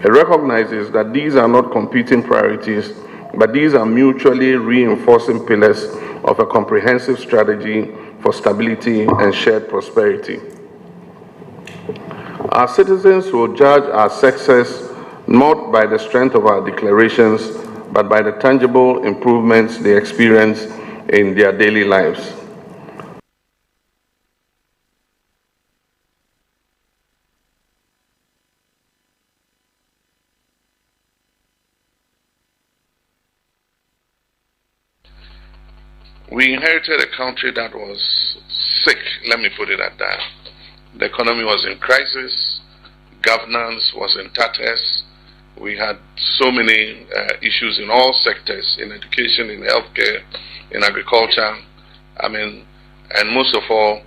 It recognizes that these are not competing priorities, but these are mutually reinforcing pillars of a comprehensive strategy for stability and shared prosperity. Our citizens will judge our success not by the strength of our declarations, but by the tangible improvements they experience in their daily lives. We inherited a country that was sick, let me put it at that. The economy was in crisis, governance was in tatters. We had so many issues in all sectors, in education, in healthcare, in agriculture. And most of all,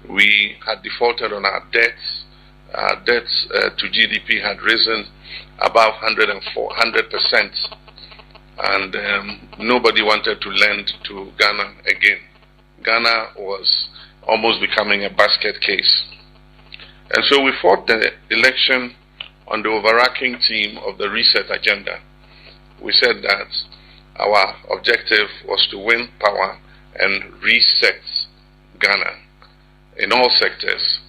we had defaulted on our debts. Our debts to GDP had risen above 100%. And nobody wanted to lend to Ghana again. Ghana was almost becoming a basket case. And so we fought the election on the overarching theme of the reset agenda. We said that our objective was to win power and reset Ghana in all sectors.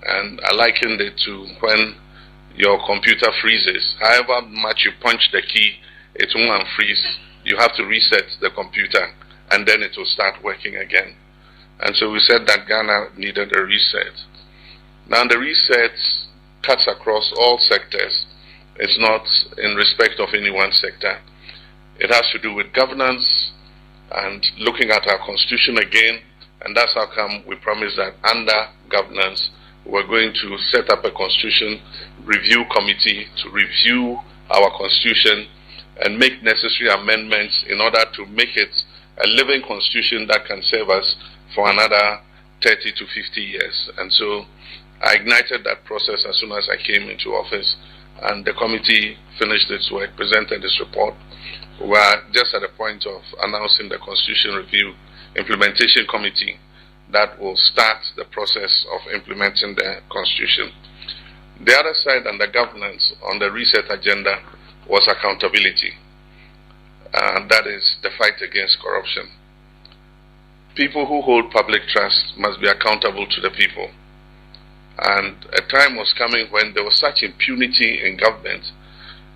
And I likened it to when your computer freezes. However much you punch the key, it won't unfreeze. You have to reset the computer and then it will start working again. And so we said that Ghana needed a reset. Now the reset cuts across all sectors. It's not in respect of any one sector. It has to do with governance and looking at our constitution again. And that's how come we promised that under governance, we're going to set up a constitution review committee to review our constitution and make necessary amendments in order to make it a living constitution that can serve us for another 30 to 50 years. And so I ignited that process as soon as I came into office, and the committee finished its work, presented its report. We are just at the point of announcing the Constitution Review Implementation Committee that will start the process of implementing the Constitution. The other side under governance on the reset agenda was accountability. That is the fight against corruption. People who hold public trust must be accountable to the people. And a time was coming when there was such impunity in government.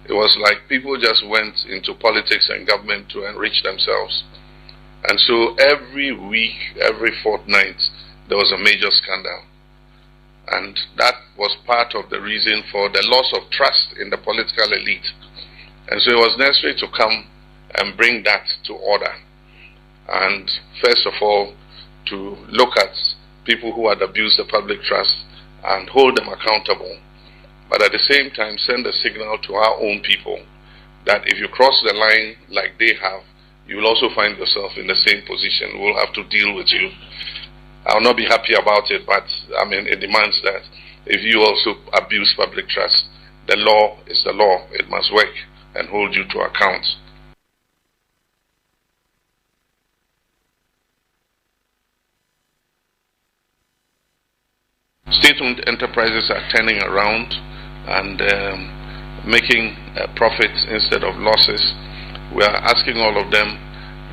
It was like people just went into politics and government to enrich themselves. And so every week, every fortnight, there was a major scandal. And that was part of the reason for the loss of trust in the political elite. And so it was necessary to come and bring that to order. And first of all, to look at people who had abused the public trust and hold them accountable. But at the same time, send a signal to our own people that if you cross the line like they have, you will also find yourself in the same position. We'll have to deal with you. I'll not be happy about it, but it demands that if you also abuse public trust, the law is the law. It must work and hold you to account. State-owned enterprises are turning around and making profits instead of losses. We are asking all of them.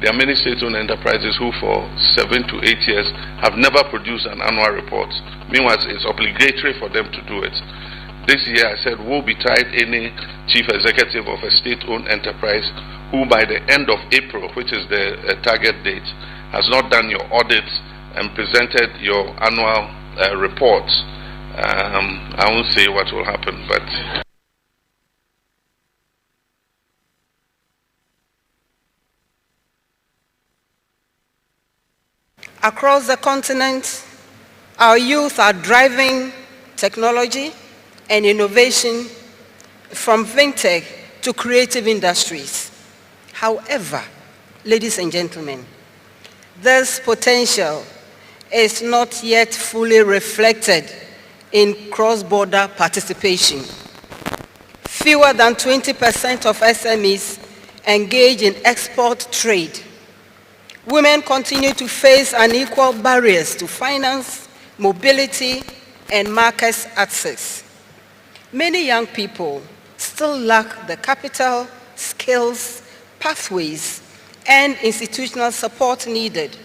There are many state-owned enterprises who for 7 to 8 years have never produced an annual report. Meanwhile, it's obligatory for them to do it. This year I said, woe betide any chief executive of a state-owned enterprise who by the end of April, which is the target date, has not done your audit and presented your annual reports. I won't say what will happen, but across the continent, our youth are driving technology and innovation from fintech to creative industries. However, ladies and gentlemen, this potential is not yet fully reflected in cross-border participation. Fewer than 20% of SMEs engage in export trade. Women continue to face unequal barriers to finance, mobility, and market access. Many young people still lack the capital, skills, pathways, and institutional support needed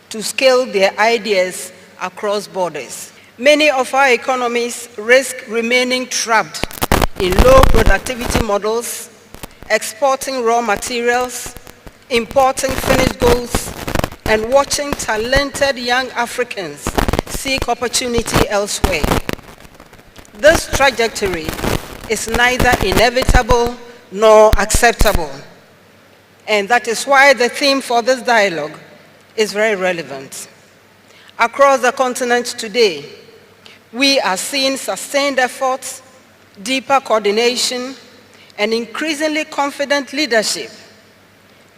to scale their ideas across borders. Many of our economies risk remaining trapped in low productivity models, exporting raw materials, importing finished goods, and watching talented young Africans seek opportunity elsewhere. This trajectory is neither inevitable nor acceptable, and that is why the theme for this dialogue is very relevant. Across the continent today, we are seeing sustained efforts, deeper coordination, and increasingly confident leadership.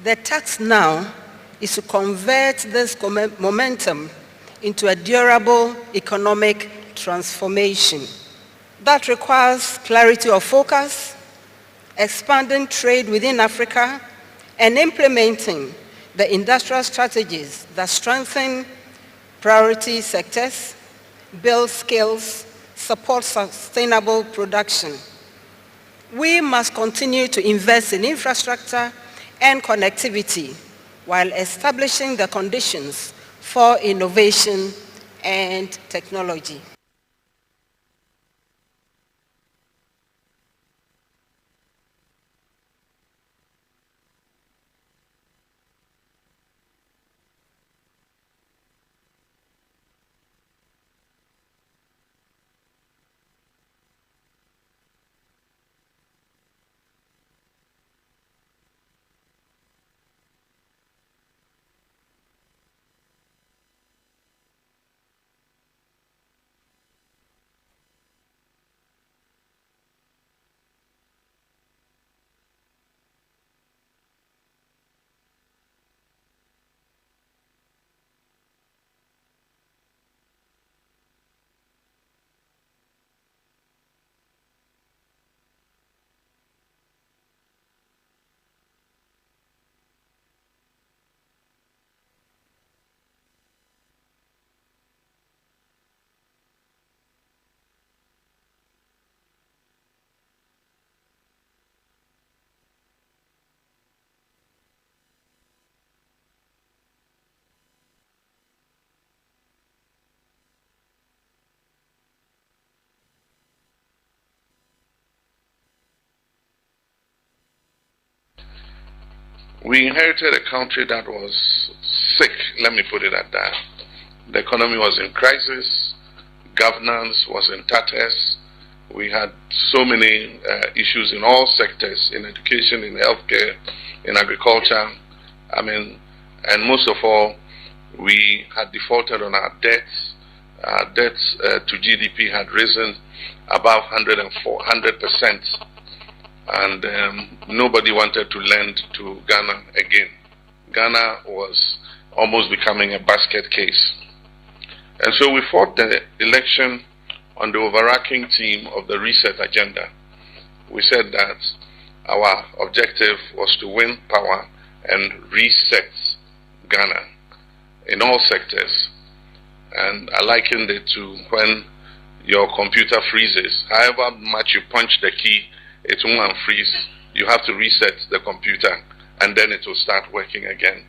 The task now is to convert this momentum into a durable economic transformation. That requires clarity of focus, expanding trade within Africa, and implementing the industrial strategies that strengthen priority sectors, build skills, support sustainable production. We must continue to invest in infrastructure and connectivity while establishing the conditions for innovation and technology. We inherited a country that was sick, let me put it at that. The economy was in crisis, governance was in tatters. We had so many issues in all sectors, in education, in healthcare, in agriculture. And most of all, we had defaulted on our debts. Our debts to GDP had risen above 100%. And nobody wanted to lend to Ghana again. Ghana was almost becoming a basket case. And so we fought the election on the overarching theme of the reset agenda. We said that our objective was to win power and reset Ghana in all sectors. And I likened it to when your computer freezes. However much you punch the key, it won't freeze. You have to reset the computer and then it will start working again.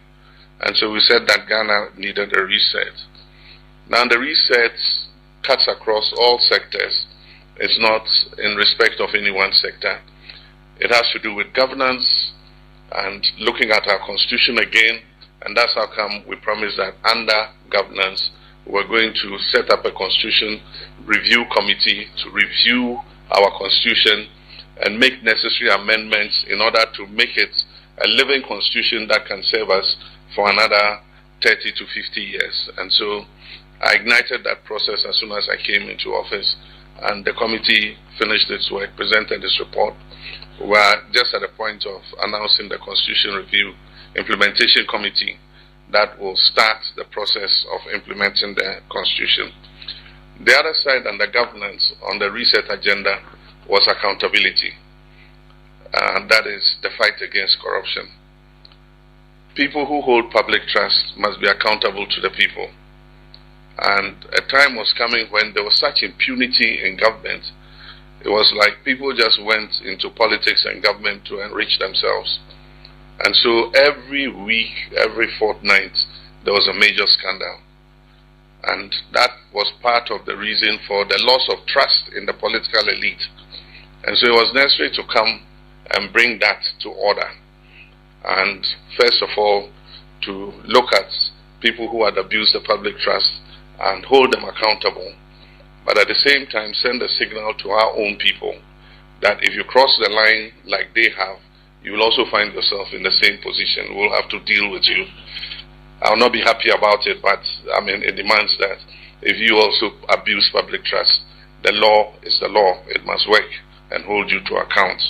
And so we said that Ghana needed a reset. Now the reset cuts across all sectors. It's not in respect of any one sector. It has to do with governance and looking at our constitution again. And that's how come we promised that under governance, we're going to set up a constitution review committee to review our constitution and make necessary amendments in order to make it a living constitution that can serve us for another 30 to 50 years. And so I ignited that process as soon as I came into office, and the committee finished its work, presented its report. We're just at the point of announcing the Constitution Review Implementation Committee that will start the process of implementing the Constitution. The other side and the governance on the reset agenda was accountability, and that is the fight against corruption. People who hold public trust must be accountable to the people. And a time was coming when there was such impunity in government It was like people just went into politics and government to enrich themselves. And so every week, every fortnight, there was a major scandal. And that was part of the reason for the loss of trust in the political elite. And so it was necessary to come and bring that to order. And first of all, to look at people who had abused the public trust and hold them accountable. But at the same time, send a signal to our own people that if you cross the line like they have, you will also find yourself in the same position. We'll have to deal with you. I'll not be happy about it, but I mean, it demands that if you also abuse public trust, the law is the law. It must work and hold you to account.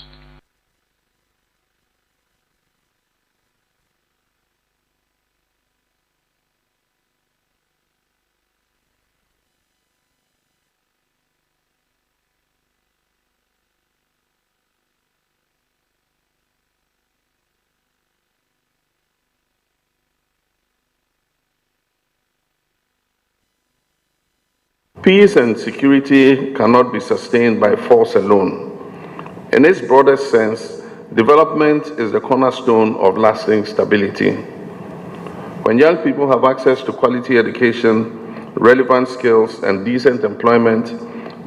Peace and security cannot be sustained by force alone. In its broadest sense, development is the cornerstone of lasting stability. When young people have access to quality education, relevant skills, and decent employment,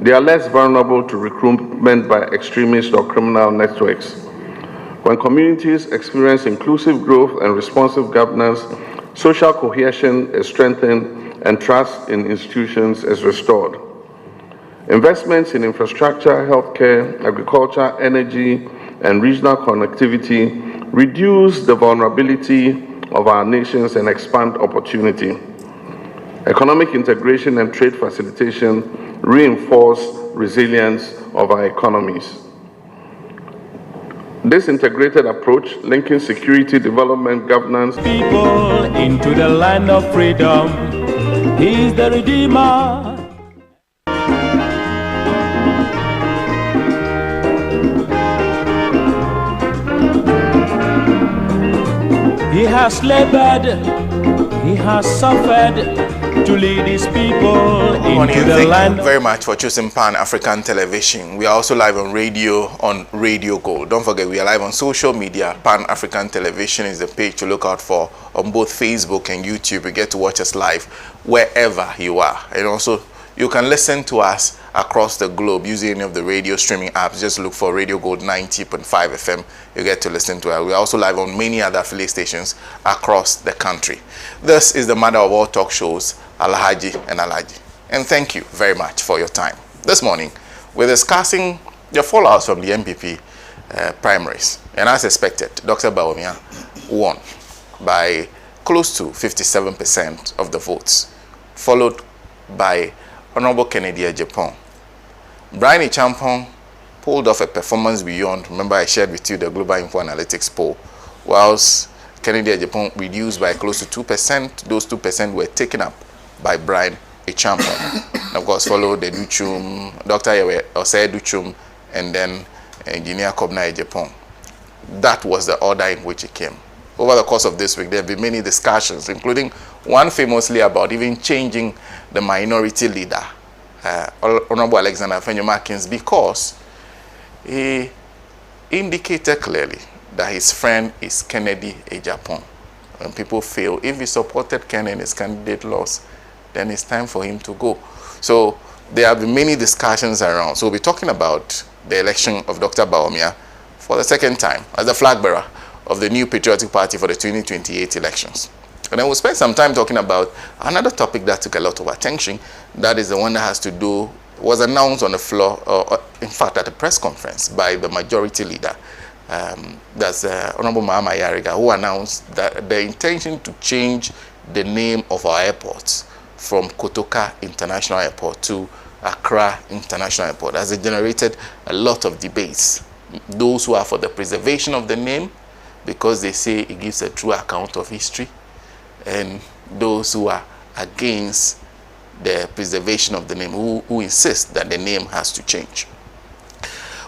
they are less vulnerable to recruitment by extremist or criminal networks. When communities experience inclusive growth and responsive governance, social cohesion is strengthened and trust in institutions is restored. Investments in infrastructure, healthcare, agriculture, energy, and regional connectivity reduce the vulnerability of our nations and expand opportunity. Economic integration and trade facilitation reinforce resilience of our economies. This integrated approach, linking security, development, governance, people into the land of freedom. He's the Redeemer. He has labored, he has suffered to lead his people into the land. Thank you very much for choosing Pan-African Television. We are also live on radio, on Radio Gold. Don't forget, we are live on social media. Pan-African Television is the page to look out for on both Facebook and YouTube. You get to watch us live wherever you are. And also, you can listen to us across the globe using any of the radio streaming apps. Just look for Radio Gold 90.5 FM. You get to listen to us. We are also live on many other affiliate stations across the country. This is the mother of all talk shows, Alhaji&Alhaji. And thank you very much for your time. This morning, we're discussing the fallouts from the MPP primaries. And as expected, Dr. Bawumia won by close to 57% of the votes, followed by Honorable Kennedy Ejapong. Brian Champong pulled off a performance beyond. Remember, I shared with you the Global Info Analytics poll. Whilst Kennedy Ejapong reduced by close to 2%, those 2% were taken up by Brian Champong. And of course, followed the Duchum, Dr. Osei Duchum, and then Engineer Kobna Ejapong. That was the order in which it came. Over the course of this week, there have been many discussions, including one famously about even changing the minority leader, Honorable Alexander Afenyo-Markins, because he indicated clearly that his friend is Kennedy Ejapong. When people feel if he supported Ken and his candidate lost, then it's time for him to go. So there have been many discussions around. So we'll be talking about the election of Dr. Bawumia for the second time as the flag bearer of the new Patriotic Party for the 2028 elections. And then we'll spend some time talking about another topic that took a lot of attention. That is the one that has to do, was announced on the floor, in fact at a press conference by the majority leader. That's Honorable Mahama Yariga, who announced that the intention to change the name of our airports from Kotoka International Airport to Accra International Airport has generated a lot of debates. Those who are for the preservation of the name, because they say it gives a true account of history, and those who are against the preservation of the name, who insist that the name has to change.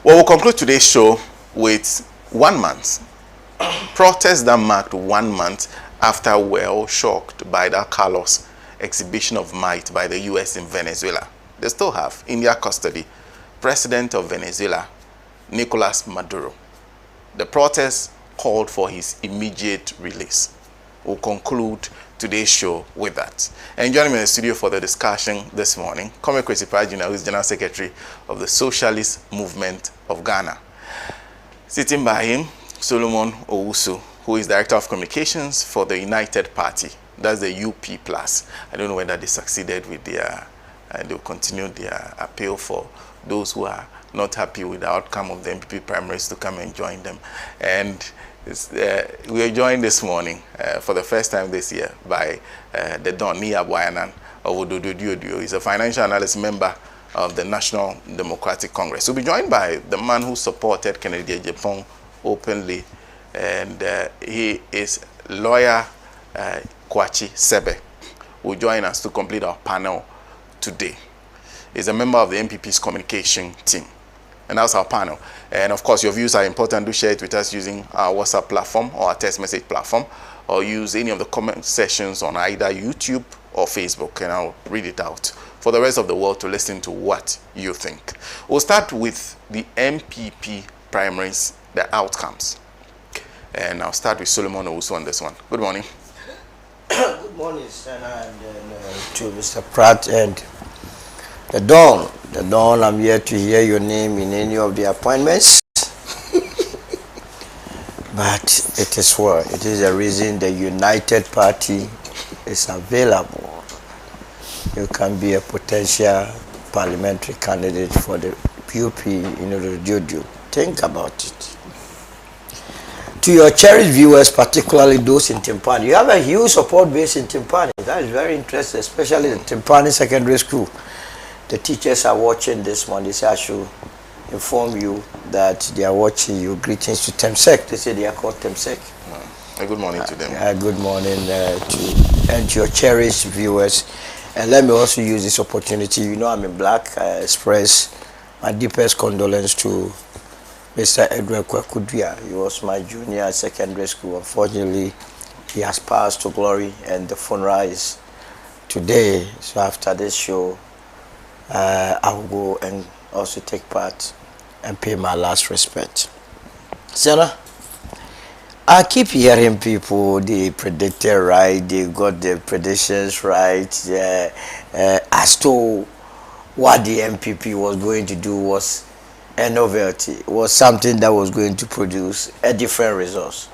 Well, we'll conclude today's show with 1 month. Protests that marked 1 month after we were all shocked by that Carlos exhibition of might by the US in Venezuela. They still have in their custody President of Venezuela, Nicolas Maduro. The protest called for his immediate release. We'll conclude today's show with that. And joining me in the studio for the discussion this morning, Comrade Kwesi Prajina, who is General Secretary of the Socialist Movement of Ghana. Sitting by him, Solomon Owusu, who is Director of Communications for the United Party. That's the UP+. I don't know whether they succeeded with their, they'll continue their appeal for those who are not happy with the outcome of the MPP primaries to come and join them. And we are joined this morning for the first time this year by the Don Nia Boyanan of Ododo. He's a financial analyst member of the National Democratic Congress. We'll be joined by the man who supported Kennedy Japan openly, and he is lawyer Kwachi Sebe, who will join us to complete our panel today. He's a member of the MPP's communication team. And that's our panel. And of course, your views are important. Do share it with us using our WhatsApp platform or our text message platform, or use any of the comment sections on either YouTube or Facebook, and I'll read it out for the rest of the world to listen to what you think. We'll start with the MPP primaries, the outcomes. And I'll start with Solomon Owusu on this one. Good morning. Good morning, SENA, and to Mr. Pratt and the Dawn. The Dawn, I'm here to hear your name in any of the appointments. But it is what? It is a reason the United Party is available. You can be a potential parliamentary candidate for the PUP in Ododo. Think about it. To your cherished viewers, particularly those in Timpani, you have a huge support base in Timpani. That is very interesting, especially in Timpani Secondary School. The teachers are watching this one. They say I should inform you that they are watching you. Greetings to Temsek. They say they are called Temsek. Good morning to them. Good morning to your cherished viewers. And let me also use this opportunity. You know I'm in black. I express my deepest condolence to Mr. Edward Kwekudua. He was my junior at secondary school. Unfortunately, he has passed to glory, and the funeral is today. So after this show, I will go and also take part and pay my last respect. Sena, I keep hearing people, they predicted right, they got the predictions right, as to what the MPP was going to do was a novelty, was something that was going to produce a different result.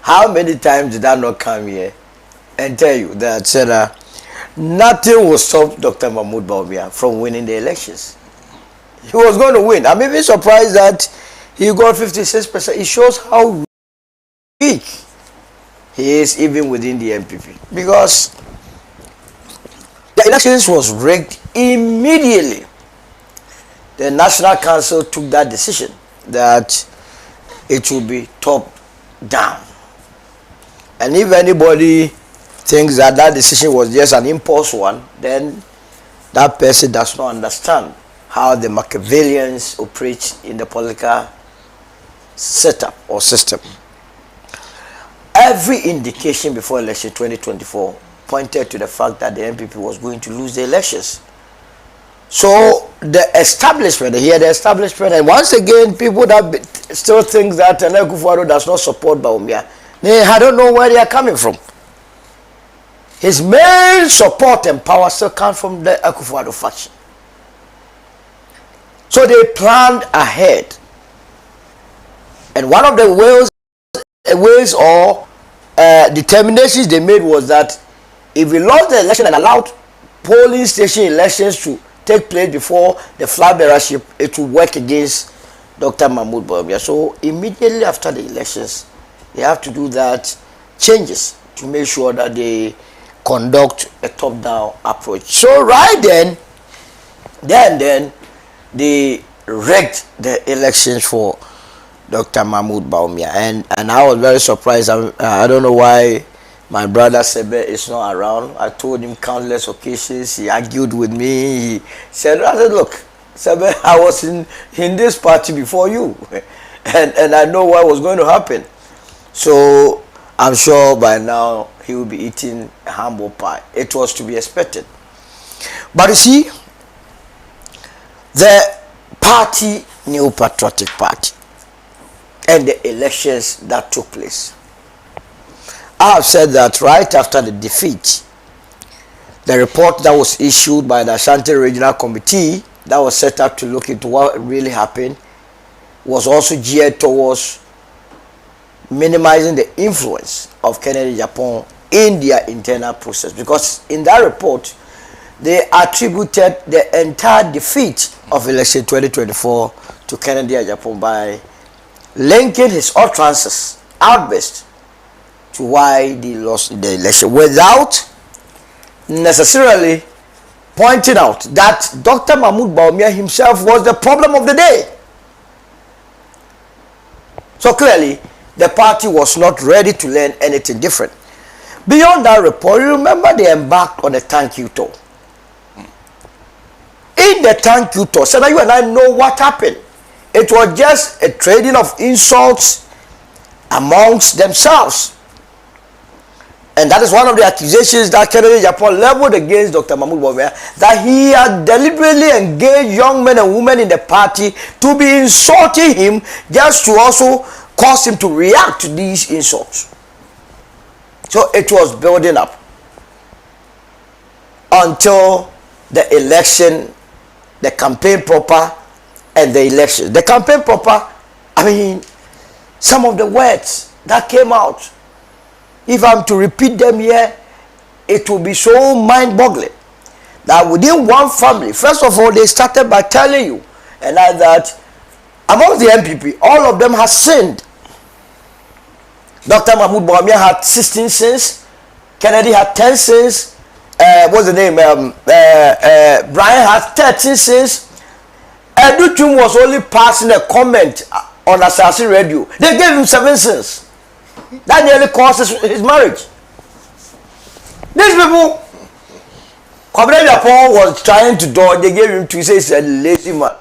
How many times did I not come here and tell you that, Sena, nothing will stop Dr. Mahmoud Bawumia from winning the elections? He was going to win. I'm even surprised that he got 56%. It shows how weak he is even within the MPP. Because the elections was rigged immediately. The National Council took that decision that it will be top down. And if anybody thinks that that decision was just an impulse one, then that person does not understand how the Machiavellians operate in the political setup or system. Every indication before election 2024 pointed to the fact that the MPP was going to lose the elections. So the establishment, and once again, people that still think that Nana Akufo-Addo does not support Bawumia, I don't know where they are coming from. His main support and power still comes from the Akufo-Addo faction. So they planned ahead. And one of the ways or determinations they made was that if we lost the election and allowed polling station elections to take place before the flag bearership, it will work against Dr. Mahmoud Bawumia. So immediately after the elections, they have to do that changes to make sure that they conduct a top-down approach. So right then they rigged the elections for Dr. Mahmoud Bawumia, and I was very surprised. I don't know why my brother Sebe is not around. I told him countless occasions. He argued with me. He said, look, Sebe, I was in this party before you, and I know what was going to happen. So I'm sure by now he will be eating humble pie. It was to be expected. But you see, the party, New Patriotic Party, and the elections that took place. I have said that right after the defeat, the report that was issued by the Ashanti Regional Committee that was set up to look into what really happened was also geared towards minimizing the influence of Kennedy Japan in their internal process, because in that report they attributed the entire defeat of election 2024 to Kennedy Japan by linking his utterances, outbursts, to why they lost the election, without necessarily pointing out that Dr. Mahmoud Bawumia himself was the problem of the day. So clearly, the party was not ready to learn anything different. Beyond that report, you remember they embarked on a thank you tour. In the thank you tour, so now you and I know what happened. It was just a trading of insults amongst themselves. And that is one of the accusations that Kennedy Japan leveled against Dr. Mahmoud Bawumia, that he had deliberately engaged young men and women in the party to be insulting him, just to also cause him to react to these insults. So it was building up until the election, the campaign proper, and the election. The campaign proper, I mean, some of the words that came out, if I'm to repeat them here, it will be so mind-boggling that within one family, first of all, they started by telling you and that among the MPP, all of them have sinned. Dr. Mahmoud Bawumia had 16 sins, Kennedy had 10 sins, what's the name? Brian had 13 sins. Educhum was only passing a comment on Assassin Radio. They gave him 7 sins. That nearly cost his marriage. These people, Kennedy Japan was trying to dodge. They gave him 2, say he's a lazy man.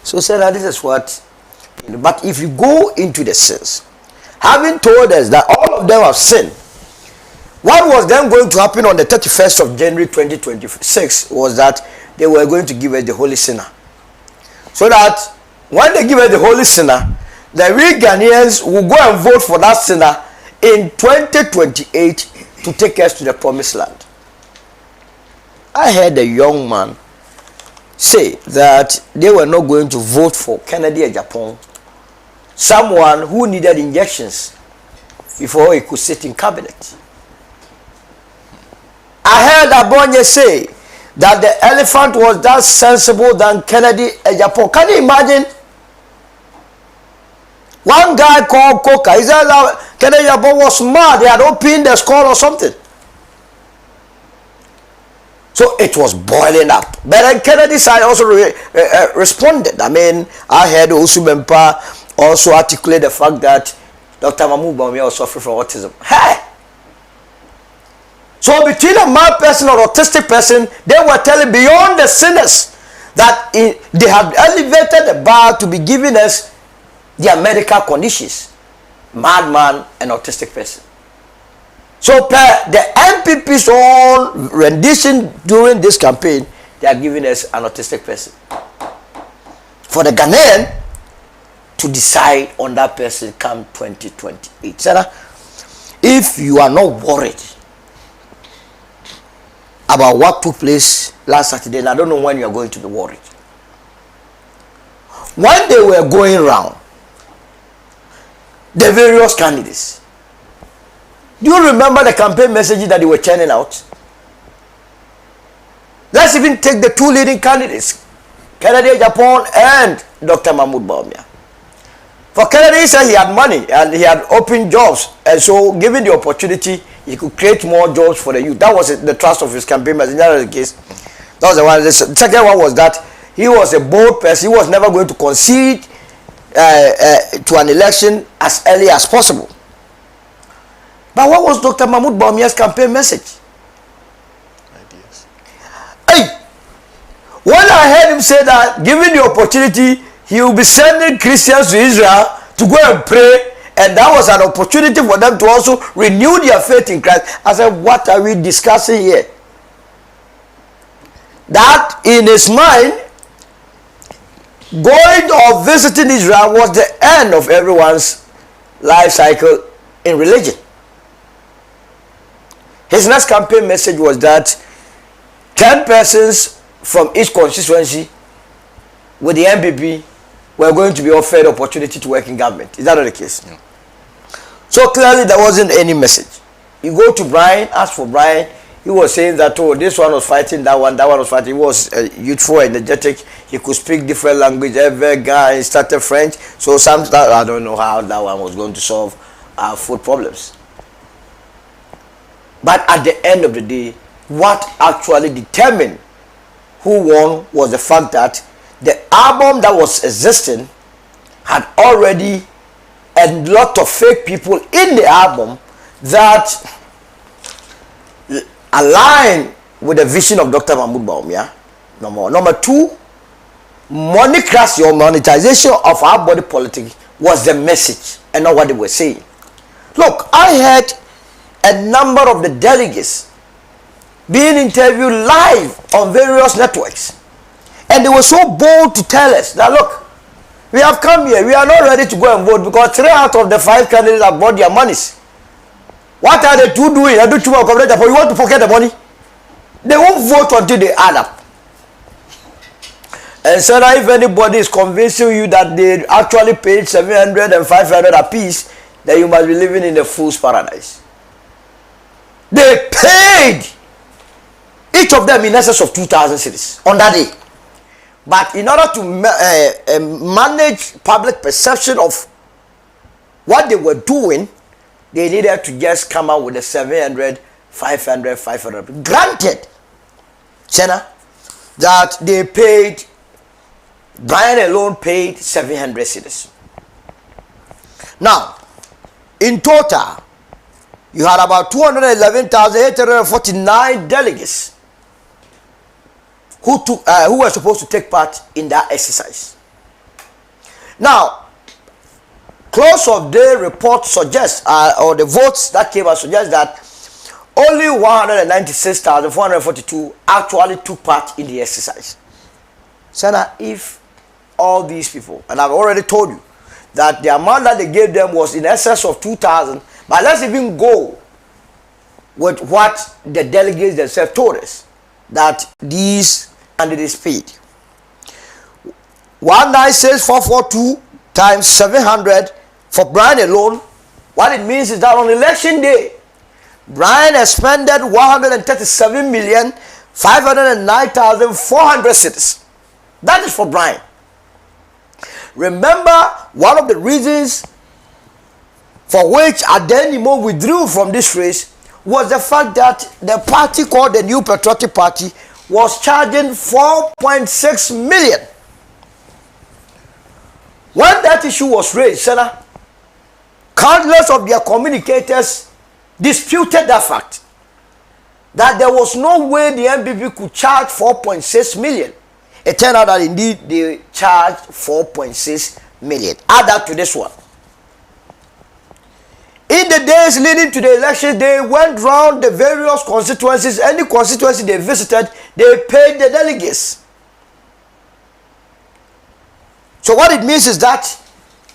So say that this is what. But if you go into the sins, having told us that all of them have sinned, what was then going to happen on the 31st of January 2026 was that they were going to give us the Holy Sinner. So that when they give us the Holy Sinner, the real Ghanaians will go and vote for that sinner in 2028 to take us to the promised land. I heard a young man say that they were not going to vote for Kennedy Japan, someone who needed injections before he could sit in cabinet. I heard Abonye say that the elephant was that sensible than Kennedy Japan. Can you imagine? One guy called Coca, he said that Kennedy Japan was mad. They had opened the skull or something. So it was boiling up. But then Kennedy side also responded. I mean, I heard Osumempa also articulate the fact that Dr. Mahmoud Bawumia was suffering from autism. Hey! So between a mad person or autistic person, they were telling beyond the sinners that they have elevated the bar to be giving us their medical conditions. Madman and autistic person. So per the MPP's own rendition during this campaign, they are giving us an autistic person. For the Ghanaian to decide on that person come 2028. Sarah, if you are not worried about what took place last Saturday, and I don't know when you are going to be worried. When they were going around, the various candidates, do you remember the campaign messages that they were churning out? Let's even take the 2 leading candidates, Kennedy Japan and Dr. Mahmoud Bawumia. For Kennedy, he said he had money and he had open jobs, and so given the opportunity, he could create more jobs for the youth. That was the thrust of his campaign message. That was the case. That was the one. The second one was that he was a bold person. He was never going to concede to an election as early as possible. But what was Dr. Mahmoud Bawumia's campaign message? Ideas. Hey! When I heard him say that, given the opportunity, he will be sending Christians to Israel to go and pray, and that was an opportunity for them to also renew their faith in Christ. I said, what are we discussing here? that in his mind, going or visiting Israel was the end of everyone's life cycle in religion. His next campaign message was that 10 persons from each constituency with the MPP were going to be offered opportunity to work in government. Is that not the case? Yeah. So clearly there wasn't any message. You go to Brian, ask for Brian, he was saying that, oh, this one was fighting that one was fighting. He was youthful, energetic, he could speak different language. Every guy started French, so I don't know how that one was going to solve our food problems. But at the end of the day, what actually determined who won was the fact that the album that was existing had already a lot of fake people in the album that align with the vision of Dr. Mahmoud Bawumia. Number two, monocracy or monetization of our body politic was the message and not what they were saying. Look, I heard a number of the delegates being interviewed live on various networks, and they were so bold to tell us that, look, we have come here, we are not ready to go and vote because 3 out of the 5 candidates have bought their monies. What are the two doing? I do too much. You want to pocket the money? They won't vote until they add up. And so now if anybody is convincing you that they actually paid 700 and 500 apiece, then you must be living in a fool's paradise. They paid each of them in excess of 2,000 cedis on that day. But in order to manage public perception of what they were doing, they needed to just come out with a 700, 500, 500. Granted, SENA, that they paid, Brian alone paid 700 cedis. Now, in total, you had about 211,849 delegates who were supposed to take part in that exercise. Now, close of day report suggests, or the votes that came out suggest that only 196,442 actually took part in the exercise. SENA, if all these people, and I've already told you that the amount that they gave them was in excess of 2,000, but let's even go with what the delegates themselves told us that these candidates paid. 196,442 times 700 for Brian alone. What it means is that on election day, Brian expended 137,509,400 cedis. That is for Brian. Remember, one of the reasons for which Adenimo withdrew from this race was the fact that the party called the New Patriotic Party was charging 4.6 million. When that issue was raised, SENA, countless of their communicators disputed that fact, that there was no way the MPP could charge 4.6 million. It turned out that indeed they charged 4.6 million. Add that to this one. In the days leading to the election, they went round the various constituencies. Any constituency they visited, they paid the delegates. So what it means is that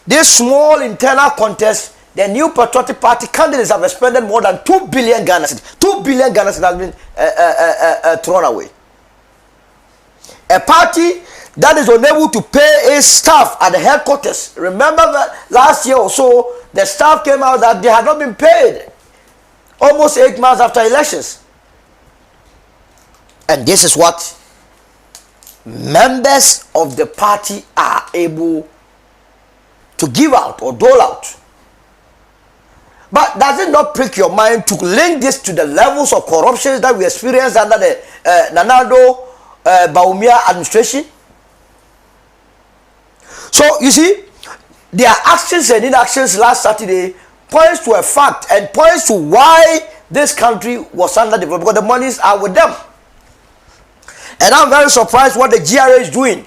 this small internal contest, the New Patriotic Party candidates have expended more than 2 billion Ghana cedis. 2 billion Ghana cedis has been thrown away. A party that is unable to pay its staff at the headquarters. Remember that last year or so, the staff came out that they had not been paid almost 8 months after elections. And this is what members of the party are able to give out or dole out. But does it not prick your mind to link this to the levels of corruption that we experienced under the Nanado Bawumia administration? So you see, their actions and inactions last Saturday points to a fact and points to why this country was underdeveloped, because the monies are with them. And I'm very surprised what the GRA is doing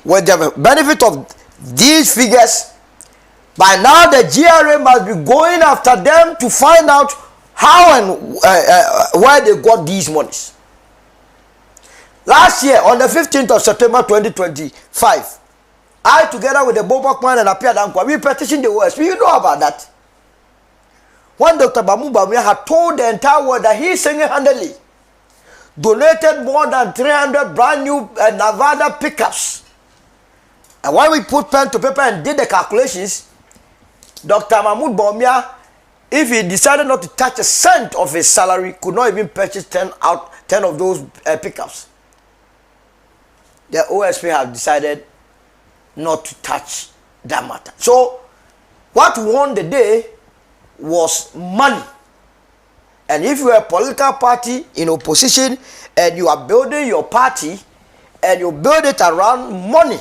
with the benefit of these figures. By now, the GRA must be going after them to find out how and where they got these monies. Last year, on the 15th of September 2025, I, together with the Bobokman and Apia Dankwa, we petitioned the OSP. You know about that. When Dr. Bamubamia had told the entire world that he single-handedly donated more than 300 brand new Nevada pickups. And when we put pen to paper and did the calculations, Dr. Mahmoud Bawumia, if he decided not to touch a cent of his salary, could not even purchase 10 of those pickups. The OSP have decided not to touch that matter. So, what won the day was money. And if you are a political party in opposition and you are building your party and you build it around money,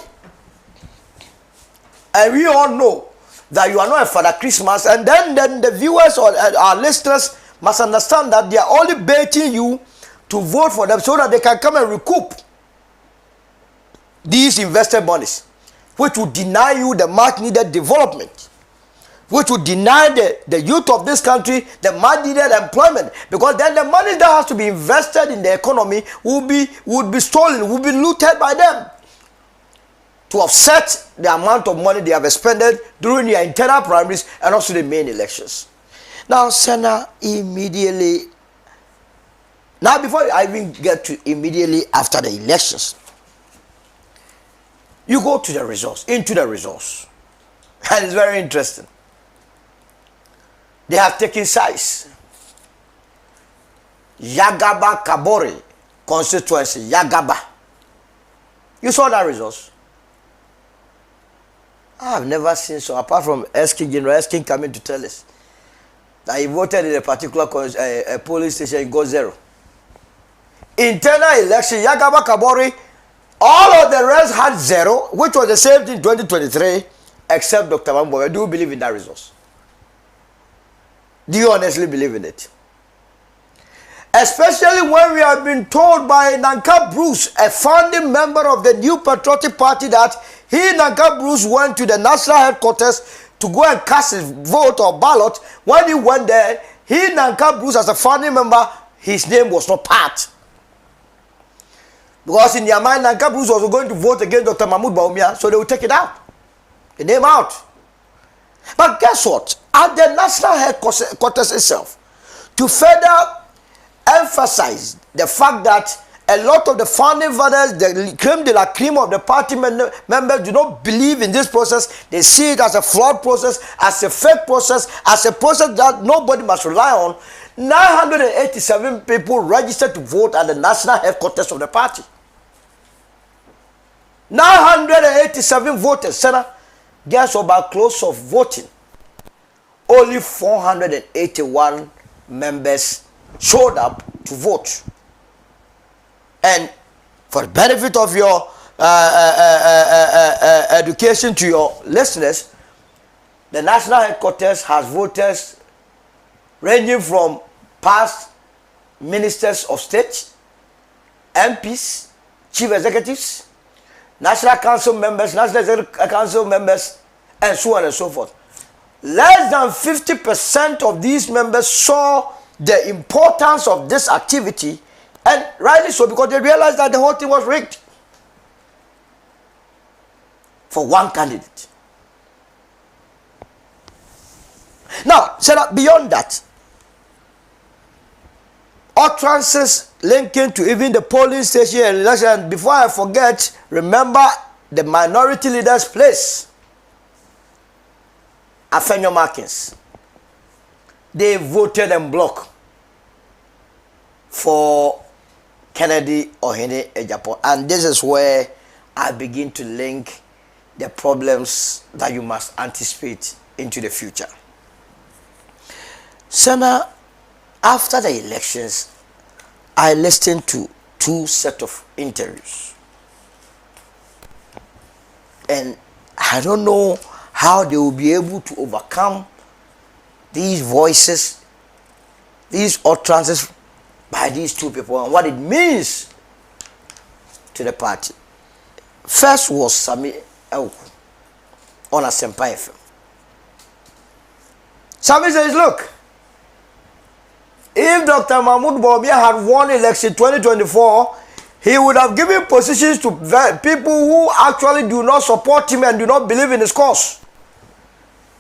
and we all know that you are not a Father Christmas, and then the viewers or our listeners must understand that they are only baiting you to vote for them so that they can come and recoup these invested monies, which will deny you the much needed development, which will deny the youth of this country the much needed employment, because then the money that has to be invested in the economy would be stolen, would be looted by them to offset the amount of money they have expended during their internal primaries and also the main elections. Now, SENA immediately, now before I even get to immediately after the elections, you go to the results, into the results, and it's very interesting. They have taken sides. Yagaba Kabore constituency, Yagaba. You saw that results? I have never seen so, apart from General Eskin coming to tell us that he voted in a particular polling station and got 0. Internal election, Yagaba Kabore, all of the rest had 0, which was the same thing in 2023, except Dr. Mambo. Do you believe in that results? Do you honestly believe in it? Especially when we have been told by Nanka Bruce, a founding member of the New Patriotic Party, that he, Nanka Bruce, went to the national headquarters to go and cast his vote or ballot. When he went there, he, Nanka Bruce, as a founding member, his name was not part. Because in their mind, Nanka Bruce was going to vote against Dr. Mahmoud Bawumia, so they would take it out. The name out. But guess what? At the national headquarters itself, to further emphasize the fact that a lot of the founding fathers, the creme de la creme of the party members, do not believe in this process. They see it as a flawed process, as a fake process, as a process that nobody must rely on. 987 people registered to vote at the national headquarters of the party. 987 voters. Senna, guess about close of voting? Only 481 members showed up to vote. And for the benefit of your education to your listeners, the national headquarters has voters ranging from past ministers of state, MPs, chief executives, national council members, national executive council members, and so on and so forth. Less than 50% of these members saw the importance of this activity, and rightly so, because they realized that the whole thing was rigged for one candidate. Now, beyond that, utterances linking to even the polling station and election. Before I forget, remember the minority leader's place, Afenyo Markins. They voted en bloc for Kennedy Ohene Ejapo. And this is where I begin to link the problems that you must anticipate into the future. SENA, after the elections, I listened to 2 sets of interviews. And I don't know how they will be able to overcome these voices, these utterances by these 2 people, and what it means to the party. First was Sami Elku on Asempa FM. Sami says, look, if Dr. Mahmoud Bawumia had won election 2024, he would have given positions to people who actually do not support him and do not believe in his cause.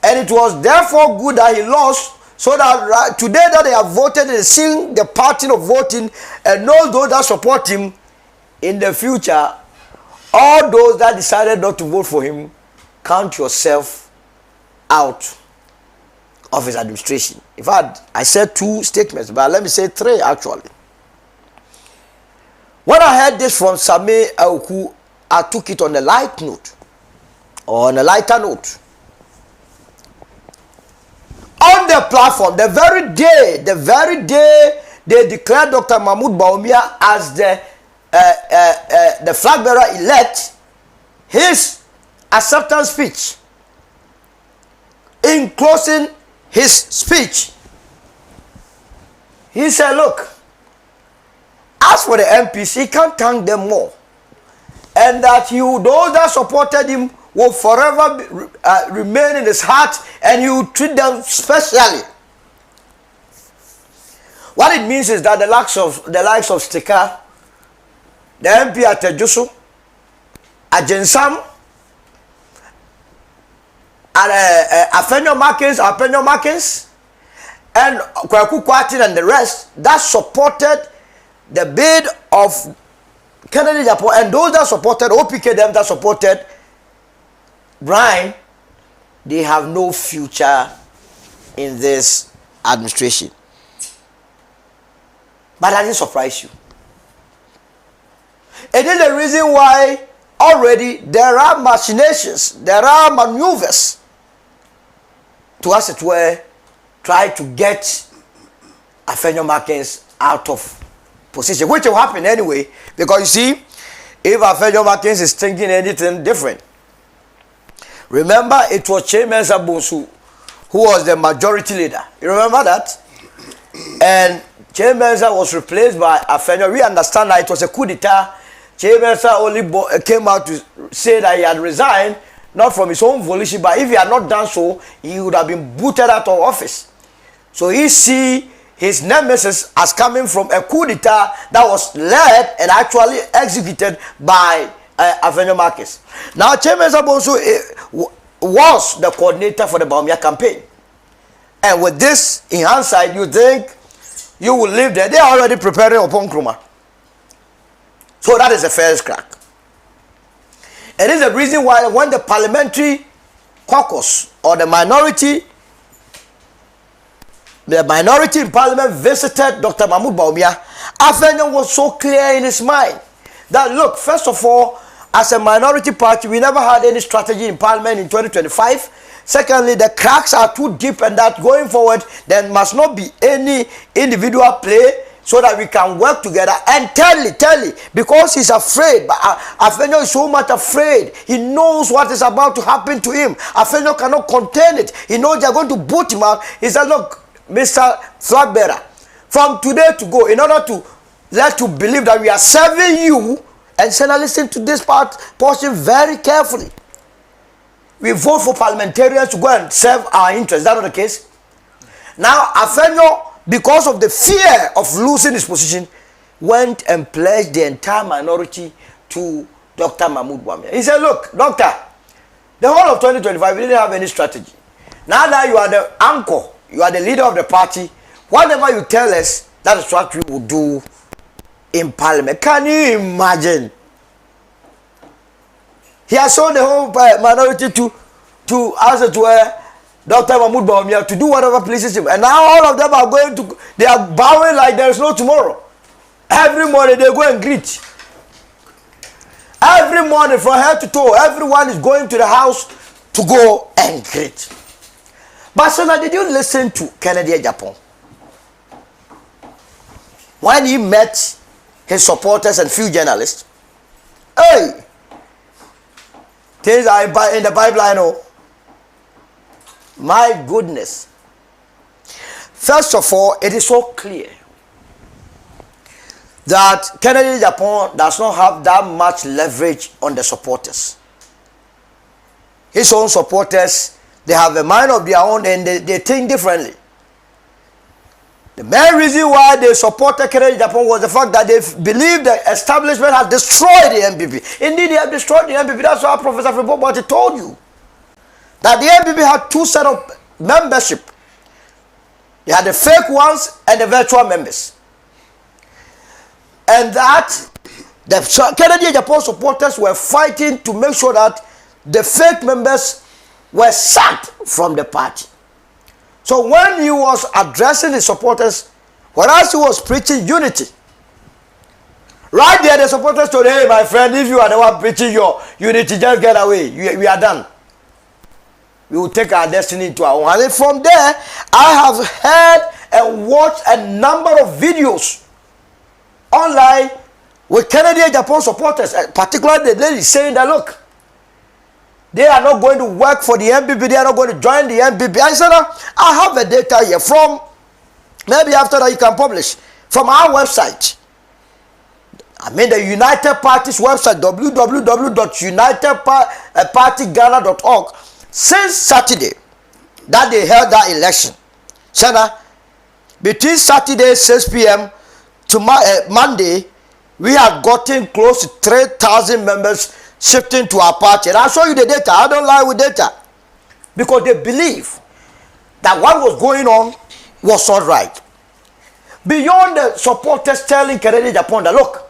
And it was therefore good that he lost, so that today that they have voted and seen the pattern of voting and know those that support him, in the future, all those that decided not to vote for him, count yourself out of his administration. In fact, I said 2 statements, but let me say 3 actually. When I heard this from Same Aoku, I took it on a light note, or on a lighter note. On the platform, the very day they declared Dr. Mahmoud Bawumia as the flag bearer elect, his acceptance speech, in closing his speech, he said, look, as for the MPs, he can't thank them more, and that those that supported him will forever remain in his heart, and he will treat them specially. What it means is that the likes of Stika, the MP at Tejusu, Ajensam, and Afenyo Markins, and Kwaku Kwatin and the rest that supported the bid of Kennedy Japan, and those that supported OPK, them that supported Brian, they have no future in this administration. But that didn't surprise you. It is the reason why already there are machinations, there are maneuvers to, as it were, try to get Afenyo Markins out of position, which will happen anyway, because you see, if Afenyo Markins is thinking anything different. Remember, it was Chairman Sabonsu who was the majority leader. You remember that? And Chairman was replaced by Afenyo. We understand that it was a coup d'etat. Chairman only came out to say that he had resigned, not from his own volition, but if he had not done so, he would have been booted out of office. So he see his nemesis as coming from a coup d'etat that was led and actually executed by Afenyo Markins. Now, Chairman Sabonsu was the coordinator for the Bawumia campaign. And with this in hindsight, you think you will live there. They are already preparing upon Nkrumah. So that is the first crack. It is the reason why when the parliamentary caucus or the minority in parliament visited Dr. Mahmoud Bawumia, Afenyo was so clear in his mind that, look, first of all, as a minority party, we never had any strategy in parliament in 2025. Secondly, the cracks are too deep, and that going forward, there must not be any individual play so that we can work together. And tell because he's afraid. But Afenyo is so much afraid. He knows what is about to happen to him. Afenyo cannot contain it. He knows they're going to boot him out. He said, look, Mr. Flag Bearer, from today to go, in order to let you believe that we are serving you, and SENA, listen to this portion very carefully. We vote for parliamentarians to go and serve our interests. Is that not the case? Now, Afenyo, because of the fear of losing his position, went and pledged the entire minority to Dr. Mahmoud Bawumia. He said, look, doctor, the whole of 2025, we didn't have any strategy. Now that you are the anchor, you are the leader of the party, whatever you tell us, that is what we will do in parliament. Can you imagine? He has shown the whole minority to as it were Dr. Mahmoud Bawumia to do whatever pleases him, and now all of them are going to, they are bowing like there is no tomorrow. Every morning they go and greet. Every morning from head to toe, everyone is going to the house to go and greet. But so now, did you listen to Kennedy Japan when he met his supporters and few journalists? Hey, things are in the Bible, I know. My goodness. First of all, it is so clear that Kennedy Japan does not have that much leverage on the supporters. His own supporters, they have a mind of their own, and they think differently. The main reason why they supported Kennedy Japan was the fact that they believed the establishment had destroyed the MPP. Indeed, they have destroyed the MPP. That's why Professor Frimpong told you that the MPP had two sets of membership. They had the fake ones and the virtual members. And that the Kennedy Japan supporters were fighting to make sure that the fake members were sacked from the party. So when he was addressing his supporters, whereas he was preaching unity, right there the supporters told him, hey my friend, if you are the one preaching your unity, just get away. We are done. We will take our destiny into our own. And from there, I have heard and watched a number of videos online with Kennedy Japan supporters, particularly the lady saying that, look, they are not going to work for the MPP. They are not going to join the MPP. I said, I have the data here from, maybe after that you can publish, from our website. I mean the United Party's website, www.unitedpartyghana.org. Since Saturday that they held that election, SENA, between Saturday 6 p.m. to Monday, we have gotten close to 3,000 members shifting to our party. And I'll show you the data. I don't lie with data. Because they believe that what was going on was not right. Beyond the supporters telling Kennedy Japan that, look,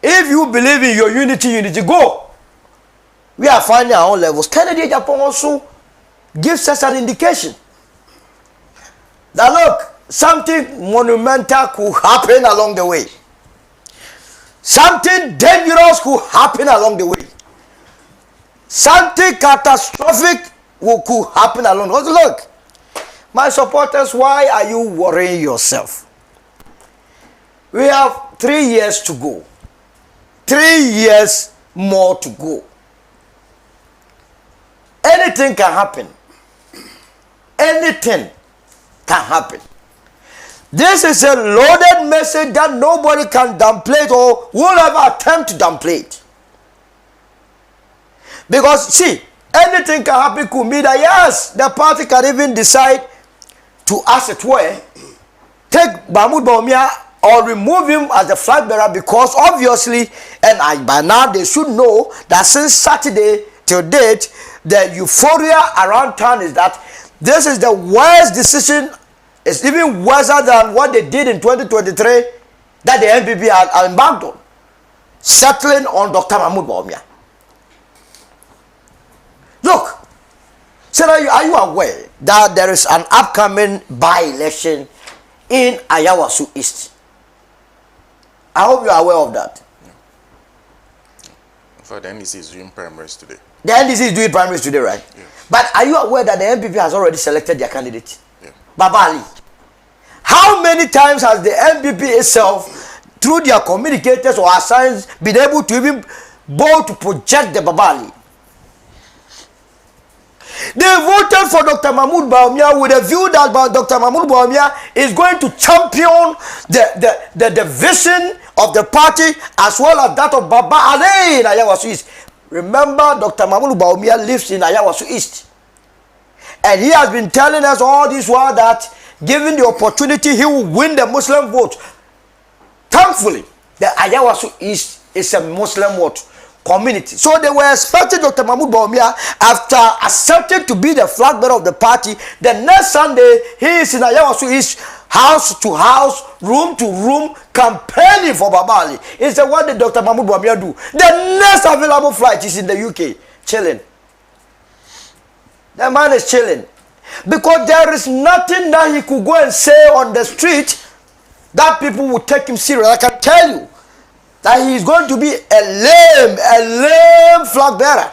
if you believe in your unity, go. We are finding our own levels. Kennedy Japan also gives us an indication that, look, something monumental could happen along the way. Something dangerous could happen along the way. Something catastrophic could happen along the way. Look, my supporters, why are you worrying yourself? We have 3 years to go. 3 years more to go. Anything can happen. Anything can happen. This is a loaded message that nobody can downplay it or will ever attempt to downplay it. Because, see, anything can happen could mean that, yes, the party can even decide to, as it were, take Mahmoud Bawumia or remove him as the flag bearer, because obviously, and by now they should know that since Saturday till date, the euphoria around town is that this is the worst decision. It's even worse than what they did in 2023 that the NPP are embarked on, settling on Dr. Mahmoud Bawumia. Look, sir, are you aware that there is an upcoming by-election in Ayawasu East? I hope you are aware of that. For the NDC is doing primaries today. The NDC is doing primaries today, right? Yeah. But are you aware that the NPP has already selected their candidate? Yeah. Baba Ali. How many times has the NPP itself, through their communicators or assigns, been able to even bold to project the Baba Ali? They voted for Dr. Mahmoud Bawumia with a view that Dr. Mahmoud Bawumia is going to champion the vision of the party as well as that of Baba Ali in Ayawasu East. Remember, Dr. Mahmoud Bawumia lives in Ayawasu East. And he has been telling us all this while that given the opportunity, he will win the Muslim vote. Thankfully, the Ayawasu East is a Muslim vote community. So they were expecting Dr. Mahmoud Bawumia, after accepting to be the flag bearer of the party, the next Sunday, he is in Ayawasu East, house to house, room to room, campaigning for Baba Ali. Instead, what did Dr. Mahmoud Bawumia do? The next available flight is in the UK, chilling. The man is chilling. Because there is nothing that he could go and say on the street that people would take him serious. I can tell you that he is going to be a lame flag bearer.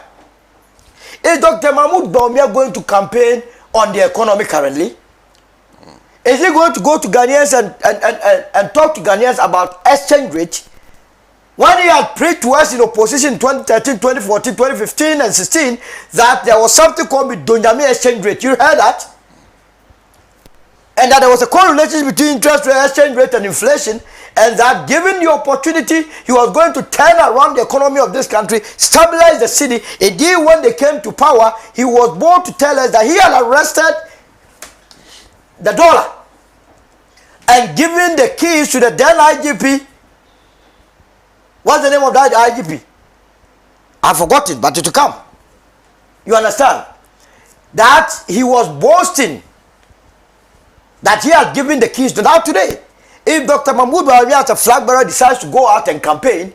Is Dr. Mahmoud Bawumia going to campaign on the economy currently? Is he going to go to Ghanaians and talk to Ghanaians about exchange rate? When he had preached to us in opposition in 2013, 2014, 2015 and 16 that there was something called the Donjami exchange rate. You heard that? And that there was a correlation between interest rate, exchange rate and inflation, and that given the opportunity, he was going to turn around the economy of this country, stabilize the city. Indeed, when they came to power, he was bold to tell us that he had arrested the dollar. and giving the keys to the then IGP. What's the name of that IGP? I forgot it, but it will come. You understand? That he was boasting that he had given the keys to that today. If Dr. Mahmoud Bawumia as a flag bearer decides to go out and campaign,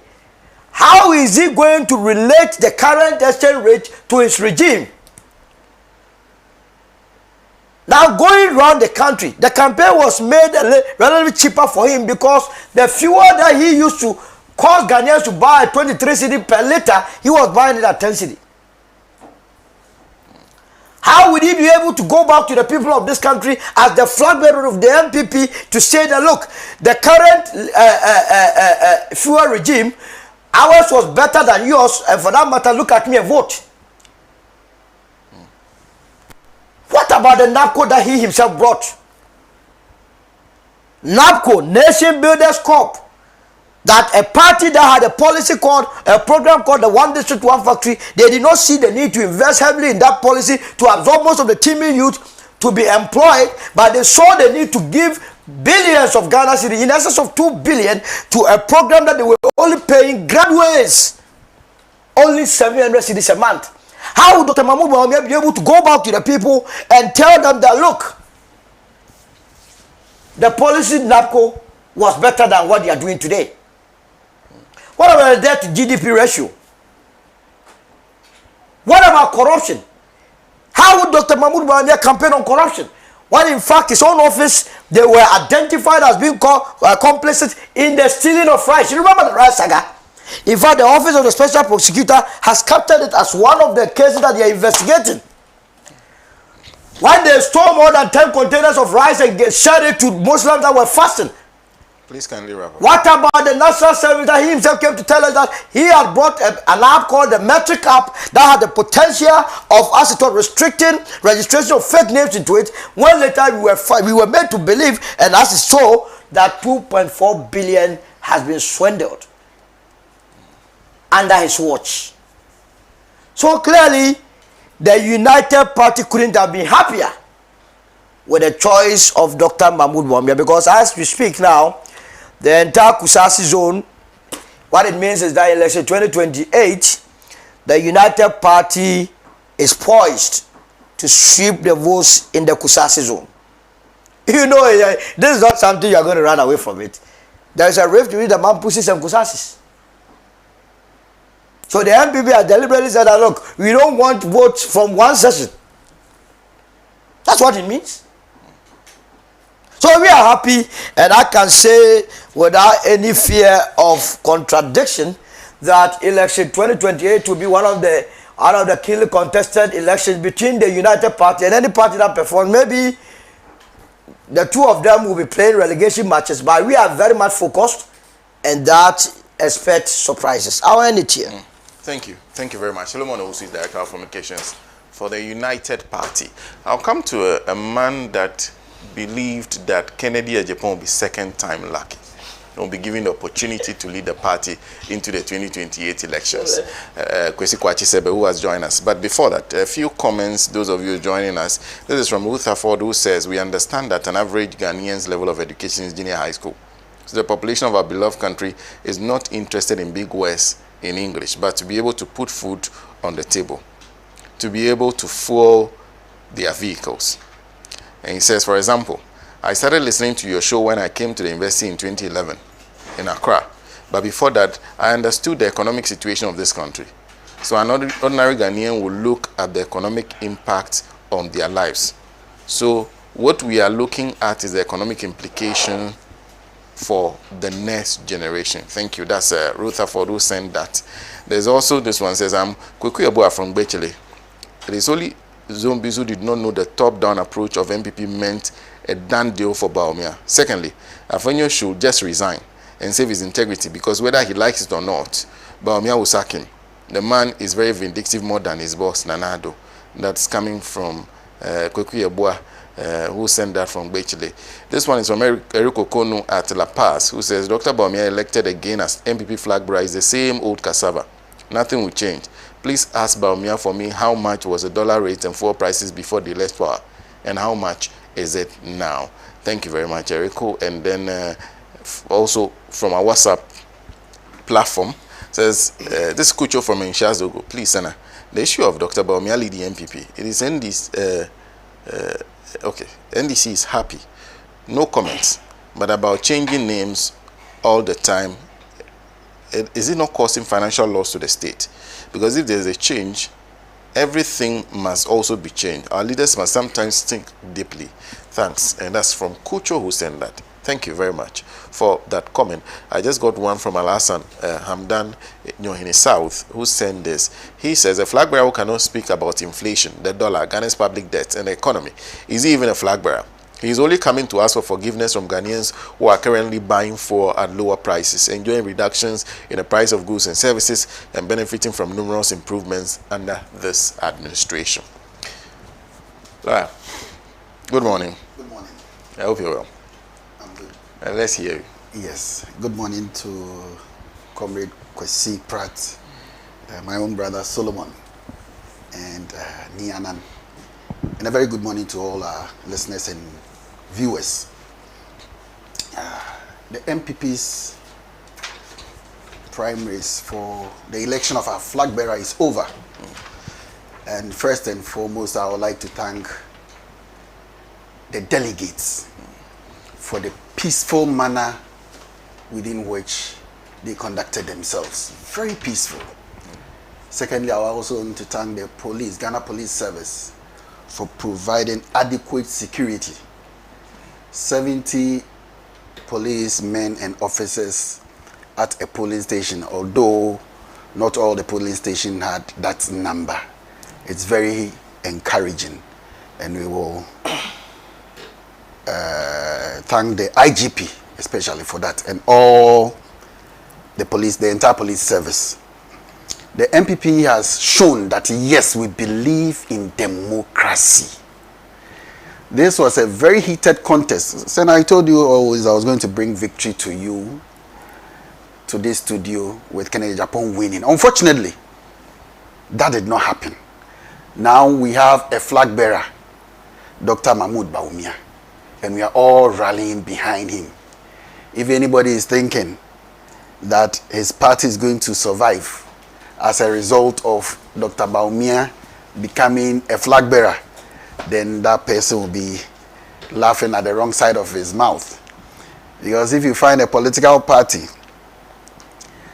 how is he going to relate the current exchange rate to his regime? Now going around the country, the campaign was made relatively cheaper for him because the fuel that he used to cause Ghanaians to buy 23 cedi per liter, he was buying it at 10 cedi. How would he be able to go back to the people of this country as the flag bearer of the MPP to say that, look, the current fuel regime, ours was better than yours, and for that matter, look at me and vote. What about the NAPCO that he himself brought? NAPCO, Nation Builders Corp, that a party that had a policy called, a program called the One District, One Factory, they did not see the need to invest heavily in that policy to absorb most of the teeming youth to be employed, but they saw the need to give billions of Ghana cedis, in excess of 2 billion, to a program that they were only paying graduates only 700 cedis a month. How would Dr. Mahmoud Bawumia be able to go back to the people and tell them that, look, the policy NAPCO was better than what they are doing today? What about the debt to GDP ratio? What about corruption? How would Dr. Mahmoud Bawumia campaign on corruption? When in fact his own office, they were identified as being complicit in the stealing of rice. You remember the rice saga? In fact, the office of the special prosecutor has captured it as one of the cases that they are investigating. When they stole more than 10 containers of rice and shared it to Muslims that were fasting. Please kindly wrap up. What about the National Service that he himself came to tell us that he had brought an app called the Metric app that had the potential of, as it was, restricting registration of fake names into it, when later we were made to believe, and as it's so, that 2.4 billion has been swindled under his watch. So clearly, the United Party couldn't have been happier with the choice of Dr. Mahmoud Bawumia, because as we speak now, the entire Kusasi zone, what it means is that election 2028, the United Party is poised to sweep the votes in the Kusasi zone. You know, this is not something you are going to run away from it. There is a rift between the Mampusis and Kusasis. So the MPP has deliberately said that, look, we don't want votes from one session. That's what it means. So we are happy, and I can say without any fear of contradiction that election 2028 will be one of the keenly contested elections between the United Party and any party that performs. Maybe the two of them will be playing relegation matches, but we are very much focused, and that expect surprises. I'll end it here. Thank you. Thank you very much. Solomon Owusu is Director of Communications for the United Party. I'll come to a man that believed that Kennedy Agyapong will be second time lucky. He will be given the opportunity to lead the party into the 2028 elections. Kwesi Kwachi Sebe, who has joined us. But before that, a few comments, those of you joining us. This is from Rutherford, who says, we understand that an average Ghanaian's level of education is junior high school. So the population of our beloved country is not interested in big words in English, but to be able to put food on the table, to be able to fuel their vehicles. And he says, for example, I started listening to your show when I came to the university in 2011 in Accra. But before that, I understood the economic situation of this country. So an ordinary Ghanaian will look at the economic impact on their lives. So what we are looking at is the economic implication for the next generation. Thank you. That's Rutherford who sent that. There's also this one says, I'm Kweku Yeboah from Bechele. It is only zombies who did not know the top-down approach of MPP meant a done deal for Bawumia. Secondly, Afonyo should just resign and save his integrity, because whether he likes it or not, Bawumia will sack him. The man is very vindictive, more than his boss, Nanado. That's coming from Kweku Yeboah, who sent that from Bechele. This one is from Eric Okonu at La Paz, who says, Dr. Bawumia elected again as MPP flag bearer is the same old cassava. Nothing will change. Please ask Bawumia for me how much was the dollar rate and fuel prices before they left power, and how much is it now? Thank you very much, Jericho. And then also from our WhatsApp platform, says, this is Kucho from Inshazogo. Please, Sena, the issue of Dr. Bawumia leading MPP, it is NDC, okay, NDC is happy. No comments. But about changing names all the time, is it not causing financial loss to the state? Because if there's a change, everything must also be changed. Our leaders must sometimes think deeply. Thanks. And that's from Kucho who sent that. Thank you very much for that comment. I just got one from Alasan Hamdan in the South who sent this. He says, a flag bearer who cannot speak about inflation, the dollar, Ghana's public debt, and the economy. Is he even a flag bearer? He is only coming to ask for forgiveness from Ghanaians who are currently buying for at lower prices, enjoying reductions in the price of goods and services, and benefiting from numerous improvements under this administration. Right. Good morning. Good morning. I hope you're well. I'm good. Let's hear you. Yes. Good morning to Comrade Kwesi Pratt, my own brother Solomon, and Nianan. And a very good morning to all our listeners and viewers. The MPP's primaries for the election of our flag bearer is over. And first and foremost, I would like to thank the delegates for the peaceful manner within which they conducted themselves. Very peaceful. Secondly, I also want to thank the police, Ghana Police Service, for providing adequate security. 70 policemen and officers at a polling station, although not all the polling stations had that number. It's very encouraging, and we will thank the IGP especially for that, and all the police, the entire police service. The MPP has shown that yes, we believe in democracy. This was a very heated contest. Sen, I told you always I was going to bring victory to you, to this studio, with Kennedy Japan winning. Unfortunately, that did not happen. Now we have a flag bearer, Dr. Mahmoud Bawumia, and we are all rallying behind him. If anybody is thinking that his party is going to survive as a result of Dr. Bawumia becoming a flag bearer, then that person will be laughing at the wrong side of his mouth. Because if you find a political party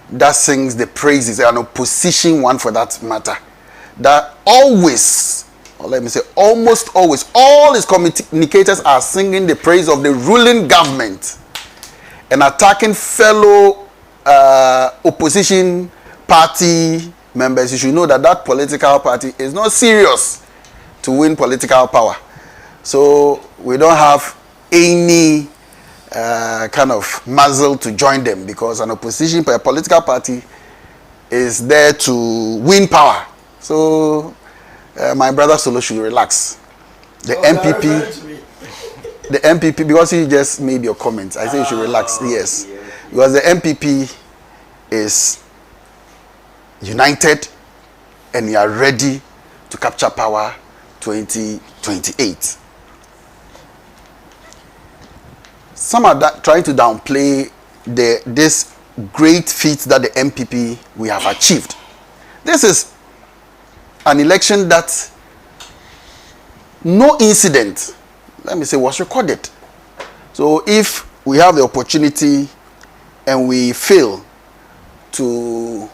that sings the praises, an opposition one for that matter, that always, or let me say almost always, all its communicators are singing the praise of the ruling government and attacking fellow opposition party members, you should know that that political party is not serious to win political power. So we don't have any kind of muzzle to join them, because an opposition, a political party is there to win power. So my brother Solo should relax. The MPP, because he just made your comments, I say you should relax. Yes, because the MPP is united and we are ready to capture power 2028. Some are trying to downplay this great feat that the MPP we have achieved. This is an election that no incident, let me say, was recorded. So if we have the opportunity and we fail to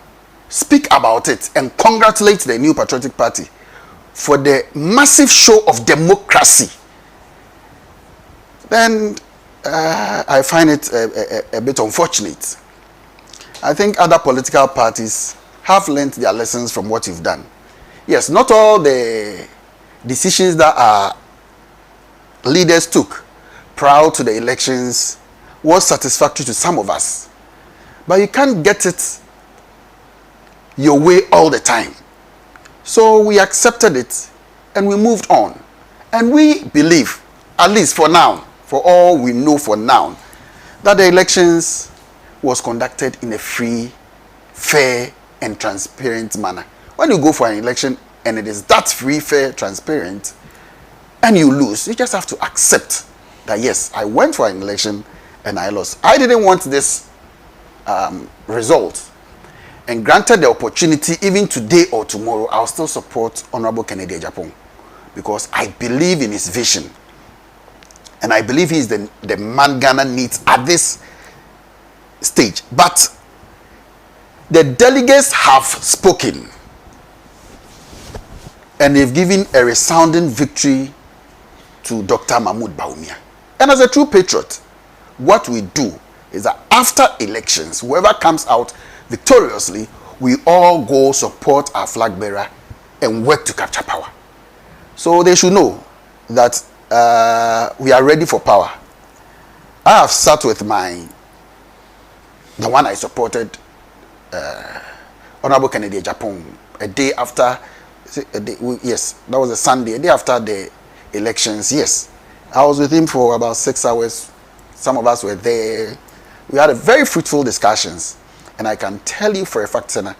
speak about it and congratulate the New Patriotic Party for the massive show of democracy, then I find it a bit unfortunate. I think other political parties have learned their lessons from what you've done. Yes, not all the decisions that our leaders took prior to the elections was satisfactory to some of us. But you can't get it your way all the time. So we accepted it and we moved on. And we believe, at least for now, for all we know for now, that the elections was conducted in a free, fair, and transparent manner. When you go for an election and it is that free, fair, transparent, and you lose, you just have to accept that yes, I went for an election and I lost. I didn't want this result. And granted the opportunity, even today or tomorrow, I'll still support Honorable Kennedy Agyapong because I believe in his vision. And I believe he's the man Ghana needs at this stage. But the delegates have spoken. And they've given a resounding victory to Dr. Mahmoud Bawumia. And as a true patriot, what we do is that after elections, whoever comes out victoriously, we all go support our flag bearer and work to capture power. So they should know that we are ready for power. I have sat with the one I supported, Honorable Kennedy Agyapong, a day after, yes, that was a Sunday, a day after the elections, yes. I was with him for about 6 hours. Some of us were there. We had a very fruitful discussions. And I can tell you for a fact, SENA,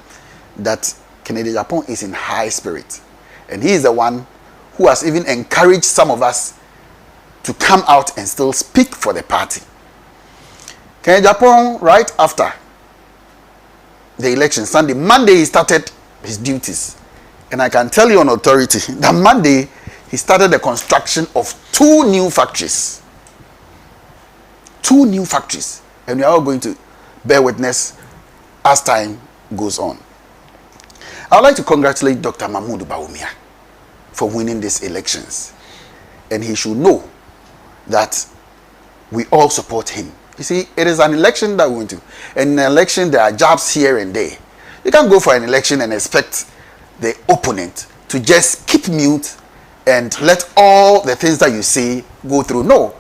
that Kennedy Agyapong is in high spirit. And he is the one who has even encouraged some of us to come out and still speak for the party. Kennedy Agyapong, right after the election, Sunday, Monday, he started his duties. And I can tell you on authority that Monday, he started the construction of 2 new factories. 2 new factories. And we are all going to bear witness as time goes on. I would like to congratulate Dr. Mahmoud Bawumia for winning these elections. And he should know that we all support him. You see, it is an election that we went to. In an election, there are jabs here and there. You can't go for an election and expect the opponent to just keep mute and let all the things that you say go through. No.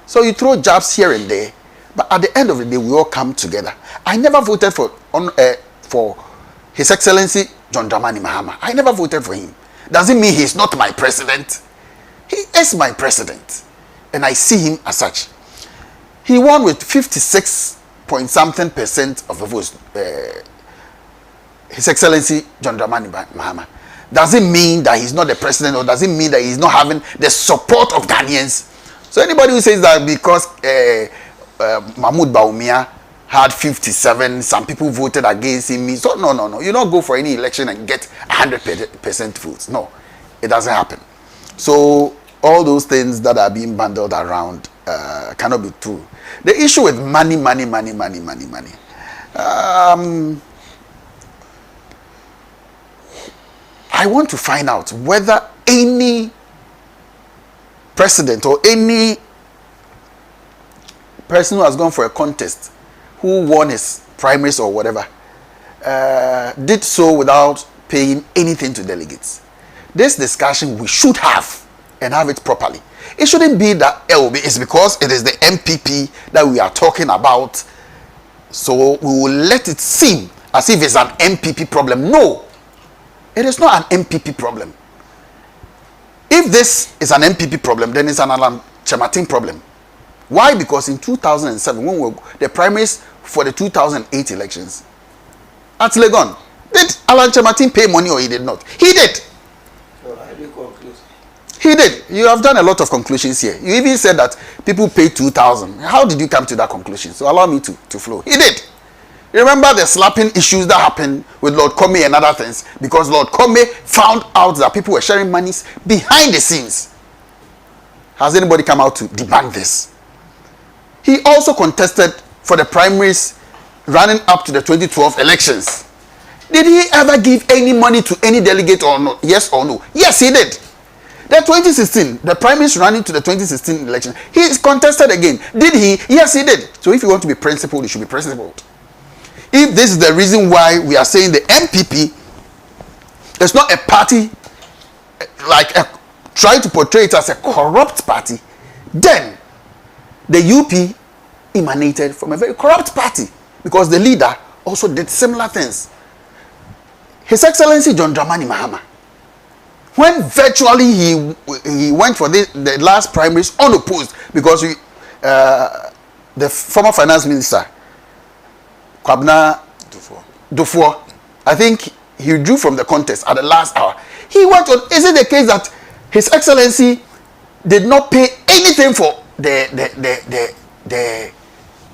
So you throw jabs here and there, but at the end of the day, we all come together. I never voted for His Excellency John Dramani Mahama. I never voted for him. Doesn't mean he's not my president. He is my president. And I see him as such. He won with 56-point-something% of the votes. His Excellency John Dramani Mahama. Doesn't mean that he's not the president, or doesn't mean that he's not having the support of Ghanaians. So anybody who says that because Mahmoud Bawumia had 57, some people voted against him. So no. You don't go for any election and get 100% votes. No, it doesn't happen. So all those things that are being bundled around cannot be true. The issue with money. I want to find out whether any president or any person who has gone for a contest, who won his primaries or whatever, did so without paying anything to delegates. This discussion we should have and have it properly. It shouldn't be that it's because it is the MPP that we are talking about, so we will let it seem as if it's an MPP problem. No, it is not an MPP problem. If this is an MPP problem, then it's an Alan Chematin problem. Why? Because in 2007, when the primaries for the 2008 elections at Legon, did Alan Chematin pay money or he did not? He did. So how do you conclude? He did. You have done a lot of conclusions here. You even said that people pay 2,000. How did you come to that conclusion? So allow me to flow. He did. Remember the slapping issues that happened with Lord Comey and other things, because Lord Comey found out that people were sharing monies behind the scenes. Has anybody come out to debunk this? He also contested for the primaries running up to the 2012 elections. Did he ever give any money to any delegate or not? Yes or no? Yes, he did. The 2016, the primaries running to the 2016 election, he contested again. Did he? Yes, he did. So if you want to be principled, you should be principled. If this is the reason why we are saying the MPP is not a party, trying to portray it as a corrupt party, then the UP emanated from a very corrupt party, because the leader also did similar things. His Excellency John Dramani Mahama, when virtually he went for the last primaries unopposed, because the former finance minister Kwabena Dufour, I think he withdrew from the contest at the last hour. He went on. Is it the case that His Excellency did not pay anything for the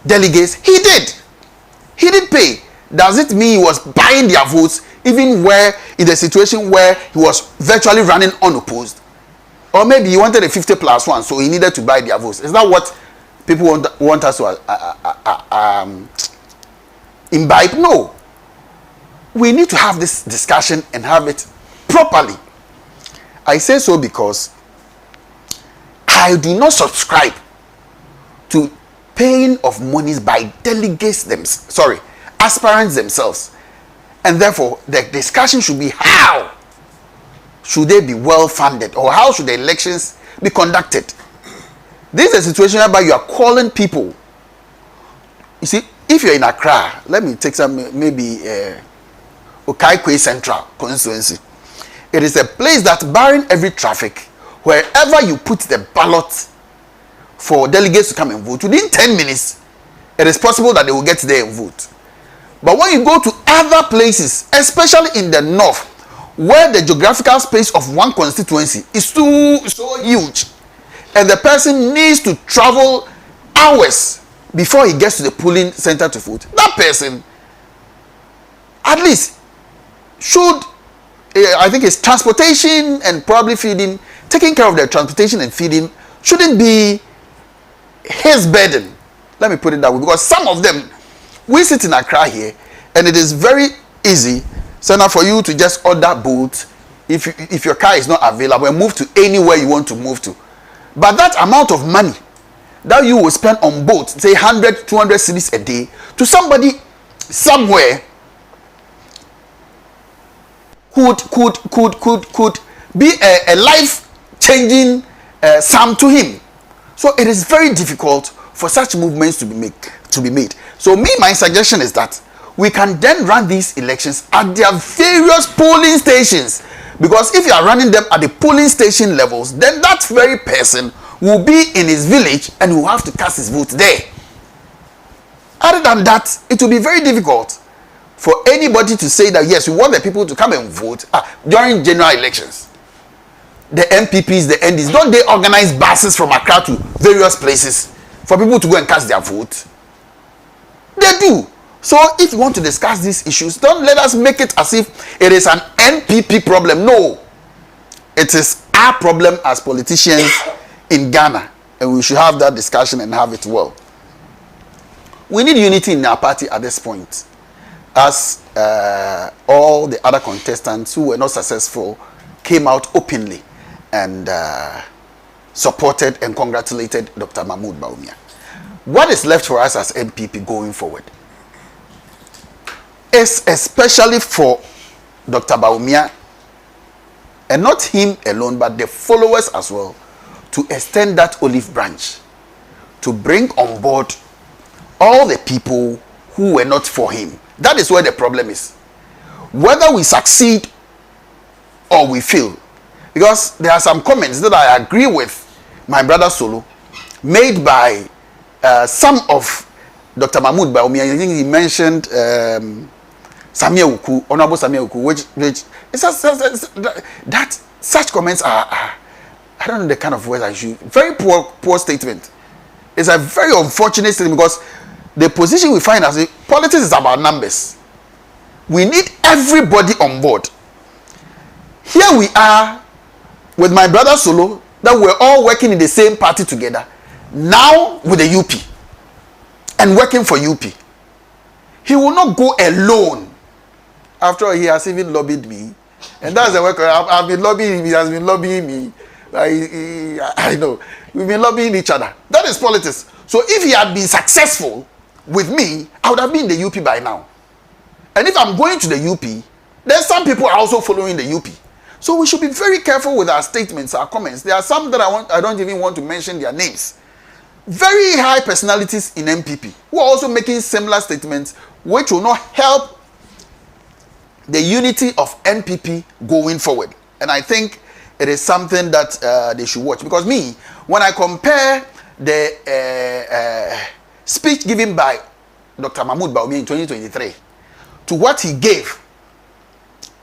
delegates? He did. He did pay. Does it mean he was buying their votes, even where in the situation where he was virtually running unopposed? Or maybe he wanted a 50+1, so he needed to buy their votes. Is that what people want us to imbibe? No. We need to have this discussion and have it properly. I say so because I do not subscribe to paying of monies by delegates aspirants themselves. And therefore, the discussion should be how should they be well funded, or how should the elections be conducted. This is a situation whereby you are calling people. You see, if you're in Accra, let me take some, maybe Okaikwe Central constituency. It is a place that, barring every traffic, wherever you put the ballot for delegates to come and vote, within 10 minutes, it is possible that they will get there and vote. But when you go to other places, especially in the north, where the geographical space of one constituency is so huge, and the person needs to travel hours before he gets to the polling center to vote, that person at least should, I think his transportation and probably feeding, taking care of their transportation and feeding shouldn't be his burden. Let me put it that way, because some of them, we sit in Accra here, and it is very easy, SENA, for you to just order boat if your car is not available and move to anywhere you want to move to. But that amount of money that you will spend on boat, say 100, 200 cedis a day, to somebody somewhere could be a life-changing sum to him. So it is very difficult for such movements to be made. So my suggestion is that we can then run these elections at their various polling stations, because if you are running them at the polling station levels, then that very person will be in his village and will have to cast his vote there. Other than that, it will be very difficult for anybody to say that yes, we want the people to come and vote during general elections. The MPPs, the NDs, don't they organize buses from Accra to various places for people to go and cast their vote? They do. So if you want to discuss these issues, don't let us make it as if it is an NPP problem. No. It is our problem as politicians in Ghana, and we should have that discussion and have it well. We need unity in our party at this point, as all the other contestants who were not successful came out openly and supported and congratulated Dr. Mahmoud Bawumia. What is left for us as MPP going forward is, especially for Dr. Bawumia, and not him alone, but the followers as well, to extend that olive branch, to bring on board all the people who were not for him. That is where the problem is. Whether we succeed or we fail, because there are some comments that I agree with my brother Solo, made by some of Dr. Mahmoud Bawumia. I think he mentioned Samia Uku, Honorable Samia Uku, which that such comments are I don't know the kind of words I should. Very poor statement. It's a very unfortunate statement, because the position we find as politics is about numbers. We need everybody on board. Here we are with my brother Solo, that we're all working in the same party together, now with the UP and working for UP. He will not go alone. After all, he has even lobbied me, and that's the work. I've been lobbying him. He has been lobbying me. I know we've been lobbying each other. That is politics. So if he had been successful with me, I would have been in the UP by now. And if I'm going to the UP, then some people are also following the UP. So we should be very careful with our statements, our comments. There are some that I don't even want to mention their names. Very high personalities in MPP who are also making similar statements, which will not help the unity of NPP going forward. And I think it is something that they should watch. Because when I compare the speech given by Dr. Mahmoud Bawumia in 2023 to what he gave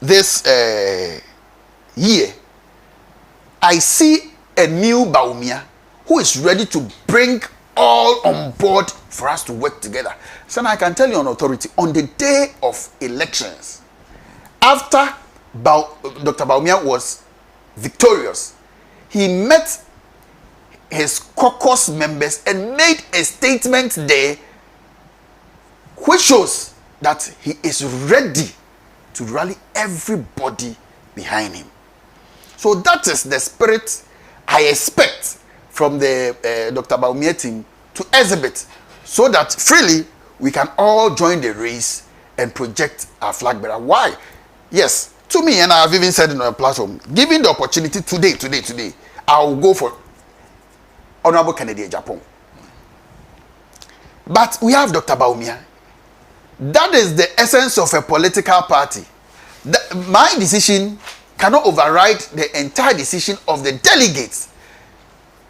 this year, I see a new Bawumia who is ready to bring all on board for us to work together. So now I can tell you on authority, on the day of elections, after Dr. Bawumia was victorious, he met his caucus members and made a statement there which shows that he is ready to rally everybody behind him. So that is the spirit I expect from the Dr. Bawumia team to exhibit, so that freely we can all join the race and project our flag bearer. Why? Yes, to me, and I have even said it on a platform, given the opportunity today, I will go for Honorable Kennedy Japan. But we have Dr. Bawumia. That is the essence of a political party. My decision cannot override the entire decision of the delegates.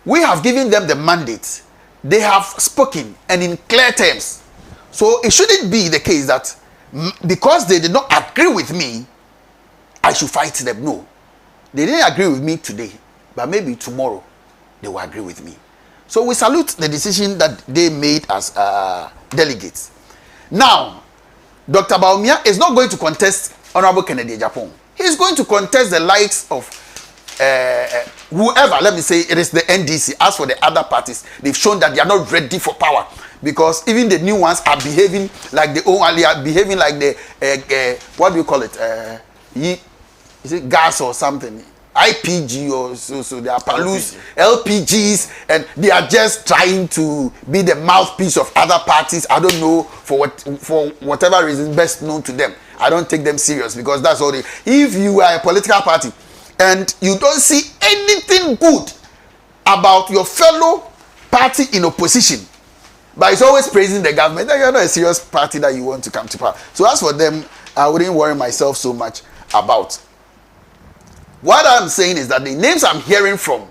We have given them the mandate. They have spoken, and in clear terms. So it shouldn't be the case that because they did not agree with me, I should fight them. No. They didn't agree with me today, but maybe tomorrow they will agree with me. So we salute the decision that they made as delegates. Now, Dr. Bawumia is not going to contest Honorable Kennedy Japan. He is going to contest the likes of whoever. Let me say it is the NDC. As for the other parties, they've shown that they are not ready for power, because even the new ones are behaving like the old one. They are behaving like the what do you call it? Is it gas or something? IPG or so they are Palus, LPGs, and they are just trying to be the mouthpiece of other parties. I don't know for whatever reason best known to them. I don't take them serious, because that's all they. If you are a political party and you don't see anything good about your fellow party in opposition, but it's always praising the government, then you're not a serious party that you want to come to power. So as for them, I wouldn't worry myself so much about. What I'm saying is that the names I'm hearing from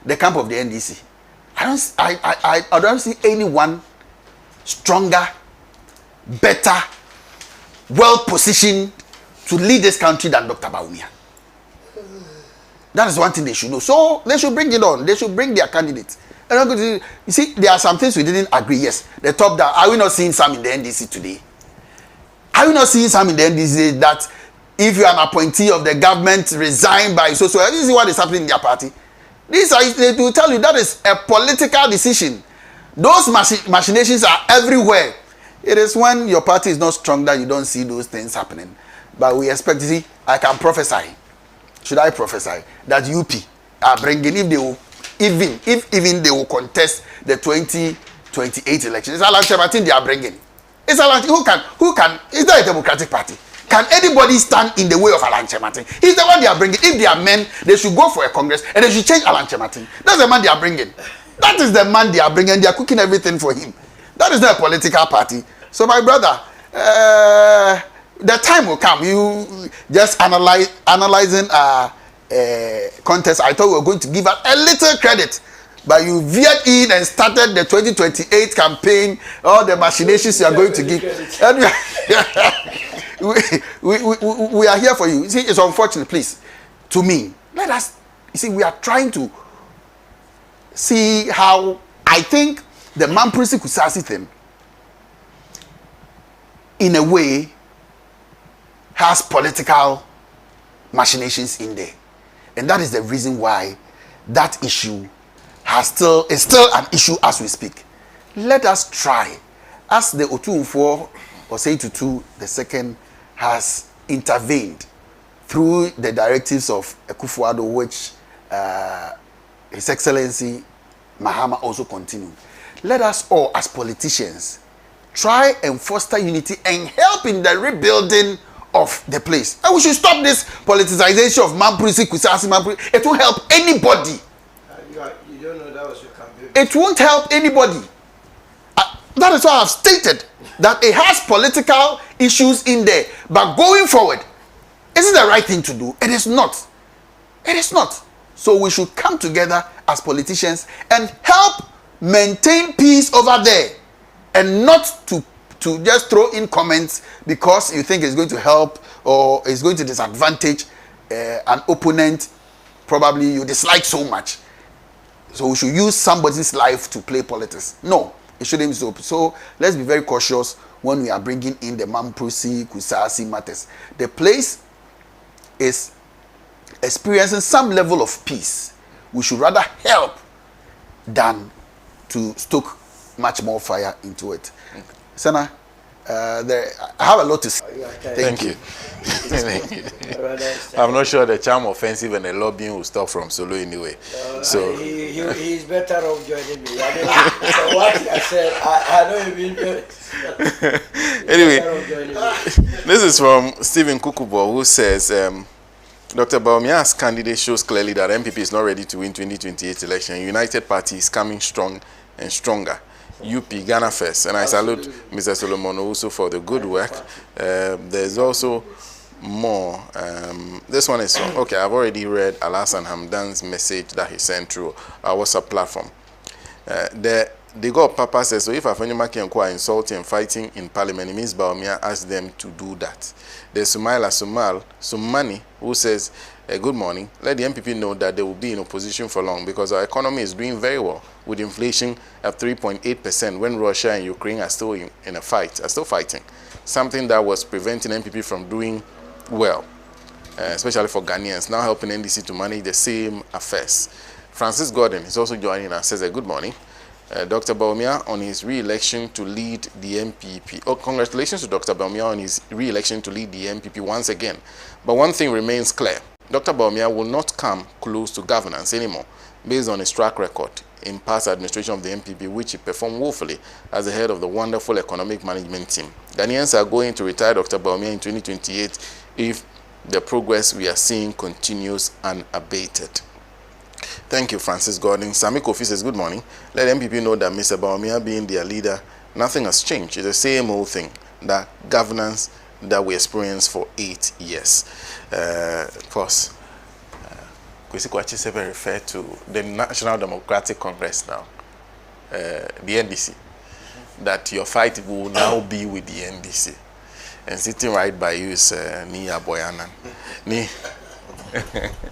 the camp of the NDC, I don't see anyone stronger, better, well-positioned to lead this country than Dr. Bawumia. That is one thing they should know. So they should bring it on. They should bring their candidates. You see, there are some things we didn't agree. Yes, the top down. Are we not seeing some in the NDC today? Are we not seeing some in the NDC that if you are an appointee of the government, resign by so this is what is happening in their party? They will tell you that is a political decision. Those machinations are everywhere. It is when your party is not strong that you don't see those things happening. But we expect to see. I can prophesy. Should I prophesy that UP are bringing, if they will, even they will contest the 2028 elections? It's Alhaji Martin they are bringing. It's Alhaji who can? Is that a democratic party? Can anybody stand in the way of Alhaji Martin? He's the one they are bringing. If they are men, they should go for a congress and they should change Alhaji Martin. That's the man they are bringing. That is the man they are bringing. They are cooking everything for him. That is not a political party. So my brother, the time will come. You just analyzing contest. I thought we were going to give out a little credit, but you veered in and started the 2028 campaign. All the machinations you are going to give. We are here for you. See, it's unfortunate. Please, to me, let us. You see, we are trying to see how I think the Mamprisi Kusasi thing, in a way, has political machinations in there, and that is the reason why that issue is still an issue as we speak. Let us try, as the Otunfo or say Tutu the second has intervened through the directives of Akufo-Addo, which His Excellency Mahama also continued. Let us all, as politicians, try and foster unity and help in the rebuilding of the place. And we should stop this politicization of Mamprisi, Kusasi, Mamprisi. It won't help anybody. You don't know that was your campaign. It won't help anybody. That is why I have stated that it has political issues in there. But going forward, is it the right thing to do? It is not. It is not. So we should come together as politicians and help maintain peace over there, and not to just throw in comments because you think it's going to help or it's going to disadvantage an opponent probably you dislike so much. So we should use somebody's life to play politics. No, it shouldn't be so. So let's be very cautious when we are bringing in the Mamprosi, Kusasi matters. The place is experiencing some level of peace. We should rather help than to stoke much more fire into it. SENA, I have a lot to say. Thank you. I'm not sure the charm offensive and the lobbying will stop from Solo anyway. So he's better off joining me. I don't what I said. I know you will. Anyway, this is from Stephen Kukubo, who says Dr. Bawumia's candidate shows clearly that MPP is not ready to win 2028 election. United Party is coming strong and stronger. UP, Ghana first. And I salute Mr. Solomon also for the good work. There's also more. This one is, okay, I've already read Alhassan Hamdan's message that he sent through our WhatsApp platform. The God Papa says, so if Afenimaki and Kwa are insulting and fighting in parliament, it means Bawumia asked them to do that. There's Sumaila Sumani, who says, good morning. Let the MPP know that they will be in opposition for long because our economy is doing very well with inflation at 3.8% when Russia and Ukraine are still in a fight, are still fighting. Something that was preventing MPP from doing well, especially for Ghanaians, now helping NDC to manage the same affairs. Francis Gordon is also joining us, says, good morning. Dr. Bawumia on his re-election to lead the MPP. Oh, congratulations to Dr. Bawumia on his re-election to lead the MPP once again. But one thing remains clear. Dr. Bawumia will not come close to governance anymore based on his track record in past administration of the MPP, which he performed woefully as the head of the wonderful economic management team. Ghanaians are going to retire Dr. Bawumia in 2028 if the progress we are seeing continues unabated. Thank you, Francis Gordon. Sami Kofi says, good morning. Let MPP know that Mr. Bawumia being their leader, nothing has changed. It's the same old thing, that governance that we experienced for 8 years. Of course, Kwesi Kwachi Sebe referred to the National Democratic Congress now, the NDC, that your fight will now be with the NDC. And sitting right by you is Nia Boyanan.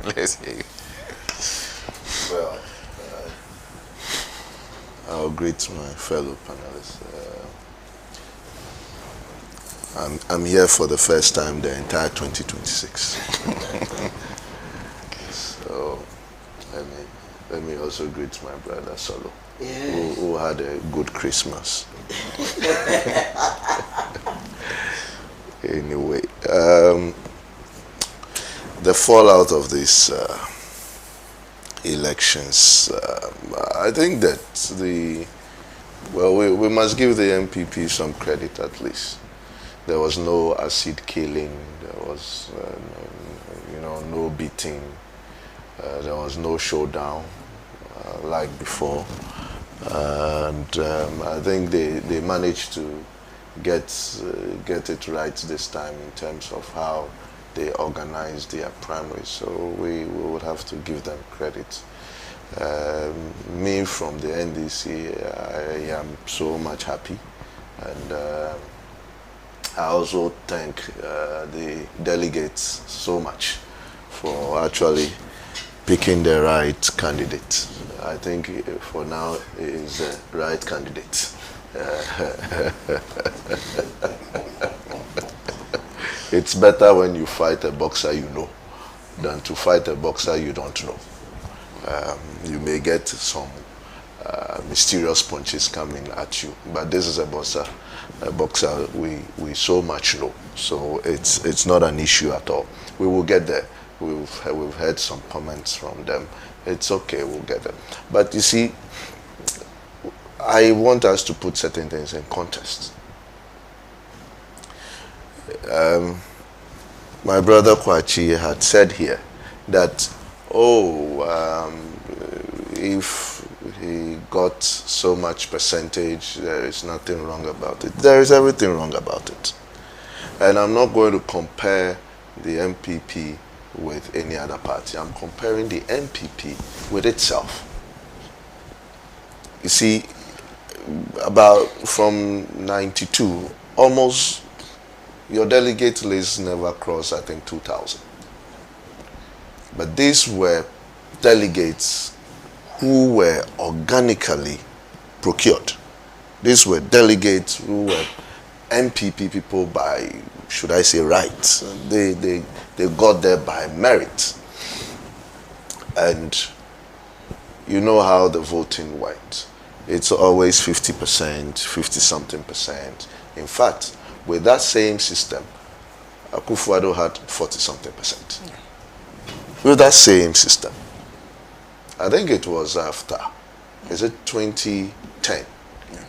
Let's hear you. Well, I'll greet my fellow panelists. I'm here for the first time the entire 2026. So let me also greet my brother Solo, who had a good Christmas. Anyway, the fallout of this elections, I think that we must give the MPP some credit at least. There was no acid killing, there was no beating, there was no showdown like before, and I think they managed to get it right this time in terms of how they organized their primaries, so we would have to give them credit. Me from the NDC, I am so much happy, and I also thank the delegates so much for actually picking the right candidate. I think for now he is the right candidate. It's better when you fight a boxer you know than to fight a boxer you don't know. You may get some mysterious punches coming at you, but this is a boxer we so much know, so it's not an issue at all. We will get there. We've heard some comments from them. It's okay, we'll get there. But you see, I want us to put certain things in context. My brother Kwachi had said here that, if he got so much percentage, there is nothing wrong about it. There is everything wrong about it. And I'm not going to compare the MPP with any other party. I'm comparing the MPP with itself. You see, about from 92, almost your delegate list never crossed, I think, 2,000. But these were delegates who were organically procured. These were delegates who were MPP people by, should I say, right. They got there by merit. And you know how the voting went. It's always 50%, 50-something%. In fact, with that same system, Akufo-Addo had 40-something%. Yeah. With that same system. I think it was after, is it 2010? Yeah.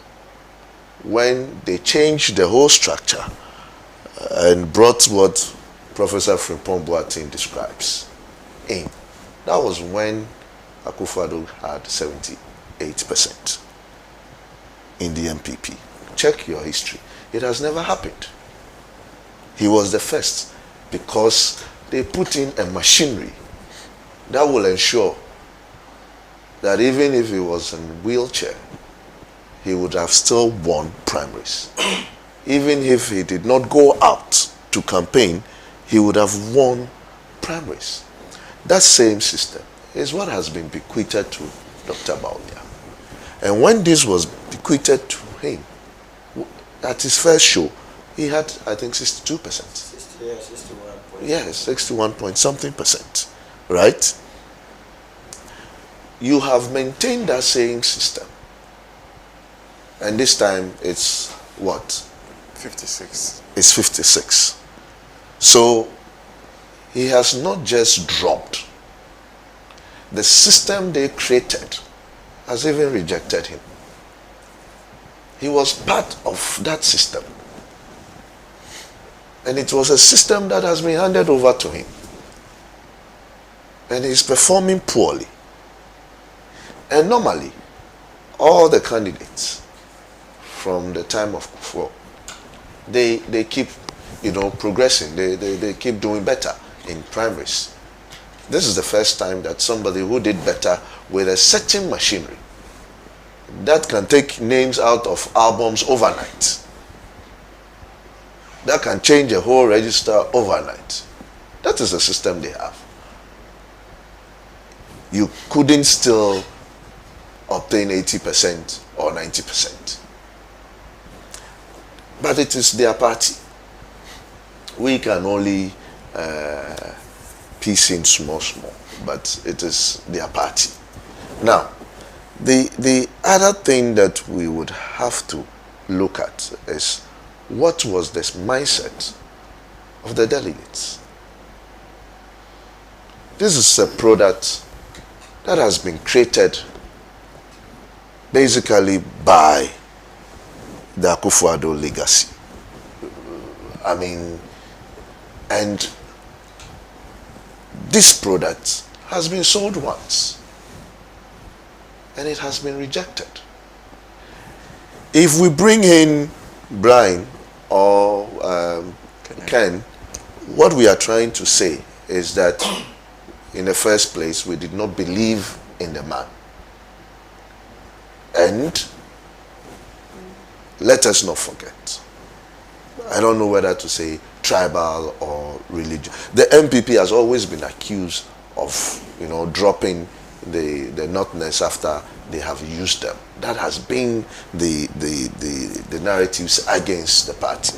When they changed the whole structure and brought what Professor Frimpong Boateng describes in. That was when Akufo-Addo had 78% in the MPP. Check your history. It has never happened. He was the first because they put in a machinery that will ensure that even if he was in a wheelchair, he would have still won primaries. Even if he did not go out to campaign, he would have won primaries. That same system is what has been bequeathed to Dr. Bawumia. And when this was bequeathed to him, at his first show, he had, I think, 62%. 61. Yes, 61 point something%. Right? You have maintained that same system. And this time it's what? 56. It's 56. So he has not just dropped. The system they created has even rejected him. He was part of that system. And it was a system that has been handed over to him. And he's performing poorly. And normally, all the candidates from the time of Kufuor, they keep, progressing. They keep doing better in primaries. This is the first time that somebody who did better with a certain machinery that can take names out of albums overnight, that can change a whole register overnight. That is the system they have. You couldn't still obtain 80% or 90%. But it is their party. We can only piece in small, but it is their party. Now, the other thing that we would have to look at is what was this mindset of the delegates. This is a product that has been created basically by the Akufo-Addo legacy. I mean, and this product has been sold once and it has been rejected. If we bring in Brian or Ken, what we are trying to say is that in the first place, we did not believe in the man. And let us not forget, I don't know whether to say tribal or religious. The MPP has always been accused of, dropping the Northerners after they have used them. That has been the narratives against the party.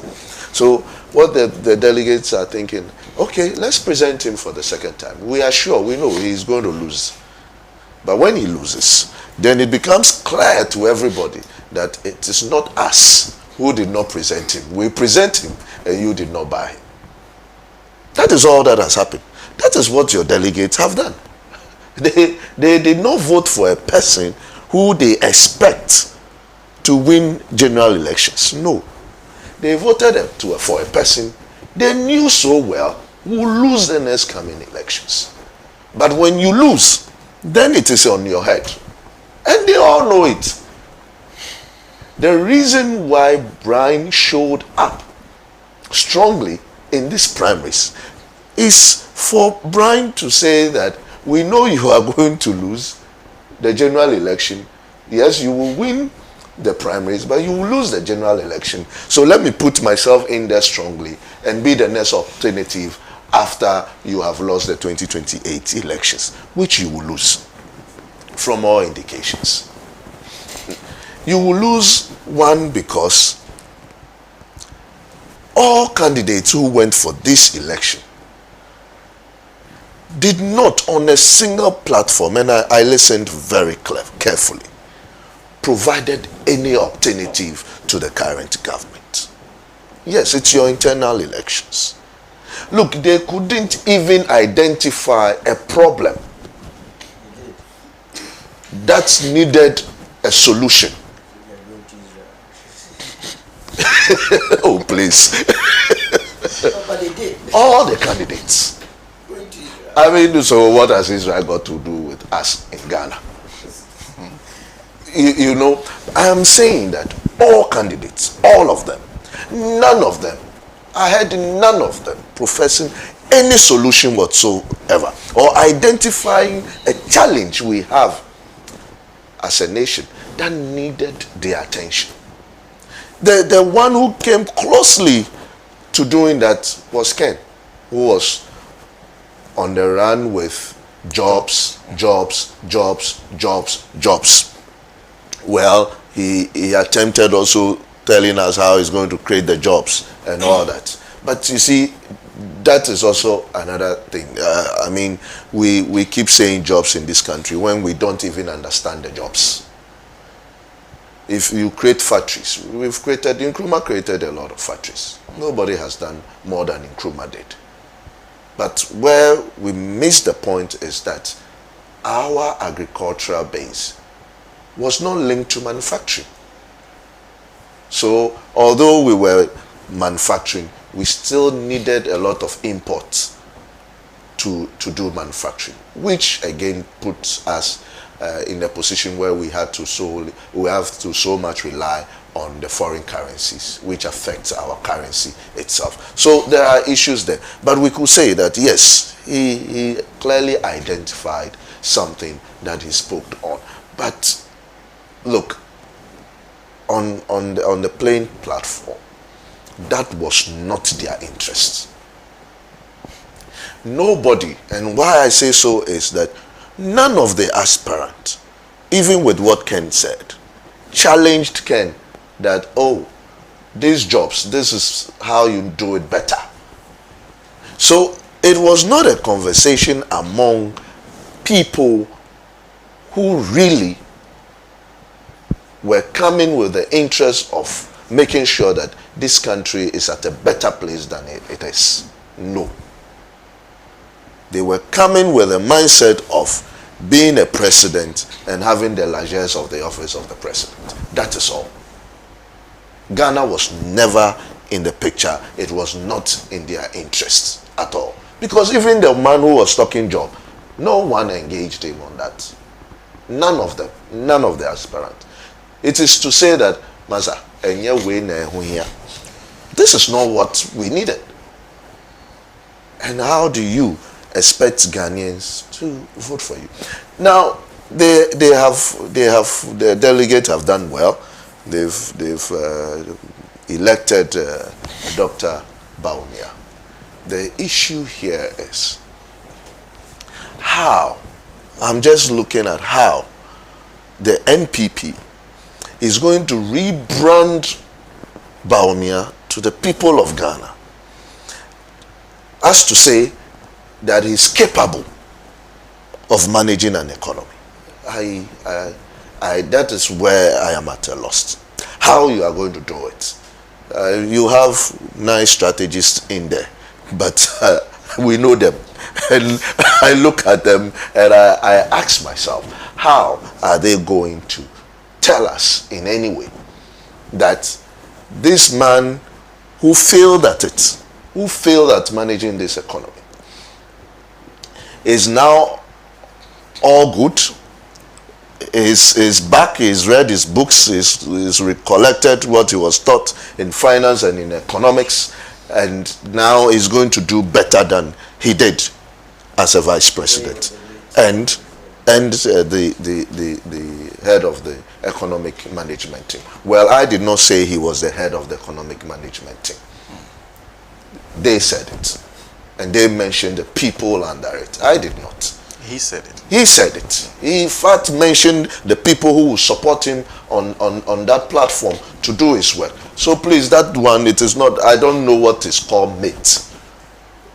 So what the delegates are thinking, okay, let's present him for the second time. We are sure, we know he's going to lose. But when he loses, then it becomes clear to everybody that it is not us who did not present him. We present him and you did not buy him. That is all that has happened. That is what your delegates have done. They did not vote for a person who they expect to win general elections. No. They voted for a person they knew so well will lose the next coming elections. But when you lose, then it is on your head. And they all know it. The reason why Brian showed up strongly in these primaries is for Brian to say that we know you are going to lose the general election. Yes, you will win the primaries, but you will lose the general election. So let me put myself in there strongly and be the next alternative after you have lost the 2028 elections, which you will lose. from all indications. You will lose one because all candidates who went for this election did not on a single platform, and I listened very carefully, provided any alternative to the current government. Yes, it's your internal elections. Look, they couldn't even identify a problem that needed a solution. Oh, please. But they did. All the candidates. I mean, so what has Israel got to do with us in Ghana? You know, I am saying that all candidates, all of them, none of them, I heard none of them professing any solution whatsoever or identifying a challenge we have as a nation that needed their attention. The one who came closely to doing that was Ken, who was on the run with jobs. Well, he attempted also telling us how he's going to create the jobs and all that. But you see, that is also another thing. I mean, we keep saying jobs in this country when we don't even understand the jobs. If you create factories, Nkrumah created a lot of factories. Nobody has done more than Nkrumah did. But where we miss the point is that our agricultural base was not linked to manufacturing. So although we were manufacturing, we still needed a lot of imports to do manufacturing, which again puts us in a position where we have to so much rely on the foreign currencies, which affects our currency itself. So there are issues there. But we could say that yes, he clearly identified something that he spoke on. But look, on the plain platform, that was not their interest. Nobody, and why I say so is that none of the aspirants, even with what Ken said, challenged Ken that, oh, these jobs, this is how you do it better. So it was not a conversation among people who really were coming with the interest of making sure that this country is at a better place than it is. No. They were coming with a mindset of being a president and having the largesse of the office of the president. That is all. Ghana was never in the picture. It was not in their interest at all. Because even the man who was talking job, no one engaged him on that. None of them. None of the aspirants. It is to say that, Maza, this is not what we needed. And how do you expect Ghanaians to vote for you? Now, the delegates have done well. They've elected Dr. Baumia. The issue here is how, I'm just looking at how the NPP is going to rebrand Baumia to the people of Ghana, as to say that he's capable of managing an economy. That is where I am at a loss. How you are going to do it? You have nice strategists in there, but we know them. And I look at them and I ask myself, how are they going to tell us in any way that this man who failed at it, who failed at managing this economy, is now all good, is back, he's read his books, he's recollected what he was taught in finance and in economics, and now he's going to do better than he did as a vice president and the head of the economic management team. Well, I did not say he was the head of the economic management team. They said it, and they mentioned the people under it. I did not. He said it. He said it. He in fact mentioned the people who will support him on that platform to do his work. So please, that one, it is not, I don't know what is called mate.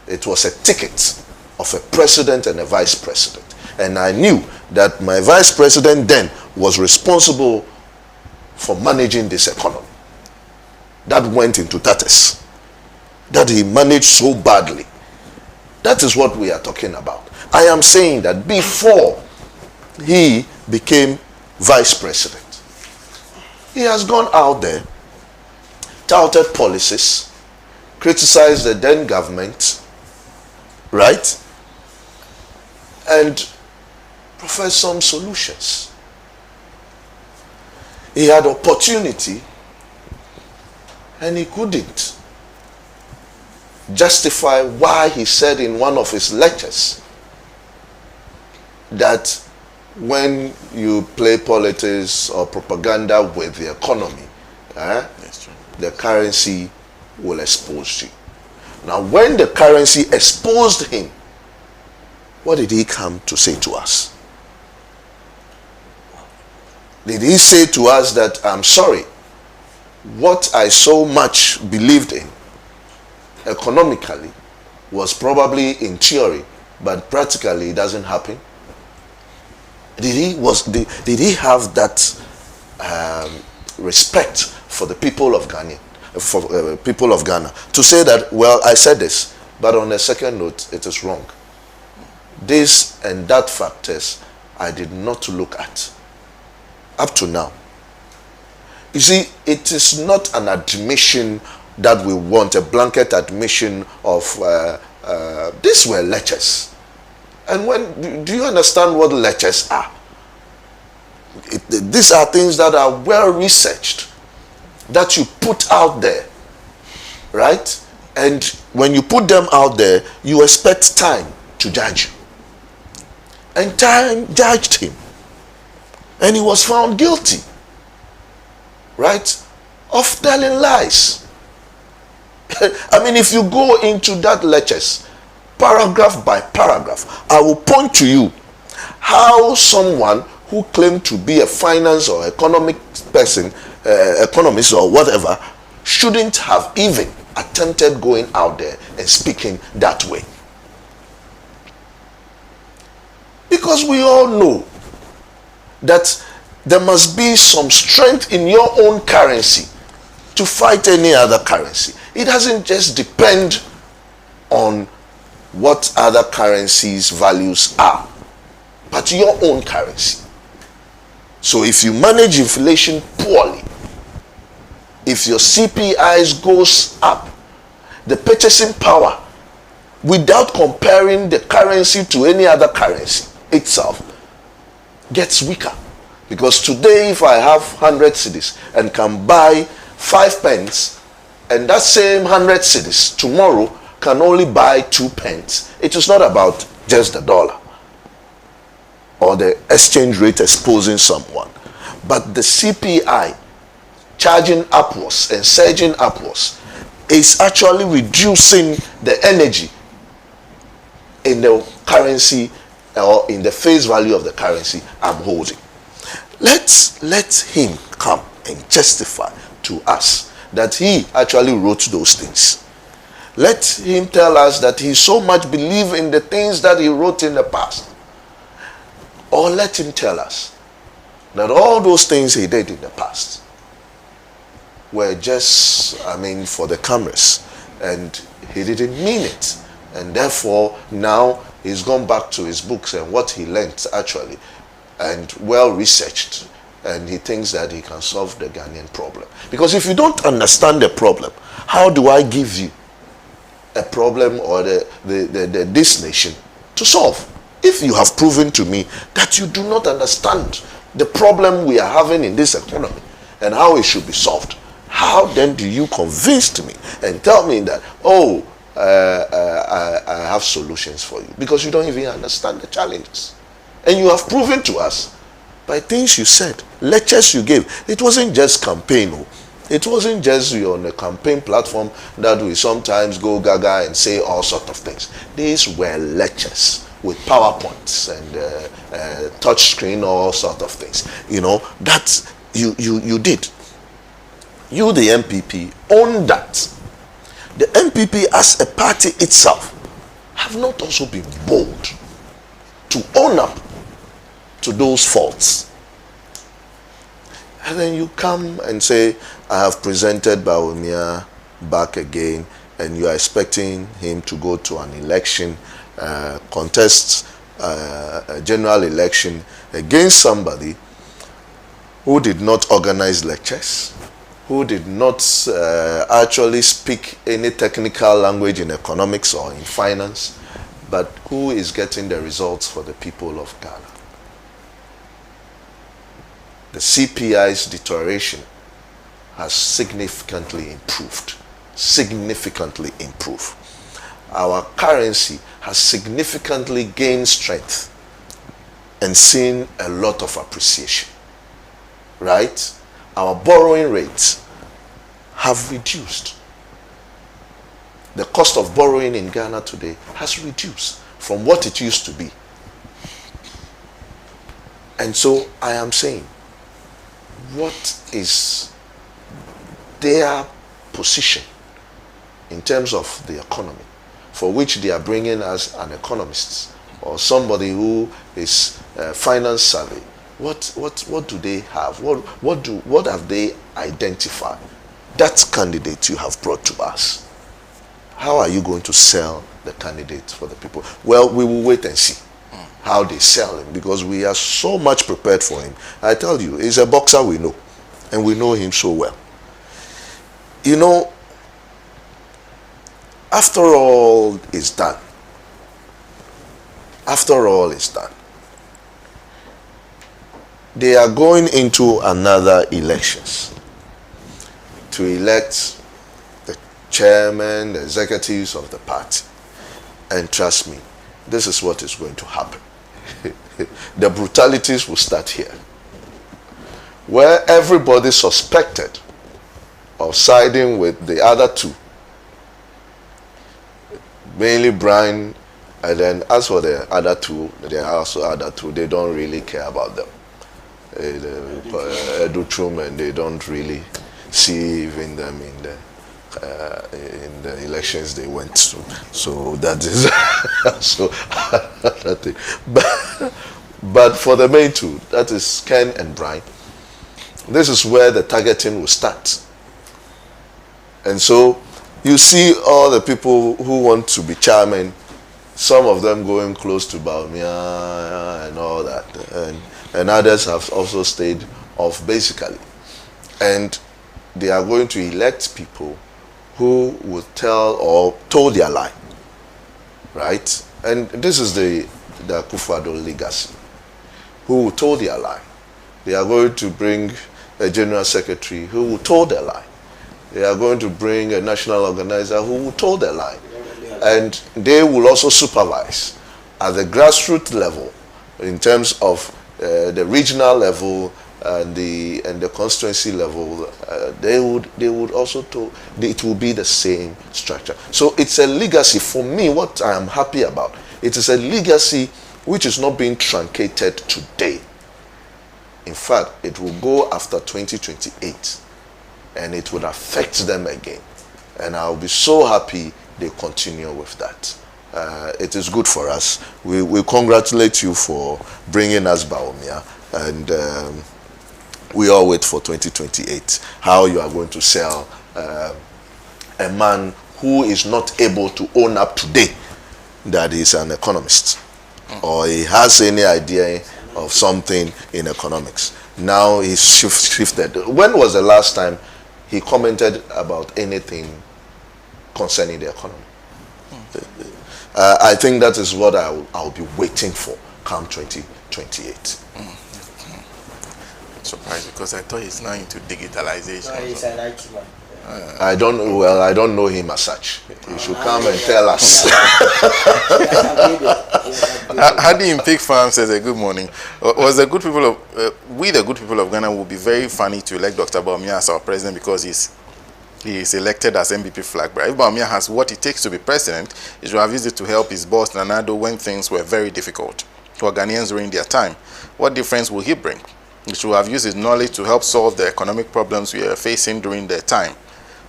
It was a ticket of a president and a vice president. And I knew that my vice president then was responsible for managing this economy. That went into tatters. That he managed so badly. That is what we are talking about. I am saying that before he became vice president, he has gone out there, touted policies, criticized the then government, right? And professed some solutions. He had opportunity and he couldn't justify why he said in one of his lectures that when you play politics or propaganda with the economy, the currency will expose you. Now, when the currency exposed him, what did he come to say to us? Did he say to us that, I'm sorry, what I so much believed in economically was probably in theory, but practically it doesn't happen? Did he have that respect for the people of Ghana, people of Ghana, to say that, well, I said this, but on a second note, it is wrong? This and that factors I did not look at up to now. You see, it is not an admission that we want, a blanket admission of these were lectures. And when do you understand what lectures are? These are things that are well researched, that you put out there, right? And when you put them out there, you expect time to judge you. And time judged him. And he was found guilty, right, of telling lies. I mean, if you go into that lectures, paragraph by paragraph, I will point to you how someone who claimed to be a finance or economic person, economist or whatever, shouldn't have even attempted going out there and speaking that way. Because we all know that there must be some strength in your own currency to fight any other currency. It doesn't just depend on what other currencies' values are, but your own currency. So if you manage inflation poorly, if your CPIs goes up, the purchasing power, without comparing the currency to any other currency itself, gets weaker. Because today, if I have 100 cedis and can buy 5 pence, and that same 100 cedis tomorrow can only buy 2 pence, it is not about just the dollar or the exchange rate exposing someone, but the CPI charging upwards and surging upwards is actually reducing the energy in the currency or in the face value of the currency I'm holding. Let him come and justify to us that he actually wrote those things. Let him tell us that he so much believed in the things that he wrote in the past. Or let him tell us that all those things he did in the past were just, for the cameras, and he didn't mean it. And therefore, now he's gone back to his books and what he learned actually, and well researched, and he thinks that he can solve the Ghanaian problem. Because if you don't understand the problem, how do I give you a problem or this nation to solve? If you have proven to me that you do not understand the problem we are having in this economy and how it should be solved, how then do you convince me and tell me that, I have solutions for you? Because you don't even understand the challenges. And you have proven to us by things you said, lectures you gave. It wasn't just campaign. It wasn't just you on a campaign platform that we sometimes go gaga and say all sorts of things. These were lectures with PowerPoints and touch screen, all sort of things. You know, that you did. You, the MPP, own that. The MPP as a party itself have not also been bold to own up to those faults. And then you come and say, I have presented Bawumia back again, and you are expecting him to go to an election, contest a general election against somebody who did not organize lectures, who did not actually speak any technical language in economics or in finance, but who is getting the results for the people of Ghana. The CPI's deterioration has significantly improved. Significantly improved. Our currency has significantly gained strength and seen a lot of appreciation. Right? Our borrowing rates have reduced. The cost of borrowing in Ghana today has reduced from what it used to be. And so I am saying, what is their position in terms of the economy, for which they are bringing as an economist or somebody who is finance savvy? What do they have? What have they identified? That candidate you have brought to us. How are you going to sell the candidate for the people? Well, we will wait and see how they sell him, because we are so much prepared for him. I tell you, he's a boxer we know, and we know him so well. You know, after all is done, they are going into another elections to elect the chairman, the executives of the party. And trust me, this is what is going to happen. The brutalities will start here. Where everybody suspected of siding with the other two, mainly Brian, and then as for the other two, there are also other two, they don't really care about them. Edutrum, and they don't really see even them in the elections they went to. So that is so that thing. But for the main two, that is Ken and Brian, this is where the targeting will start. And so you see all the people who want to be chairman, some of them going close to Bawumia and all that, and others have also stayed off basically. And they are going to elect people who will tell or told their lie, right? And this is the Akufo-Addo legacy, who will told their lie. They are going to bring a general secretary who will told their lie. They are going to bring a national organizer who will told their lie. And they will also supervise at the grassroots level in terms of the regional level and the constituency level. They would also it will be the same structure. So it's a legacy for me. What I am happy about, it is a legacy which is not being truncated today. In fact, it will go after 2028, and it would affect them again. And I'll be so happy they continue with that. It is good for us. We congratulate you for bringing us Bawumia, and we all wait for 2028, how you are going to sell a man who is not able to own up today that he's an economist or he has any idea of something in economics. Now he's shifted. When was the last time he commented about anything concerning the economy? I think that is what I'll be waiting for come 2028. Surprised, because I thought he's now into digitalization. He's an IT man. I don't know him as such. He should come and tell us. Hadi in Pig Farm says, good morning. Was the good people of we the good people of Ghana will be very funny to elect Dr. Bawumia as our president, because he's he is elected as MPP flag bearer. If Bawumia has what it takes to be president, he should have used it to help his boss Nana Addo when things were very difficult for Ghanaians during their time. What difference will he bring? He should have used his knowledge to help solve the economic problems we are facing during their time.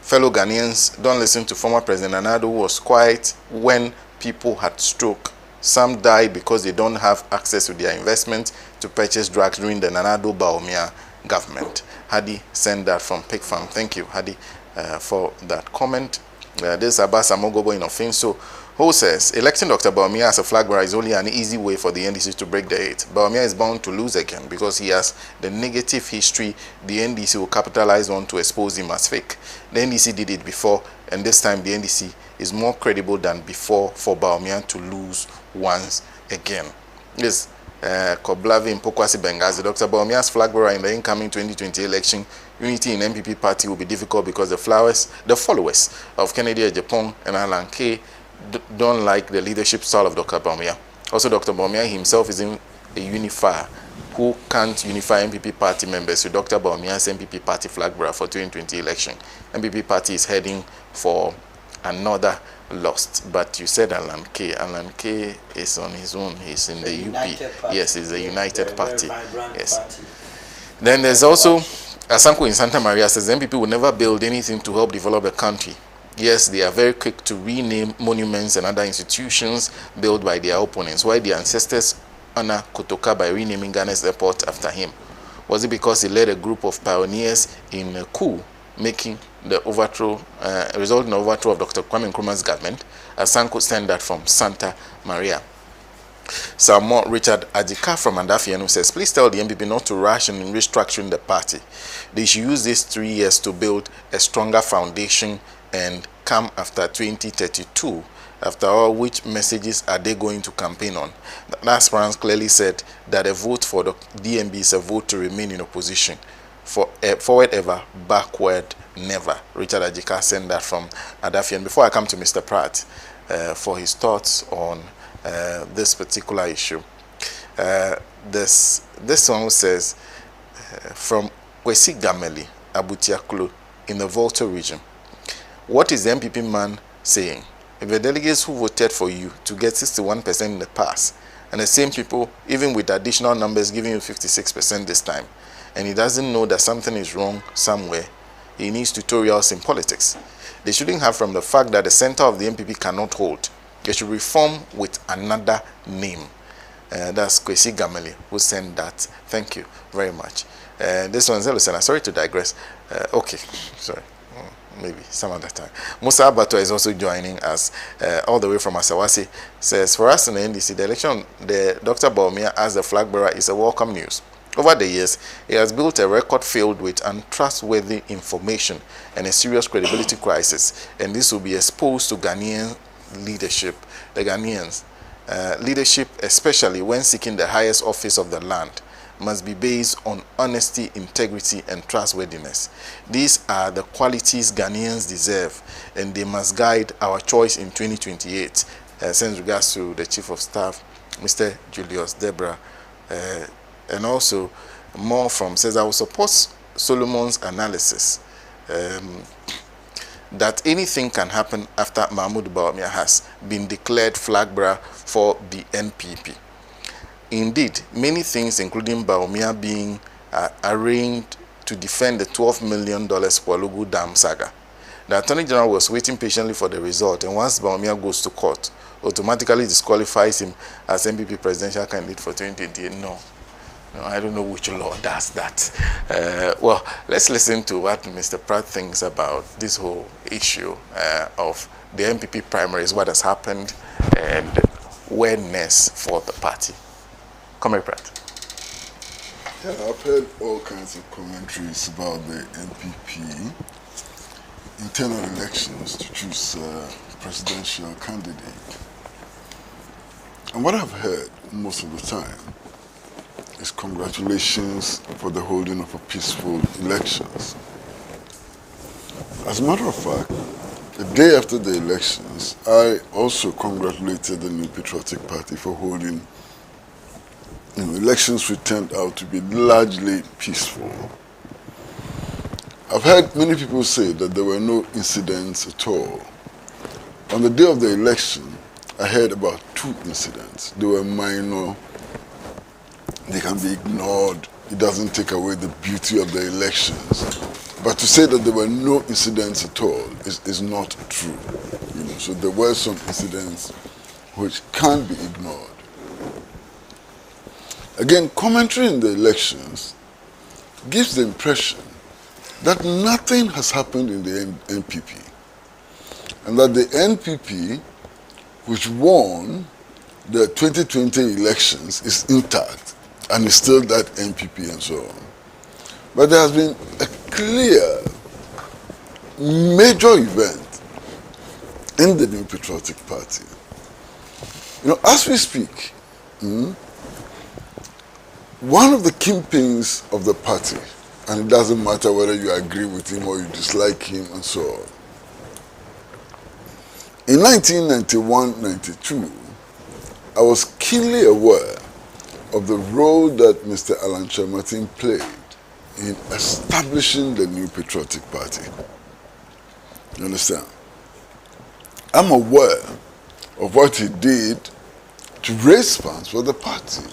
Fellow Ghanaians, don't listen to former President Nana Addo, who was quiet when people had stroke. Some died because they don't have access to their investment to purchase drugs during the Nana Addo Bawumia government. Hadi sent that from Pig Farm. Thank you, Hadi, for that comment. This is Abbas Amogobo in Ofinso, who says, electing Dr. Bawumia as a flag bearer is only an easy way for the NDC to break the 8. Bawumia is bound to lose again because he has the negative history the NDC will capitalize on to expose him as fake. The NDC did it before, and this time the NDC is more credible than before for Bawumia to lose once again. Yes, Koblavi Mpokwasi Bengazi, Dr. Bawumia's flag bearer in the incoming 2020 election, unity in MPP party will be difficult because the followers of Kennedy Ejapong and Alan K don't like the leadership style of Dr. Bawumia. Also, Dr. Bawumia himself is a unifier who can't unify MPP party members with Dr. Bawumia's MPP party flag bearer for 2020 election. MPP party is heading for another lost. But you said Alan K. Alan K is on his own. He's in the UP. Yes, he's a united party. Yes. Party. Then there's also Asanko in Santa Maria says MPP will never build anything to help develop the country. Yes, they are very quick to rename monuments and other institutions built by their opponents. Why their ancestors honor Kotoka by renaming Ghana's airport after him? Was it because he led a group of pioneers in a coup, making the overthrow, resulting in the overthrow of Dr. Kwame Nkrumah's government? Asanko sent that from Santa Maria. Samo Richard Ajika from Andafiano says, please tell the MPP not to rush in restructuring the party. They should use these 3 years to build a stronger foundation and come after 2032. After all, which messages are they going to campaign on? The aspirants clearly said that a vote for the DMB is a vote to remain in opposition. Forward ever, backward never. Richard Ajika sent that from Adafian. Before I come to Mr. Pratt for his thoughts on this particular issue, this one says, from Kwesi Gameli, Abutiaklu, in the Volta region, what is the MPP man saying? If the delegates who voted for you to get 61% in the past, and the same people, even with additional numbers, giving you 56% this time, and he doesn't know that something is wrong somewhere, he needs tutorials in politics. They shouldn't have from the fact that the center of the MPP cannot hold. They should reform with another name. That's Kwesi Gameli who sent that. Thank you very much. This one's Elusena. Sorry to digress. Okay, sorry. Maybe some other time. Musa Abato is also joining us all the way from Asawasi. Says, for us in the NDC, the election, the Dr. Bawumia as the flag bearer is a welcome news. Over the years, he has built a record filled with untrustworthy information and a serious credibility crisis, and this will be exposed to Ghanaian leadership, the Ghanaians. Leadership, especially when seeking the highest office of the land, must be based on honesty, integrity, and trustworthiness. These are the qualities Ghanaians deserve, and they must guide our choice in 2028. Sends regards to the Chief of Staff, Mr. Julius Debra, and also more from says, I will support Solomon's analysis that anything can happen after Mahmoud Bawumia has been declared flag bearer for the NPP. Indeed, many things, including Bawumia being arraigned to defend the $12 million Kwalugu Dam saga. The Attorney General was waiting patiently for the result, and once Bawumia goes to court, automatically disqualifies him as MPP presidential candidate for 2028. No, I don't know which law does that. Well, let's listen to what Mr. Pratt thinks about this whole issue of the MPP primaries, what has happened, and where next for the party. Comrade Pratt. Yeah, I've heard all kinds of commentaries about the NPP internal elections to choose a presidential candidate. And what I've heard most of the time is congratulations for the holding of a peaceful elections. As a matter of fact, the day after the elections, I also congratulated the New Patriotic Party for holding elections which turned out to be largely peaceful. I've heard many people say that there were no incidents at all. On the day of the election, I heard about 2 incidents. They were minor, they can be ignored, it doesn't take away the beauty of the elections. But to say that there were no incidents at all is not true. You know, so there were some incidents which can't be ignored. Again, commentary in the elections gives the impression that nothing has happened in the NPP, and that the NPP, which won the 2020 elections, is intact and is still that NPP and so on. But there has been a clear, major event in the New Patriotic Party. You know, as we speak, one of the kingpins of the party, and it doesn't matter whether you agree with him or you dislike him and so on. In 1991-92, I was keenly aware of the role that Mr. Alan Martin played in establishing the New Patriotic Party. You understand? I'm aware of what he did to raise funds for the party,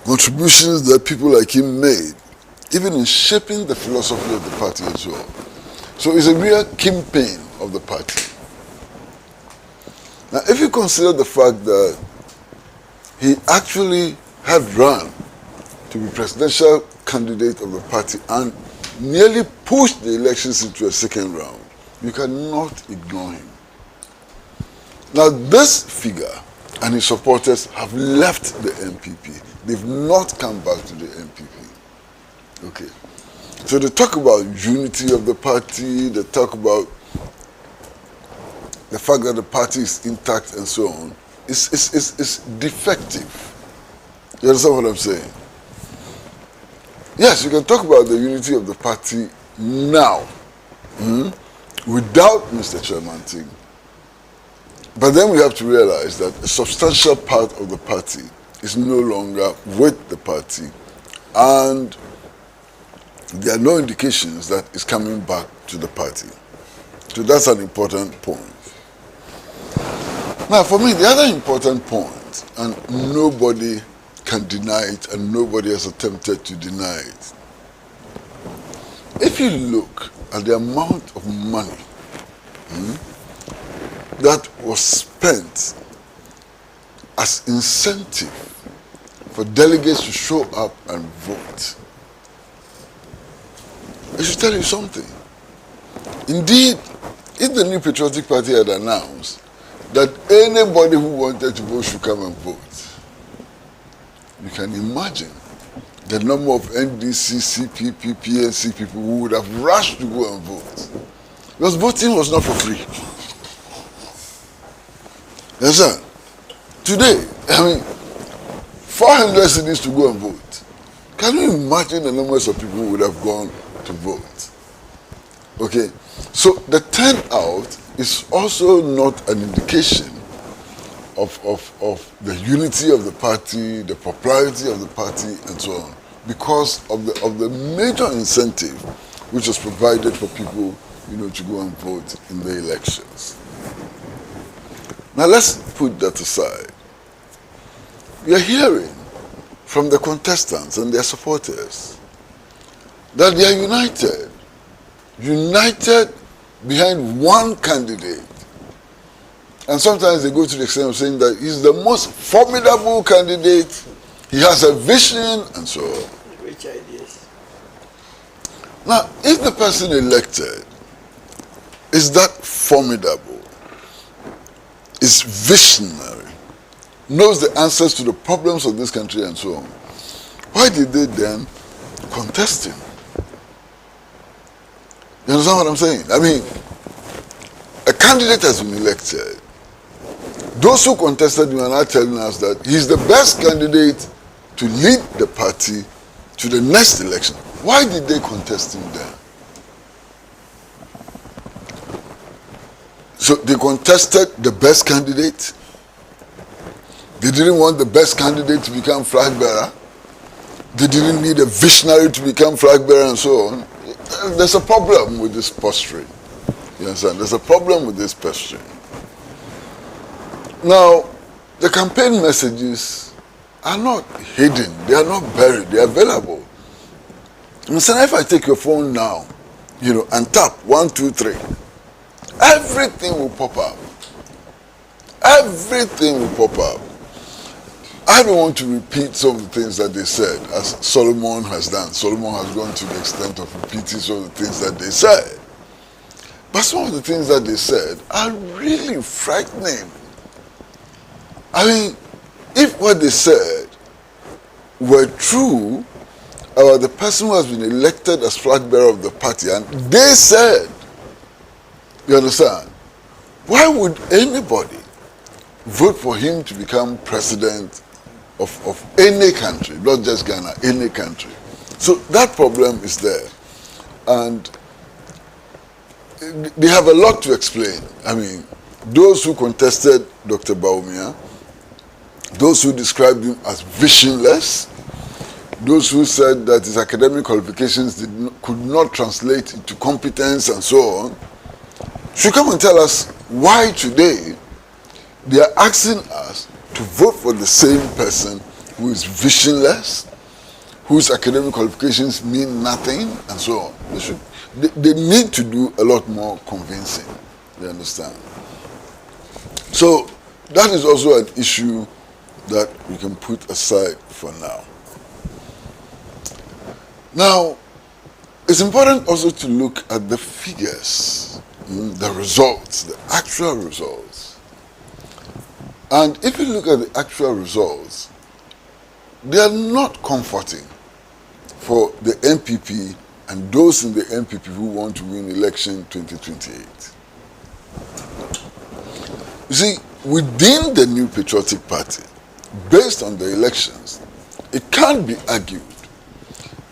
contributions that people like him made, even in shaping the philosophy of the party as well. So he's a real kingpin of the party. Now, if you consider the fact that he actually had run to be presidential candidate of the party and nearly pushed the elections into a second round, you cannot ignore him. Now, this figure and his supporters have left the NPP. They've not come back to the NPP. Okay. So they talk about unity of the party, they talk about the fact that the party is intact and so on. It's defective. You understand what I'm saying? Yes, you can talk about the unity of the party now, without Mr. Chairman Ting. But then we have to realize that a substantial part of the party is no longer with the party, and there are no indications that it's coming back to the party. So that's an important point. Now, for me, the other important point, and nobody can deny it, and nobody has attempted to deny it. If you look at the amount of money that was spent as incentive for delegates to show up and vote, I should tell you something. Indeed, if the New Patriotic Party had announced that anybody who wanted to vote should come and vote, you can imagine the number of NDC, CPP, PNC people who would have rushed to go and vote. Because voting was not for free. You understand? Today, 400 cedis to go and vote. Can you imagine the numbers of people who would have gone to vote? Okay, so the turnout is also not an indication of the unity of the party, the popularity of the party, and so on, because of the major incentive which was provided for people, to go and vote in the elections. Now let's put that aside. We are hearing from the contestants and their supporters that they are united behind one candidate. And sometimes they go to the extent of saying that he's the most formidable candidate, he has a vision, and so on. Rich ideas. Now, if the person elected is that formidable, is visionary, knows the answers to the problems of this country and so on, why did they then contest him? You understand what I'm saying? I mean, a candidate has been elected. Those who contested him are now telling us that he's the best candidate to lead the party to the next election. Why did they contest him then? So they contested the best candidate. They didn't want the best candidate to become flag bearer. They didn't need a visionary to become flag bearer and so on. there's a problem with this posturing. You understand? There's a problem with this posturing. Now, the campaign messages are not hidden. They are not buried. They are available. If I take your phone now, and tap 1, 2, 3, everything will pop up. Everything will pop up. I don't want to repeat some of the things that they said, as Solomon has done. Solomon has gone to the extent of repeating some of the things that they said. But some of the things that they said are really frightening. I mean, if what they said were true about the person who has been elected as flag bearer of the party, and they said, you understand, why would anybody vote for him to become president of any country, not just Ghana, any country? So that problem is there. And they have a lot to explain. I mean, those who contested Dr. Bawumia, those who described him as visionless, those who said that his academic qualifications could not translate into competence and so on, should come and tell us why today they are asking us to vote for the same person who is visionless, whose academic qualifications mean nothing, and so on. They need to do a lot more convincing. You understand? So that is also an issue that we can put aside for now. Now, it's important also to look at the figures, the results, the actual results. And if you look at the actual results, they are not comforting for the NPP and those in the NPP who want to win election 2028. You see, within the New Patriotic Party, based on the elections, it can't be argued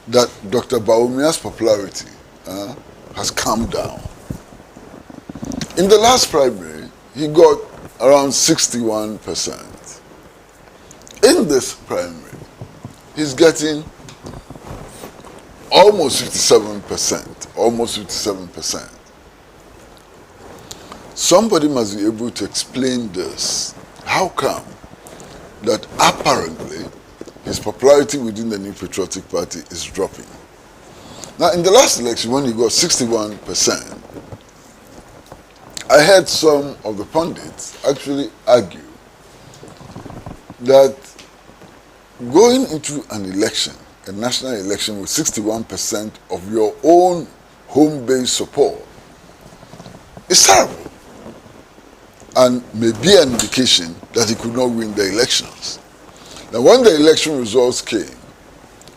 that Dr. Bawumia's popularity has come down. In the last primary, he got around 61%. In this primary, he's getting almost 57%. Somebody must be able to explain this. How come that apparently his popularity within the New Patriotic Party is dropping? Now, in the last election, when he got 61%, I heard some of the pundits actually argue that going into an election, a national election with 61% of your own home-based support is terrible and may be an indication that he could not win the elections. Now, when the election results came,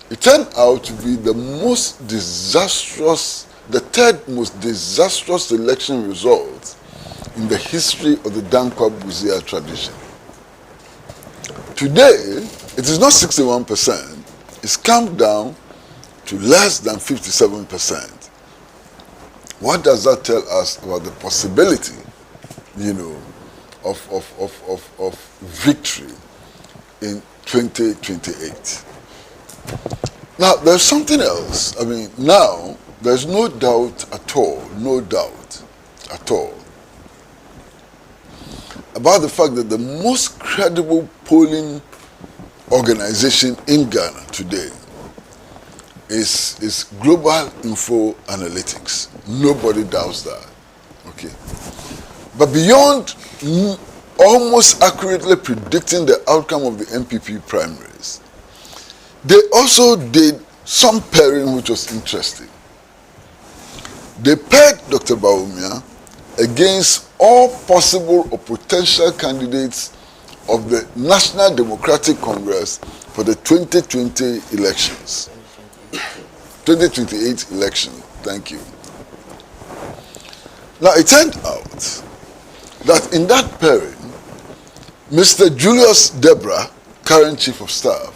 it turned out to be the most disastrous, the third most disastrous election result in the history of the Dankwa Buzia tradition. Today, it is not 61%, it's come down to less than 57%. What does that tell us about the possibility, of victory in 2028? Now, there's something else. I mean, now, there's no doubt at all, about the fact that the most credible polling organization in Ghana today is Global Info Analytics. Nobody doubts that. Okay. But beyond almost accurately predicting the outcome of the NPP primaries, they also did some pairing which was interesting. They paired Dr. Bawumia against all possible or potential candidates of the National Democratic Congress for the 2020 elections. 2028 election. Thank you. Now, it turned out that in that pairing, Mr. Julius Debra, current Chief of Staff,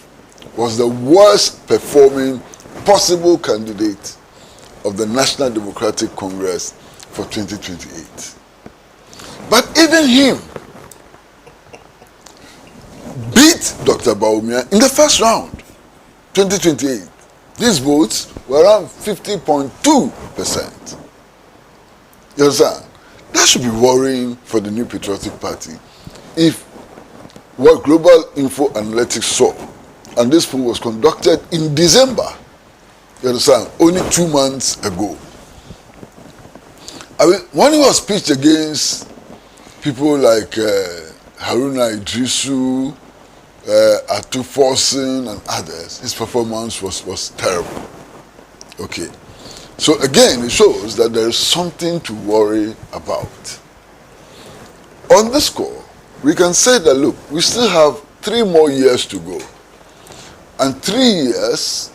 was the worst performing possible candidate of the National Democratic Congress for 2028. But even him beat Dr. Bawumia in the first round, 2028. These votes were around 50.2%. You understand? That should be worrying for the New Patriotic Party if what Global Info Analytics saw, and this poll was conducted in December, you understand, only 2 months ago. I mean, when he was pitched against people like Haruna Idrisu, Atu Forsen, and others, his performance was terrible. Okay. So again, it shows that there is something to worry about. On this score, we can say that, look, we still have 3 more years to go. And 3 years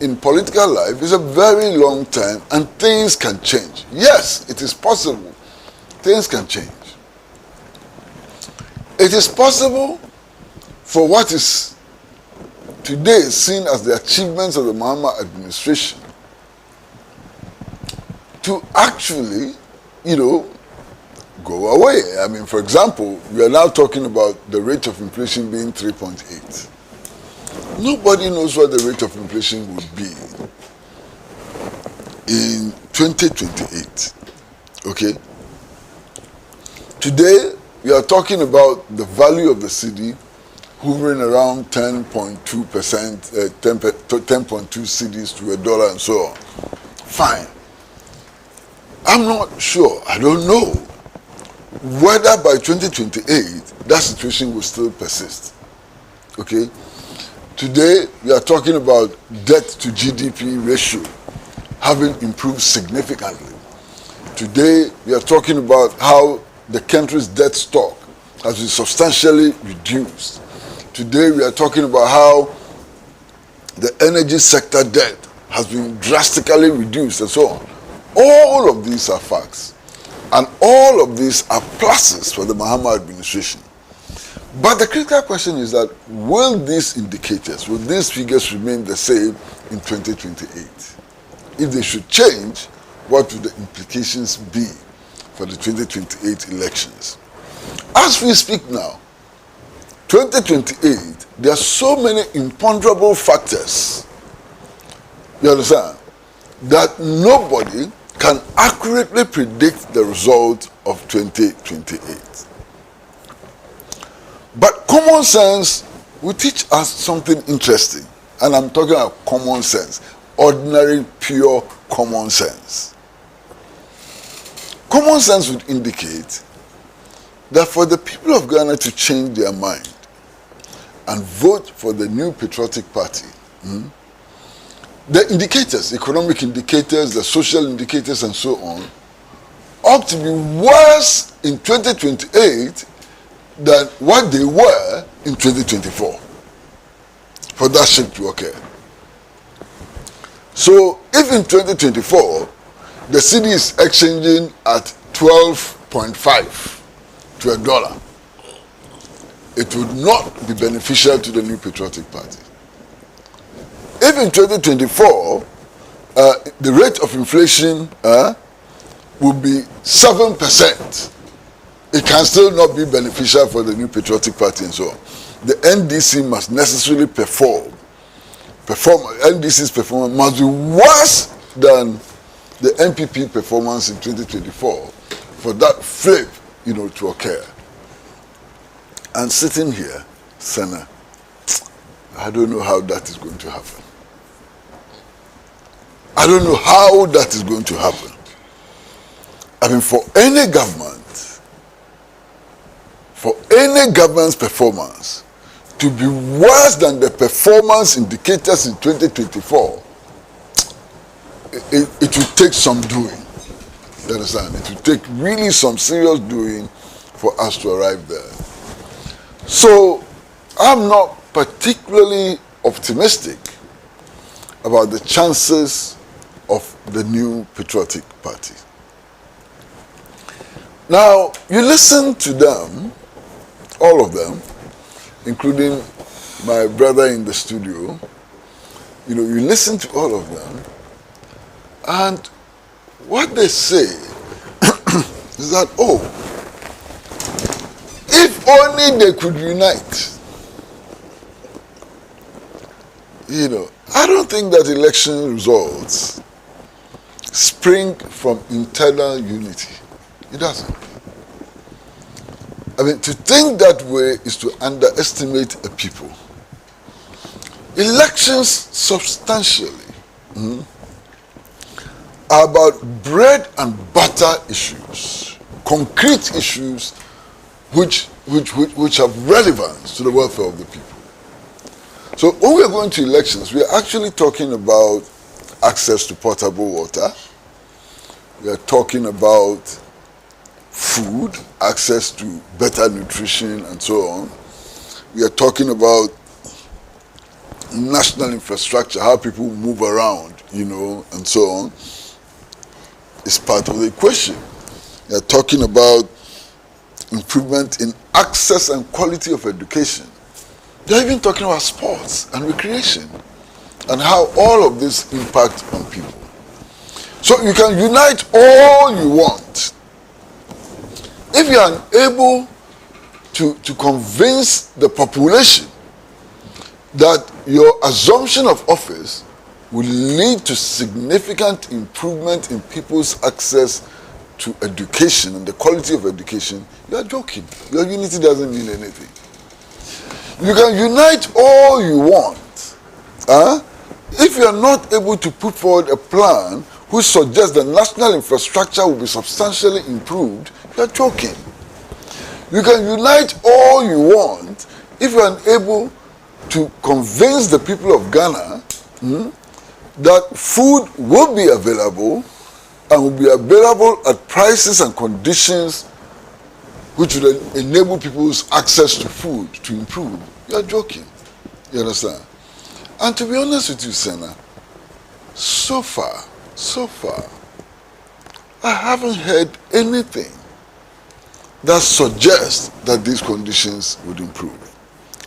in political life is a very long time, and things can change. Yes, it is possible. Things can change. It is possible for what is today seen as the achievements of the Mahama administration to actually, go away. I mean, for example, we are now talking about the rate of inflation being 3.8. Nobody knows what the rate of inflation would be in 2028. Okay? Today, we are talking about the value of the cedi hovering around 10.2%, 10.2 cedis to $1 and so on. Fine. I'm not sure, I don't know, whether by 2028 that situation will still persist. Okay? Today, we are talking about debt to GDP ratio having improved significantly. Today, we are talking about how the country's debt stock has been substantially reduced. Today, we are talking about how the energy sector debt has been drastically reduced and so on. All of these are facts. And all of these are pluses for the Mahama administration. But the critical question is that, will these indicators, will these figures remain the same in 2028? If they should change, what would the implications be for the 2028 elections? As we speak now, 2028, there are so many imponderable factors, you understand, that nobody can accurately predict the result of 2028. But common sense will teach us something interesting. And I'm talking about common sense, ordinary, pure common sense. Common sense would indicate that for the people of Ghana to change their mind and vote for the New Patriotic Party, the indicators, economic indicators, the social indicators, and so on, ought to be worse in 2028 than what they were in 2024 for that shift to occur. So if in 2024 the cedi is exchanging at 12.5 to $1, it would not be beneficial to the New Patriotic Party. If in 2024 the rate of inflation will be 7%, it can still not be beneficial for the New Patriotic Party and so on. The NDC must necessarily perform. NDC's performance must be worse than the NPP performance in 2024 for that flip, to occur. And sitting here, SENA, I don't know how that is going to happen. I don't know how that is going to happen. I mean, for any government's performance to be worse than the performance indicators in 2024, it will take some doing. You understand? It will take really some serious doing for us to arrive there. So, I'm not particularly optimistic about the chances of the New Patriotic Party. Now, you listen to them, all of them, including my brother in the studio, you listen to all of them, and what they say is that, if only they could unite, I don't think that election results spring from internal unity. It doesn't. I mean, to think that way is to underestimate a people. Elections substantially are about bread and butter issues, concrete issues which have relevance to the welfare of the people. So when we are going to elections, we are actually talking about access to potable water. We are talking about food, access to better nutrition and so on. We are talking about national infrastructure, how people move around, and so on. It's part of the equation. We are talking about improvement in access and quality of education. We are even talking about sports and recreation and how all of this impacts on people. So you can unite all you want. If you are unable to convince the population that your assumption of office will lead to significant improvement in people's access to education and the quality of education, you are joking. Your unity doesn't mean anything. You can unite all you want. If you are not able to put forward a plan which suggests that national infrastructure will be substantially improved, you are joking. You can unite all you want if you are unable to convince the people of Ghana that food will be available and will be available at prices and conditions which will enable people's access to food to improve. You are joking. You understand? And to be honest with you, SENA, so far, I haven't heard anything that suggests that these conditions would improve.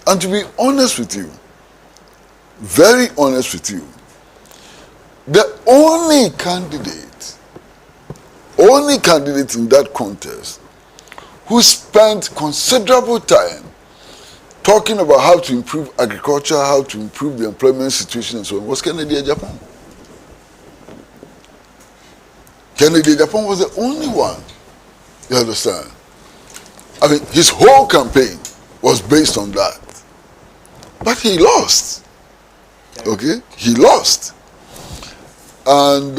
And to be honest with you, very honest with you, the only candidate in that contest who spent considerable time talking about how to improve agriculture, how to improve the employment situation and so on was Kennedy Agyapong. Kennedy Agyapong was the only one, you understand? I mean, his whole campaign was based on that. But he lost. Okay? He lost. And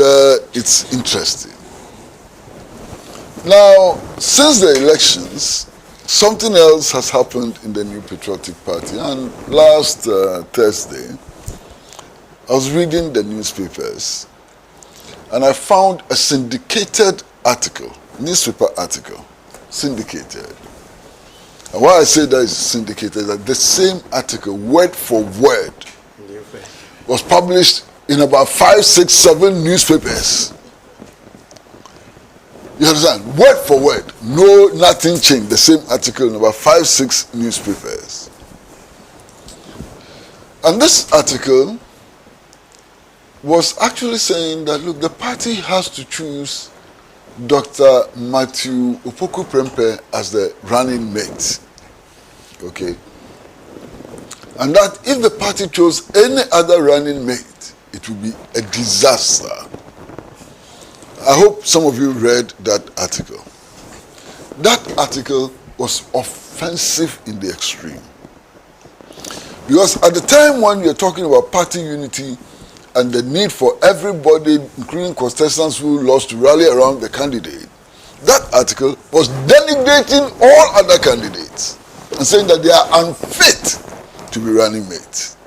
it's interesting. Now, since the elections, something else has happened in the New Patriotic Party. And last Thursday, I was reading the newspapers and I found a syndicated article, newspaper article, syndicated. And why I say that is syndicated, that the same article, word for word, was published in about 5, 6, 7 newspapers. You understand? Word for word. No, nothing changed. The same article in about 5, 6 newspapers. And this article was actually saying that, look, the party has to choose Dr. Matthew Opoku Prempeh as the running mate. Okay? And that if the party chose any other running mate, it would be a disaster. I hope some of you read that article. That article was offensive in the extreme. Because at the time when we are talking about party unity and the need for everybody, including contestants who lost, to rally around the candidate, that article was denigrating all other candidates and saying that they are unfit to be running mates.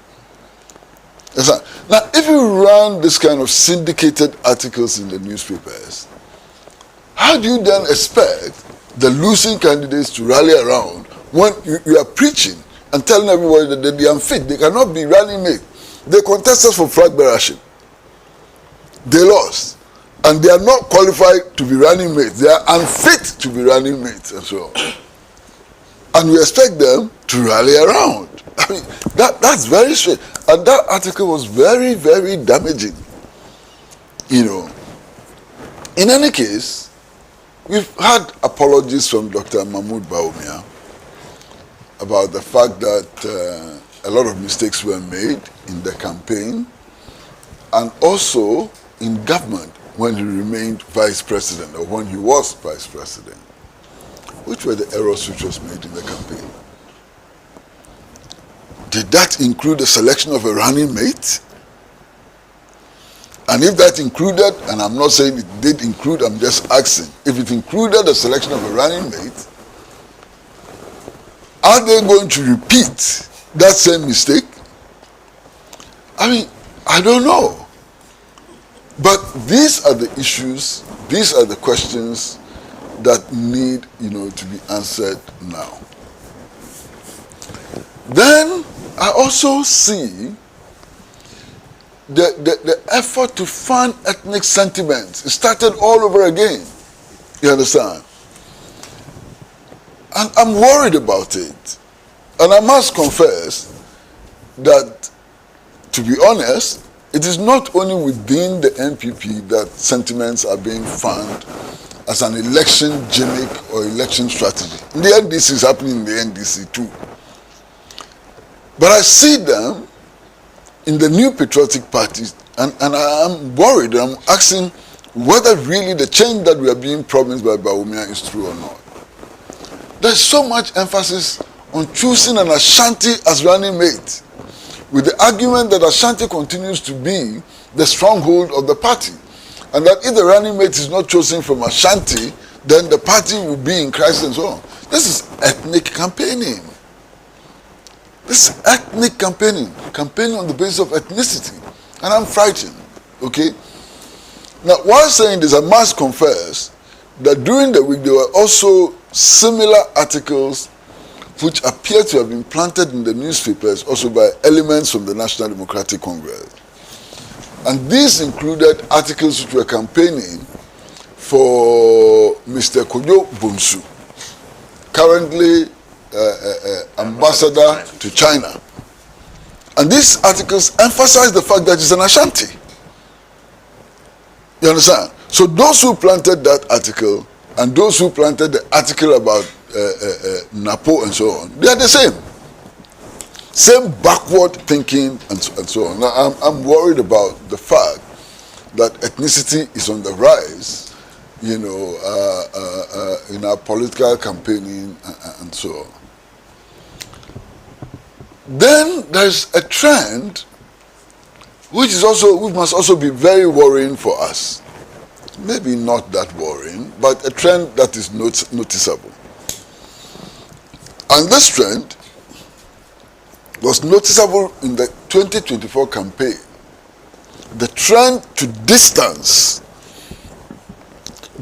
Now, if you run this kind of syndicated articles in the newspapers, how do you then expect the losing candidates to rally around when you are preaching and telling everybody that they are unfit? They cannot be running mates. They contested for flag bearership. They lost. And they are not qualified to be running mates. They are unfit to be running mates and so on. And we expect them to rally around. I mean, that's very strange. And that article was very, very damaging. You know. In any case, we've had apologies from Dr. Mahmoud Bawumia about the fact that a lot of mistakes were made in the campaign and also in government when he remained vice president or when he was vice president. Which were the errors which was made in the campaign? Did that include the selection of a running mate? And if that included, and I'm not saying it did include, I'm just asking, if it included the selection of a running mate, are they going to repeat that same mistake? I mean, I don't know. But these are the issues, these are the questions that need, to be answered now. Then I also see the effort to fan ethnic sentiments. It started all over again. You understand? And I'm worried about it. And I must confess that, to be honest, it is not only within the NPP that sentiments are being fanned as an election gimmick or election strategy. In the NDC is happening in the NDC too. But I see them in the new patriotic parties, and I'm worried. I'm asking whether really the change that we are being promised by Bawumia is true or not. There's so much emphasis on choosing an Ashanti as running mate, with the argument that Ashanti continues to be the stronghold of the party, and that if the running mate is not chosen from Ashanti, then the party will be in crisis and so on. This is ethnic campaigning. This is ethnic campaigning on the basis of ethnicity. And I'm frightened, okay? Now, while saying this, I must confess that during the week there were also similar articles which appear to have been planted in the newspapers also by elements from the National Democratic Congress. And these included articles which were campaigning for Mr. Kojo Bonsu, currently ambassador to China. And these articles emphasize the fact that he's an Ashanti. You understand? So those who planted that article and those who planted the article about Napo and so on, they are the same. Same backward thinking and so on. Now, I'm worried about the fact that ethnicity is on the rise, in our political campaigning and so on. Then there's a trend which must also be very worrying for us. Maybe not that worrying, but a trend that is noticeable. And this trend was noticeable in the 2024 campaign. The trend to distance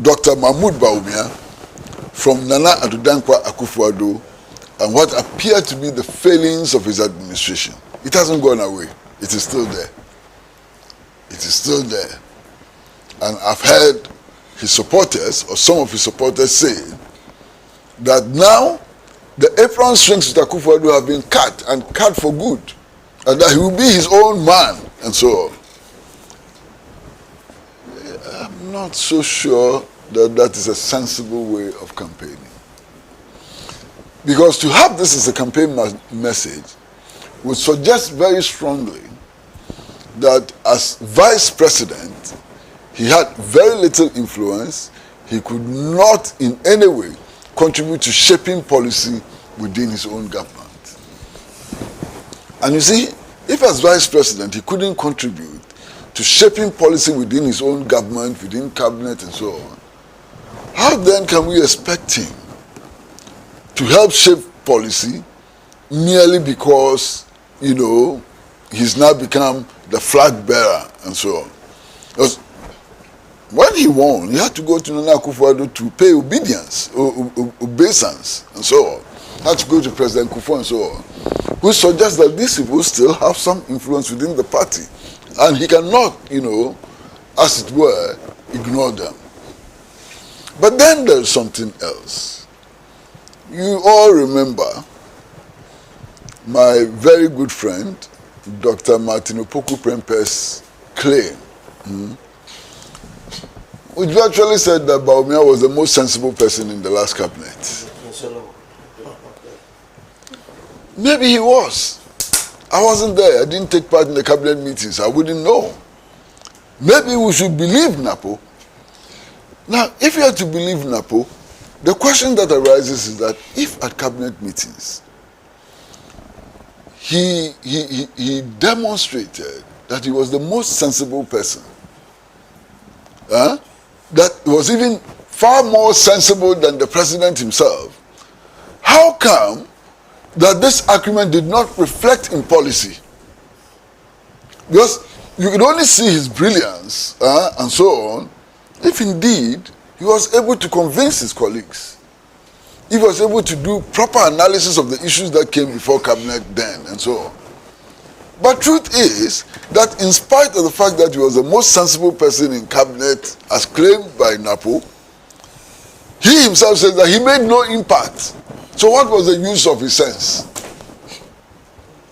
Dr. Mahmoud Bawumia from Nana Addo Dankwa Akufo-Addo and what appeared to be the failings of his administration. It hasn't gone away. It is still there. It is still there. And I've heard his supporters, or some of his supporters, say that now the apron strings with Akufo-Addo have been cut, and cut for good, and that he will be his own man, and so on. I'm not so sure that that is a sensible way of campaigning. Because to have this as a campaign message would suggest very strongly that as vice president, he had very little influence. He could not in any way contribute to shaping policy within his own government. And you see, if as vice president he couldn't contribute to shaping policy within his own government, within cabinet and so on, how then can we expect him to help shape policy merely because, he's now become the flag bearer and so on? Because when he won, he had to go to Nana Akufo-Addo to pay obedience, obeisance, and so on. He had to go to President Kufuor and so on, which suggests that these people still have some influence within the party. And he cannot, as it were, ignore them. But then there's something else. You all remember my very good friend, Dr. Martin Opoku Prempeh's claim, which virtually said that Bawumia was the most sensible person in the last cabinet. Maybe he was. I wasn't there. I didn't take part in the cabinet meetings. I wouldn't know. maybe we should believe NAPO. Now, if you have to believe NAPO, the question that arises is that if at cabinet meetings, he demonstrated that he was the most sensible person, that was even far more sensible than the president himself, how come that this agreement did not reflect in policy? Because you could only see his brilliance and so on if indeed he was able to convince his colleagues. He was able to do proper analysis of the issues that came before cabinet then and so on. But truth is that in spite of the fact that he was the most sensible person in cabinet as claimed by NAPO, he himself says that he made no impact. So what was the use of his sense?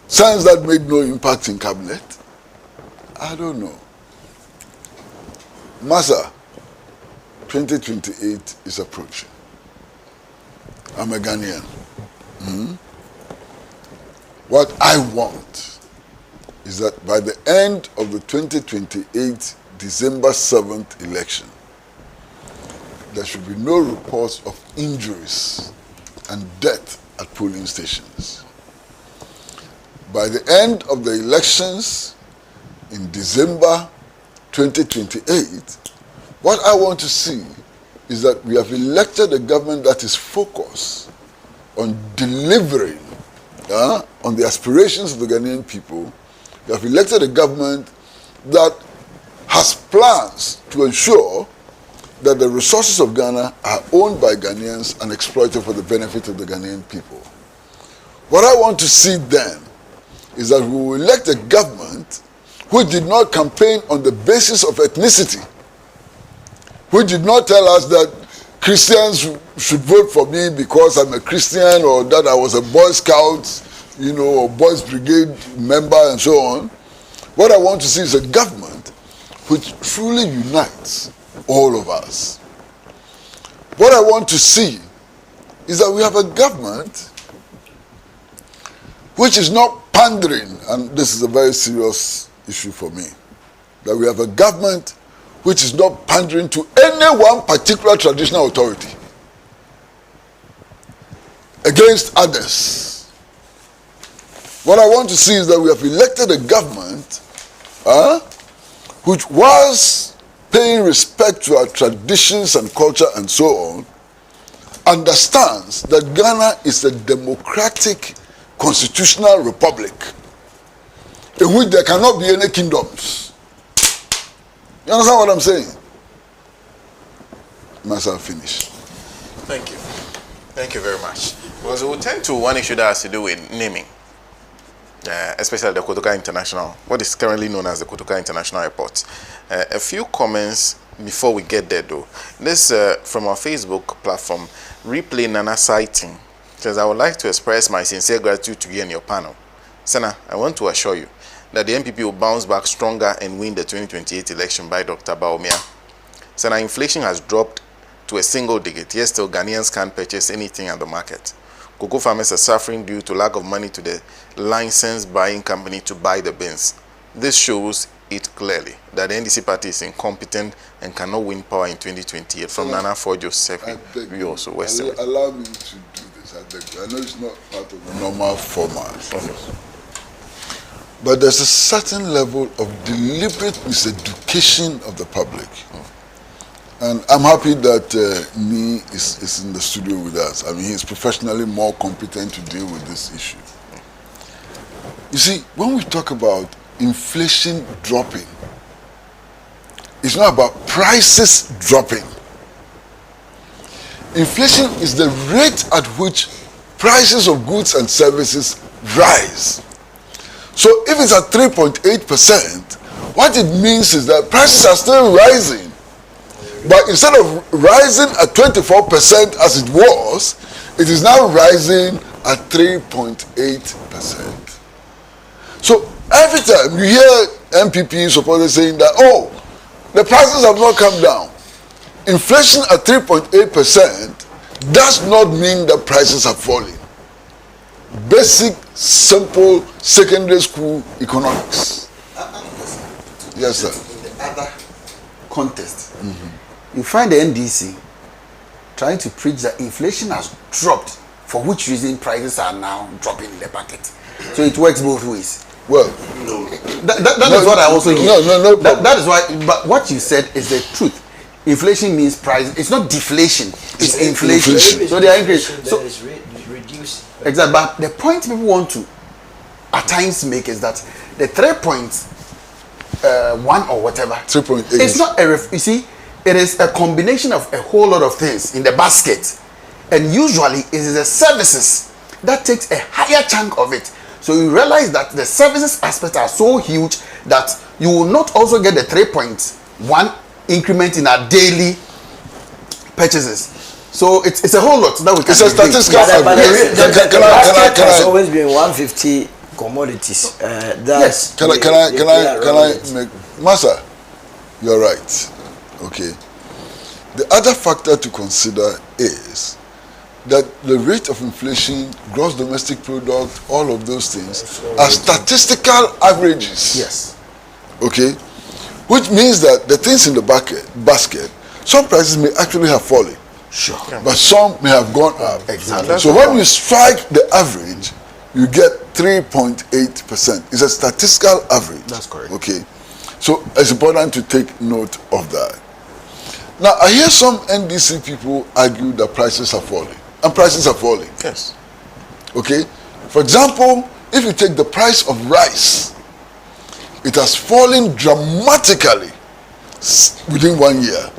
Sense that made no impact in cabinet? I don't know. Massa, 2028 is approaching. I'm a Ghanaian. What I want is that by the end of the 2028 December 7th election, there should be no reports of injuries and death at polling stations. By the end of the elections in December 2028, what I want to see is that we have elected a government that is focused on delivering on the aspirations of the Ghanaian people. We have elected a government that has plans to ensure that the resources of Ghana are owned by Ghanaians and exploited for the benefit of the Ghanaian people. What I want to see then is that we will elect a government which did not campaign on the basis of ethnicity, which did not tell us that Christians should vote for me because I'm a Christian, or that I was a Boy Scout, or Boys Brigade member and so on. What I want to see is a government which truly unites all of us. What I want to see is that we have a government which is not pandering, and this is a very serious issue for me, that we have a government which is not pandering to any one particular traditional authority against others. What I want to see is that we have elected a government which was paying respect to our traditions and culture and so on, understands that Ghana is a democratic constitutional republic in which there cannot be any kingdoms. You understand what I'm saying? Myself finish. Thank you. Thank you very much. Because we'll turn to one issue that has to do with naming, especially the Kotoka International, what is currently known as the Kotoka International Airport. A few comments before we get there though. This from our Facebook platform, Replay Nana Sighting, says, I would like to express my sincere gratitude to you and your panel. SENA, I want to assure you that the NPP will bounce back stronger and win the 2028 election by Dr. Baumia. SENA, inflation has dropped to a single digit, yet still Ghanaians can't purchase anything at the market. Cocoa farmers are suffering due to lack of money to the licensed buying company to buy the beans. This shows it clearly that the NDC party is incompetent and cannot win power in 2028. From Nana for Joseph, we also Western. Allow me to do this. I beg you. I know it's not part of the normal format. Okay. But there's a certain level of deliberate miseducation of the public. And I'm happy that Nee is in the studio with us. I mean, he's professionally more competent to deal with this issue. You see, when we talk about inflation dropping, it's not about prices dropping. Inflation is the rate at which prices of goods and services rise. So if it's at 3.8%, what it means is that prices are still rising. But instead of rising at 24% as it was, it is now rising at 3.8%. So every time you hear MPP supporters saying that, oh, the prices have not come down. Inflation at 3.8% does not mean that prices are falling. Basic, simple secondary school economics. Yes, sir. The other context, you find the NDC trying to preach that inflation has dropped, for which reason prices are now dropping in the market. So it works both ways. Well, that is what I also hear. No problem. That is why. But what you said is the truth. Inflation means price. It's not deflation. It's inflation. So they are increasing. So reduce. Exactly. But the point people want to at times make is that the 3.1 or whatever. 3.8. It's not a you see. It is a combination of a whole lot of things in the basket, and usually it is the services that takes a higher chunk of it. So you realize that the services aspects are so huge that you will not also get the 3.1 increment in our daily purchases. So it's a whole lot that we can. It's a statistical. But the basket has Can always been 150 commodities. Yes. I make, Master, you're right. Okay. The other factor to consider is that the rate of inflation, gross domestic product, all of those things are statistical averages. Yes. Okay. Which means that the things in the basket, some prices may actually have fallen. Sure. But some may have gone up. Exactly. So when you strike the average, you get 3.8%. It's a statistical average. That's correct. Okay. So it's important to take note of that. Now, I hear some NDC people argue that prices are falling. And prices are falling. Yes. Okay. For example, if you take the price of rice, it has fallen dramatically within 1 year.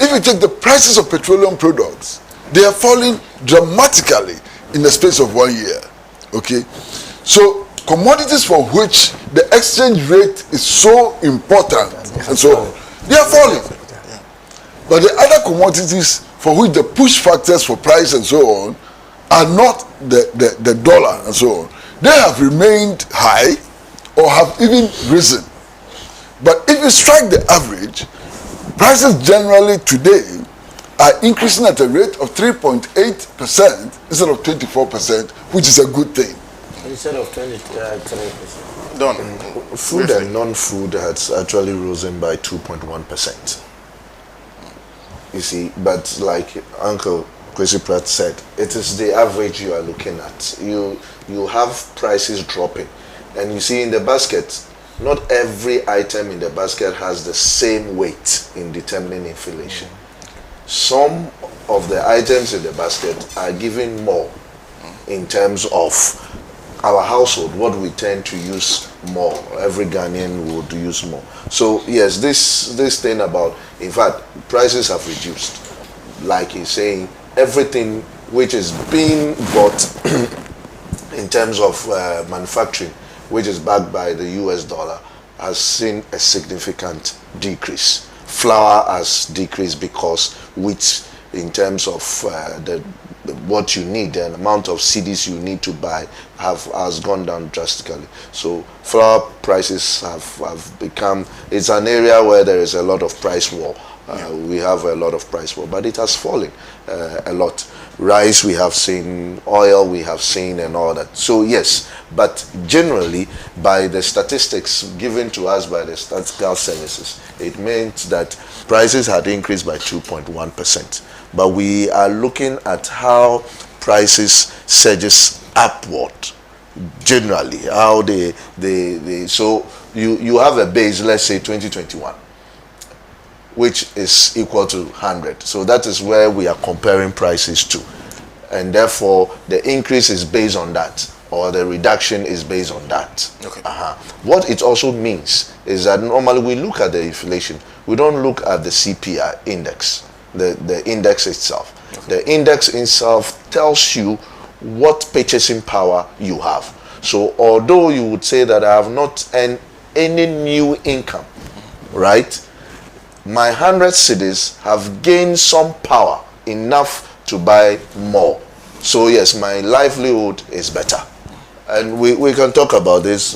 If you take the prices of petroleum products, they are falling dramatically in the space of 1 year. Okay. So commodities for which the exchange rate is so important and so on, they are falling. But the other commodities for which the push factors for price and so on are not the dollar and so on. They have remained high or have even risen. But if you strike the average, prices generally today are increasing at a rate of 3.8% instead of 24%, which is a good thing. Instead of 23%. Done. Food and non-food has actually risen by 2.1%. You see, but like Uncle Kwesi Pratt said, it is the average you are looking at. You have prices dropping, and you see in the basket, not every item in the basket has the same weight in determining inflation. Some of the items in the basket are giving more in terms of our household, what we tend to use more. Every Ghanaian would use more. So yes, this thing about, in fact, prices have reduced. Like he's saying, everything which is being bought in terms of manufacturing, which is backed by the US dollar, has seen a significant decrease. Flour has decreased because wheat, in terms of what you need, the amount of cedis you need to buy has gone down drastically. So flour prices have become, it's an area where there is a lot of price war. We have a lot of price war, but it has fallen a lot. Rice we have seen, oil we have seen, and all that. So yes, but generally by the statistics given to us by the statistical services, it meant that prices had increased by 2.1%. But we are looking at how prices surges upward generally, how they so you have a base, let's say 2021, which is equal to 100. So that is where we are comparing prices to, and therefore the increase is based on that, or the reduction is based on that. Okay. What it also means is that normally we look at the inflation, we don't look at the CPI index, the index itself. Okay. The index itself tells you what purchasing power you have. So although you would say that I have not earned any new income, right? My 100 cedis have gained some power enough to buy more. So yes, my livelihood is better. And we can talk about this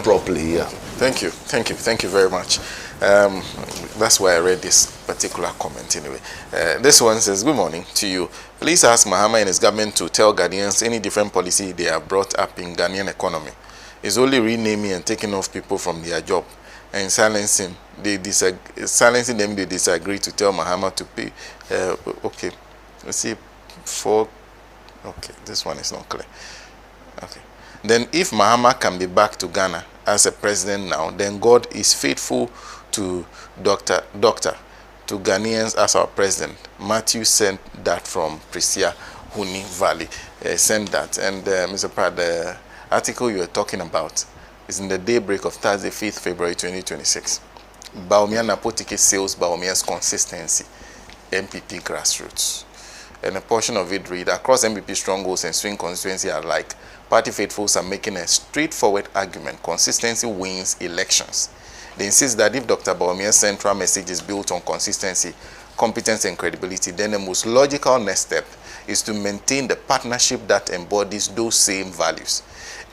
properly. Yeah. Thank you very much. That's why I read this particular comment anyway. This one says, good morning to you. Please ask Mahama and his government to tell Ghanaians any different policy they have brought up in Ghanaian economy. It's only renaming and taking off people from their job. and silencing them, they disagree to tell Mahama to pay. Okay, let's see, 4. Okay, this one is not clear. Okay, then if Mahama can be back to Ghana as a president now, then God is faithful to Doctor to Ghanaians as our president. Matthew sent that from Prisia Huni Valley. Sent that, and Mr. Pratt, the article you were talking about is in the daybreak of Thursday, 5th February 2026. Bawumia Napotiki sales Bawumia's consistency, MPP grassroots. And a portion of it read, across MPP strongholds and swing constituency alike, party faithfuls are making a straightforward argument. Consistency wins elections. They insist that if Dr. Bawumia's central message is built on consistency, competence and credibility, then the most logical next step is to maintain the partnership that embodies those same values.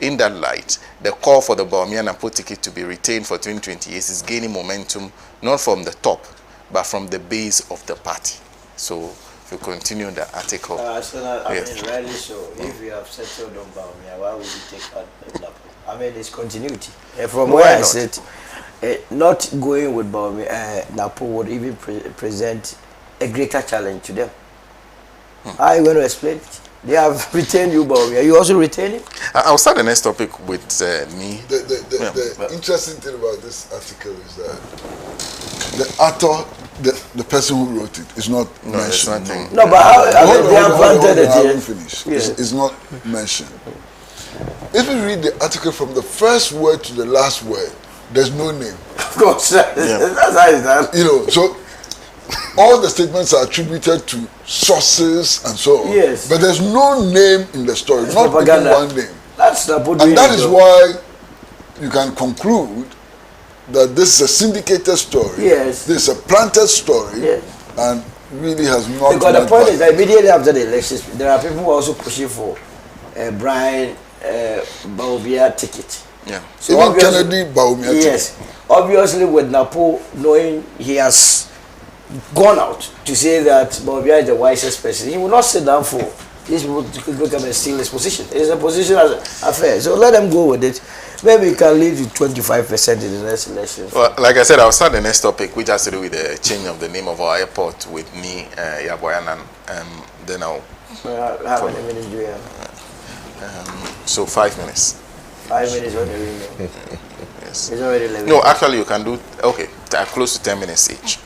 In that light, the call for the Bawumia Napo ticket to be retained for 2028 is gaining momentum, not from the top, but from the base of the party. So, if you continue the article. Yes. Really so. If you have settled on Bawumia, why would you take out Napo? I mean, it's continuity. From where I sit, not going with Bawumia, Napo would even present a greater challenge to them. How are you going to explain it? They have retained you, Bawumia. You also retain him? I'll start the next topic with me. The interesting thing about this article is that the author, the person who wrote it, is not mentioned. No, but how, they have planted it. I haven't finished. Yeah. It's not mentioned. If you read the article from the first word to the last word, there's no name. Of course. That's how it's done. You know, so all the statements are attributed to sources and so on. Yes. But there's no name in the story, it's not even one name. That's the and that is why you can conclude that this is a syndicated story. Yes. This is a planted story. Yes. And really has not. Because the point is that immediately after the elections, there are people who are also pushing for Brian Bawumia ticket. Yeah. So even Kennedy Bawumia ticket. Yes. Obviously, with Napo knowing he has gone out to say that Bawumia is the wisest person, he will not sit down for these people to come and steal his position. It's a position as affair. So let them go with it. Maybe it can lead to 25% in the next election. Well, like I said, I'll start the next topic, which has to do with the change of the name of our airport with me, Yaboyanan. Then I'll. How many minutes do you have? So 5 minutes. 5 minutes on the window. Yes. It's already 11. No, actually, you can do close to 10 minutes each.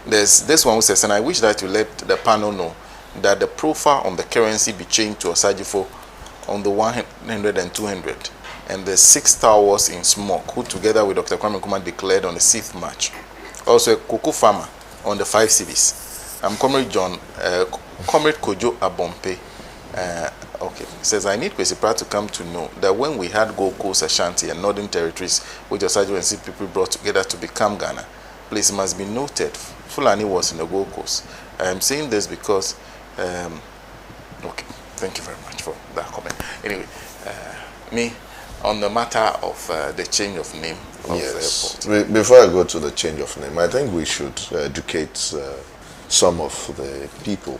There's this one who says, and I wish that you let the panel know that the profile on the currency be changed to Osajifo on the 100 and 200, and the 6 towers in smoke, who together with Dr. Kwame Nkrumah declared on the 6th March. Also, a cocoa farmer on the 5 cities. I'm Comrade John, Comrade Kojo Abompe. Okay, he says, I need Kwesi Pratt to come to know that when we had Gold Coast, Ashanti, and Northern Territories, which Osajifo and CPP brought together to become Ghana, please must be noted, Fulani was in the Gold Coast. I am saying this because, okay, thank you very much for that comment. Anyway, me, on the matter of the change of name of the airport. Before I go to the change of name, I think we should educate some of the people.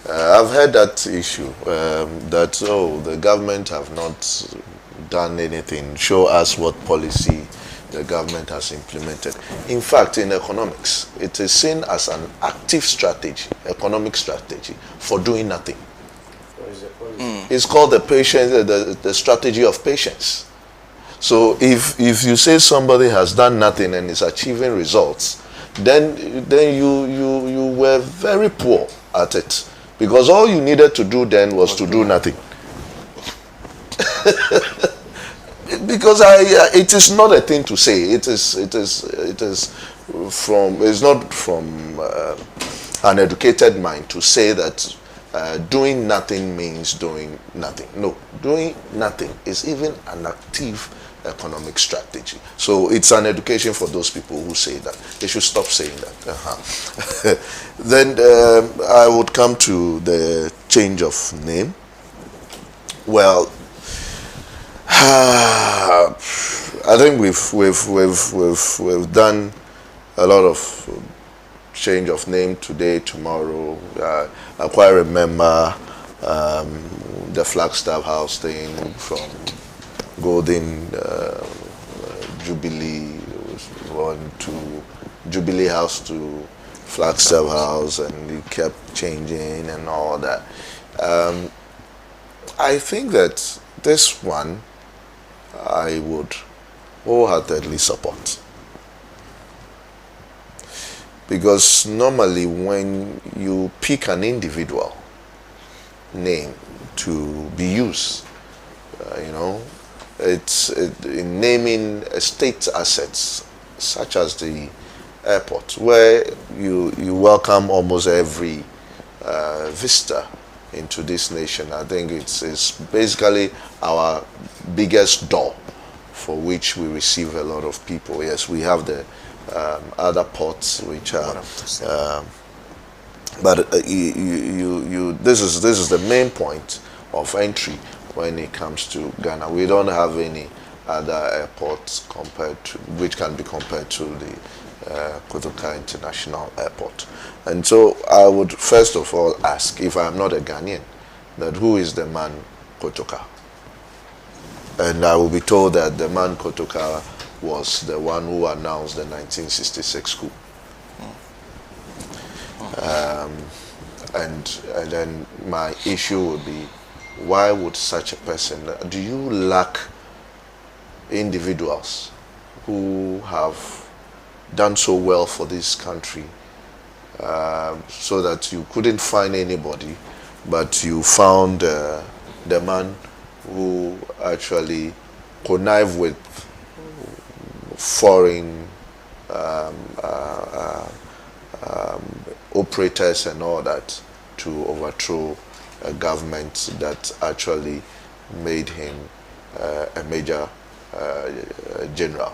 I've heard that issue, that, the government have not done anything. Show us what policy the government has implemented. In fact, in economics, it is seen as an active strategy, economic strategy, for doing nothing. It's called the strategy of patience. So if you say somebody has done nothing and is achieving results, then you were very poor at it, because all you needed to do then was to do nothing. Because it is not a thing to say. It's not from an educated mind to say that doing nothing means doing nothing. No, doing nothing is even an active economic strategy. So it's an education for those people who say that. They should stop saying that. Then I would come to the change of name. Well, I think we've done a lot of change of name today, tomorrow. I quite remember the Flagstaff House thing from Golden Jubilee. going to Jubilee House to Flagstaff House, and it kept changing and all that. I think that this one I would wholeheartedly support. Because normally when you pick an individual name to be used, in naming state assets such as the airport, where you welcome almost every visitor into this nation. I think it's basically our biggest door for which we receive a lot of people. Yes, we have the other ports which are, this is the main point of entry when it comes to Ghana. We don't have any other airports which can be compared to the Kotoka International Airport. And so I would first of all ask, if I'm not a Ghanaian, that who is the man Kotoka? And I will be told that the man Kotoka was the one who announced the 1966 coup. And then my issue would be, why would such a person, do you lack individuals who have done so well for this country, so that you couldn't find anybody, but you found the man who actually connived with foreign operators and all that to overthrow a government that actually made him a major general,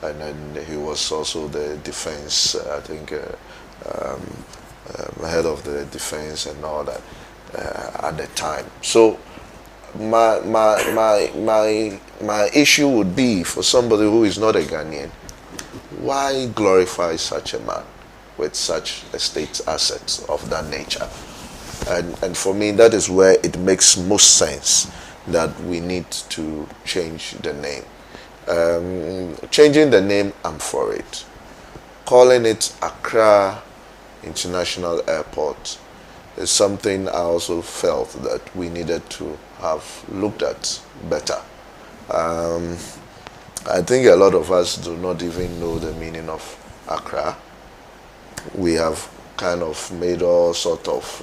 and then he was also the defense, I think, head of the defense and all that at the time. So my issue would be, for somebody who is not a Ghanaian, why glorify such a man with such estate assets of that nature? And for me, that is where it makes most sense that we need to change the name. Changing the name, I'm for it. Calling it Accra International Airport is something I also felt that we needed to have looked at better. I think a lot of us do not even know the meaning of Accra. We have kind of made all sort of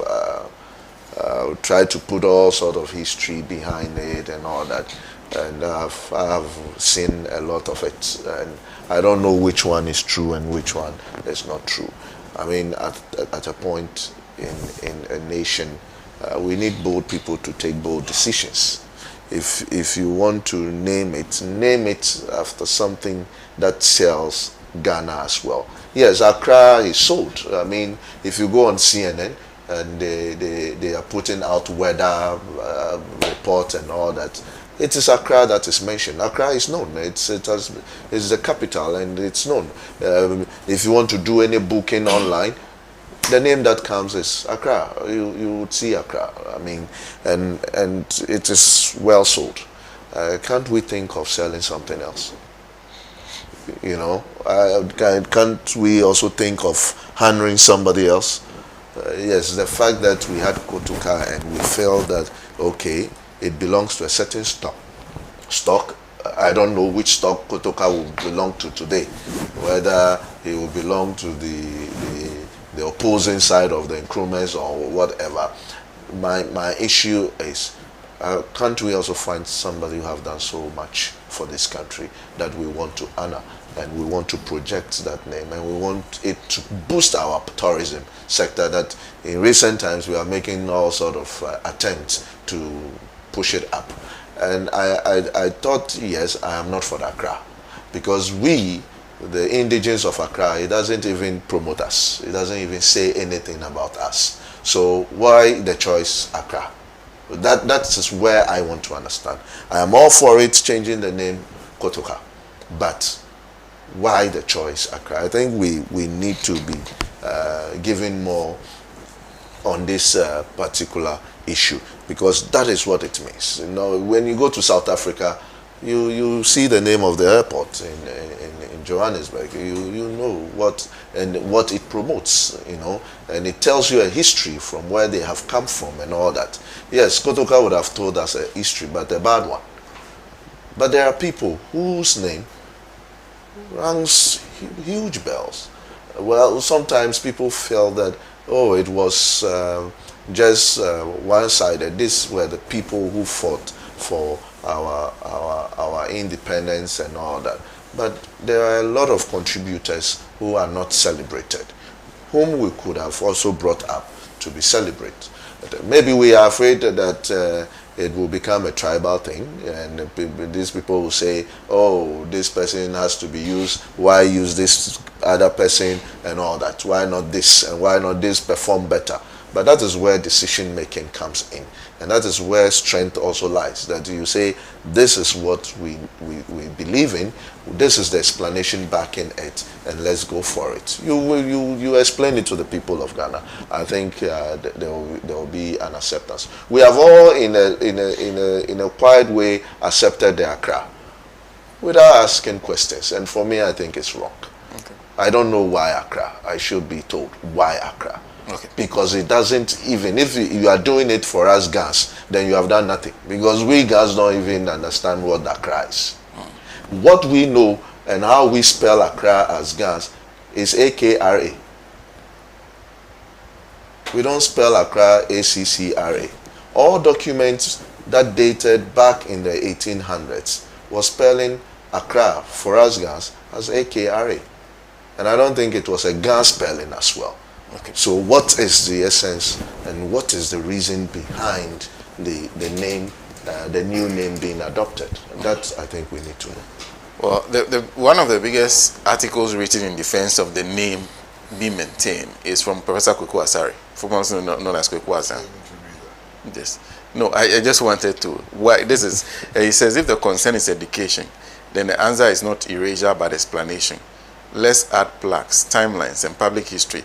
try to put all sort of history behind it and all that, and I have seen a lot of it, and I don't know which one is true and which one is not true. I mean, at a point in a nation, we need bold people to take bold decisions. If you want to name it after something that sells Ghana as well. Yes, Accra is sold. I mean, if you go on CNN and they are putting out weather reports and all that, it is Accra that is mentioned. Accra is known. It's the capital and it's known. If you want to do any booking online, the name that comes is Accra. You would see Accra. I mean, and it is well sold. Can't we think of selling something else? You know, can't we also think of handling somebody else? Yes, the fact that we had Kotoka and we felt that, okay, it belongs to a certain stock. I don't know which stock Kotoka will belong to today, whether it will belong to the opposing side of the Nkrumahs or whatever. My issue is, can't we also find somebody who have done so much for this country that we want to honor, and we want to project that name, and we want it to boost our tourism sector that in recent times we are making all sort of attempts to push it up. And I thought, yes, I am not for Accra, because we, the indigenes of Accra, it doesn't even promote us. It doesn't even say anything about us. So why the choice Accra? That is where I want to understand. I am all for it changing the name Kotoka, but why the choice Accra? I think we need to be giving more on this particular issue, because that is what it means. You know, when you go to South Africa, You see the name of the airport in Johannesburg. You know what it promotes, you know, and it tells you a history from where they have come from and all that. Yes, Kotoka would have told us a history, but a bad one. But there are people whose name rings huge bells. Well, sometimes people feel that, oh, it was just one-sided. These were the people who fought for our independence and all that. But there are a lot of contributors who are not celebrated, whom we could have also brought up to be celebrated. Maybe we are afraid that it will become a tribal thing, and these people will say, oh, this person has to be used, why use this other person and all that, why not this, and why not this perform better. But that is where decision making comes in, and that is where strength also lies, that you say, this is what we believe in, this is the explanation backing it, and let's go for it. You explain it to the people of Ghana. I think there will be an acceptance. We have all in a quiet way accepted the Accra without asking questions, and for me I think it's wrong. Okay. I don't know why Accra. I should be told why Accra. Okay. Because it doesn't, even if you are doing it for us Gans, then you have done nothing. Because we Gans don't even understand what Accra is. What we know and how we spell Accra as Gans is AKRA. We don't spell Accra ACCRA. All documents that dated back in the 1800s was spelling Accra for us Gans as AKRA. And I don't think it was a Gans spelling as well. Okay. So what is the essence and what is the reason behind the name, the new name being adopted? That I think we need to know. Well, one of the biggest articles written in defense of the name being maintained is from Professor Kweku Asare, formerly known as Kweku Asare. Yes. No, I just wanted to. Why this is? He says if the concern is education, then the answer is not erasure but explanation. Let's add plaques, timelines, and public history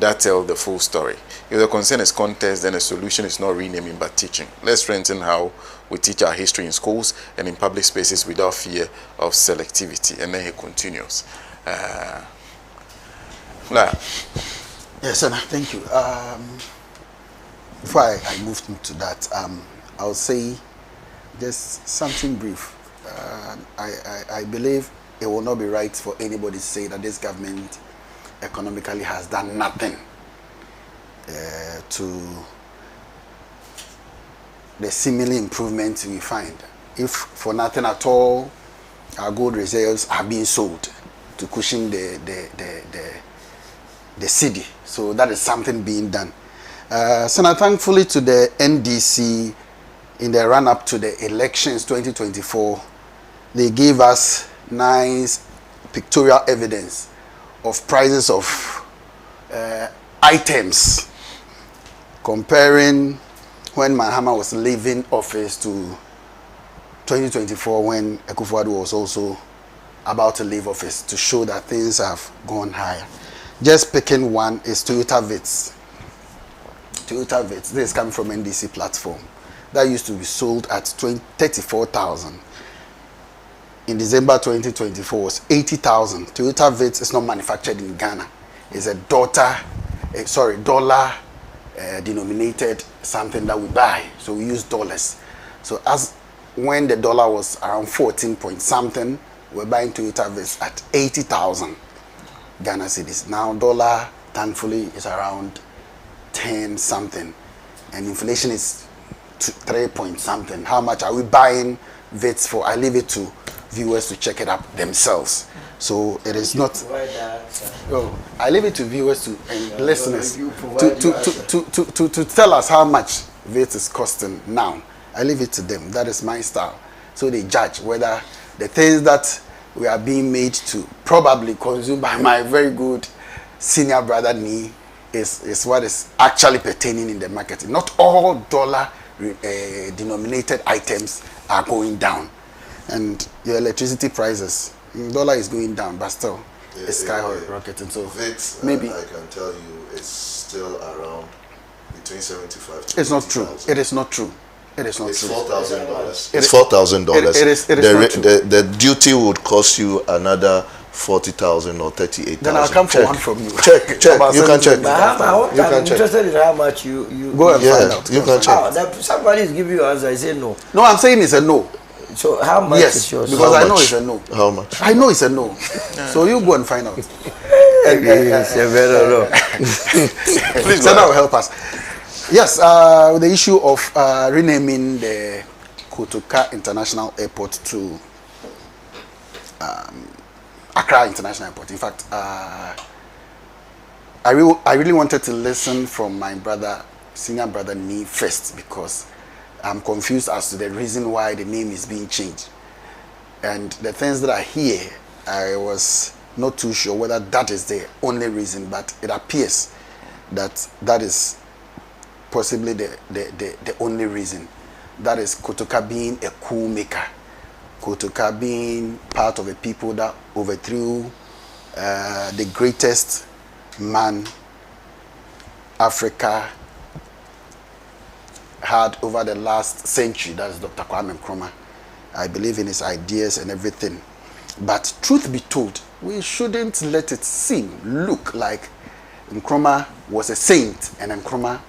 that tell the full story. If the concern is context, then the solution is not renaming but teaching. Let's strengthen how we teach our history in schools and in public spaces without fear of selectivity. And then he continues. Yes, Senna, thank you. Before I move into that, I'll say just something brief. I believe it will not be right for anybody to say that this government economically has done nothing to the seemingly improvements we find. If for nothing at all, our gold reserves are being sold to cushion the city. So that is something being done. Senator, thankfully to the NDC, in the run-up to the elections 2024, they gave us nice pictorial evidence of prices of items, comparing when Mahama was leaving office to 2024 when Akufo-Addo was also about to leave office, to show that things have gone higher. Just picking one is Toyota Vitz. Toyota Vitz, this is coming from NDC platform. That used to be sold at 34,000. In December 2024 was 80,000. Toyota Vitz is not manufactured in Ghana. It's a dollar denominated something that we buy. So we use dollars. So as when the dollar was around 14 point something, we're buying Toyota Vitz at 80,000 Ghana cedis. Now dollar, thankfully, is around 10 something. And inflation is 3 point something. How much are we buying Vitz for? I leave it to viewers to check it up themselves. So it is not. I leave it to viewers and listeners to tell us how much Vitz is costing now. I leave it to them. That is my style. So they judge whether the things that we are being made to probably consume by my very good senior brother Ni is what is actually pertaining in the market. Not all dollar denominated items are going down. And your electricity prices, dollar is going down, but still it's skyrocketing. So Vitz, maybe I can tell you it's still around between 75 to it's not true. 80,000. It is not true. It is not It's true. $4,000. It's $4,000. It is not true. The duty would cost you another 40,000 or 38,000. Then I'll come for one from you. Check. You can check. I'm interested in how much you Go and find out. You can check. Somebody is giving you answer. I say no. No, I'm saying it's a no. So how much Yes, is yours? because How I know much? it's a no. How much? I know it's a no. So you go and find out. Yes, I better know. Please, that will help us. Yes, the issue of renaming the Kotoka International Airport to Accra International Airport. In fact, I really wanted to listen from my senior brother Nee first, because I'm confused as to the reason why the name is being changed. And the things that I hear, I was not too sure whether that is the only reason, but it appears that that is possibly the only reason. That is Kotoka being a coup maker. Kotoka being part of the people that overthrew the greatest man Africa had over the last century. That is Dr. Kwame Nkrumah. I believe in his ideas and everything. But truth be told, we shouldn't let it look like Nkrumah was a saint and Nkrumah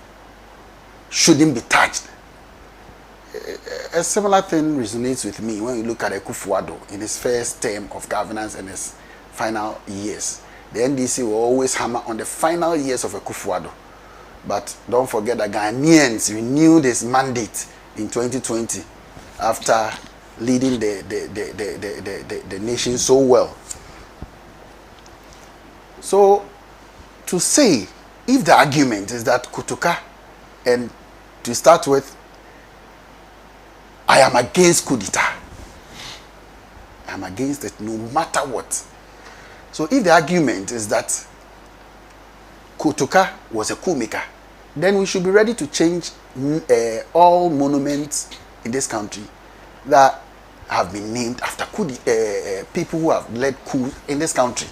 shouldn't be touched. A similar thing resonates with me when you look at Akufo-Addo in his first term of governance and his final years. The NDC will always hammer on the final years of Akufo-Addo. But don't forget that Ghanaians renewed his mandate in 2020 after leading the nation so well. So, to say, if the argument is that Kotoka, and to start with, I am against coup d'etat. I am against it no matter what. So if the argument is that Kotoka was a coup maker, then we should be ready to change all monuments in this country that have been named after people who have led coup in this country,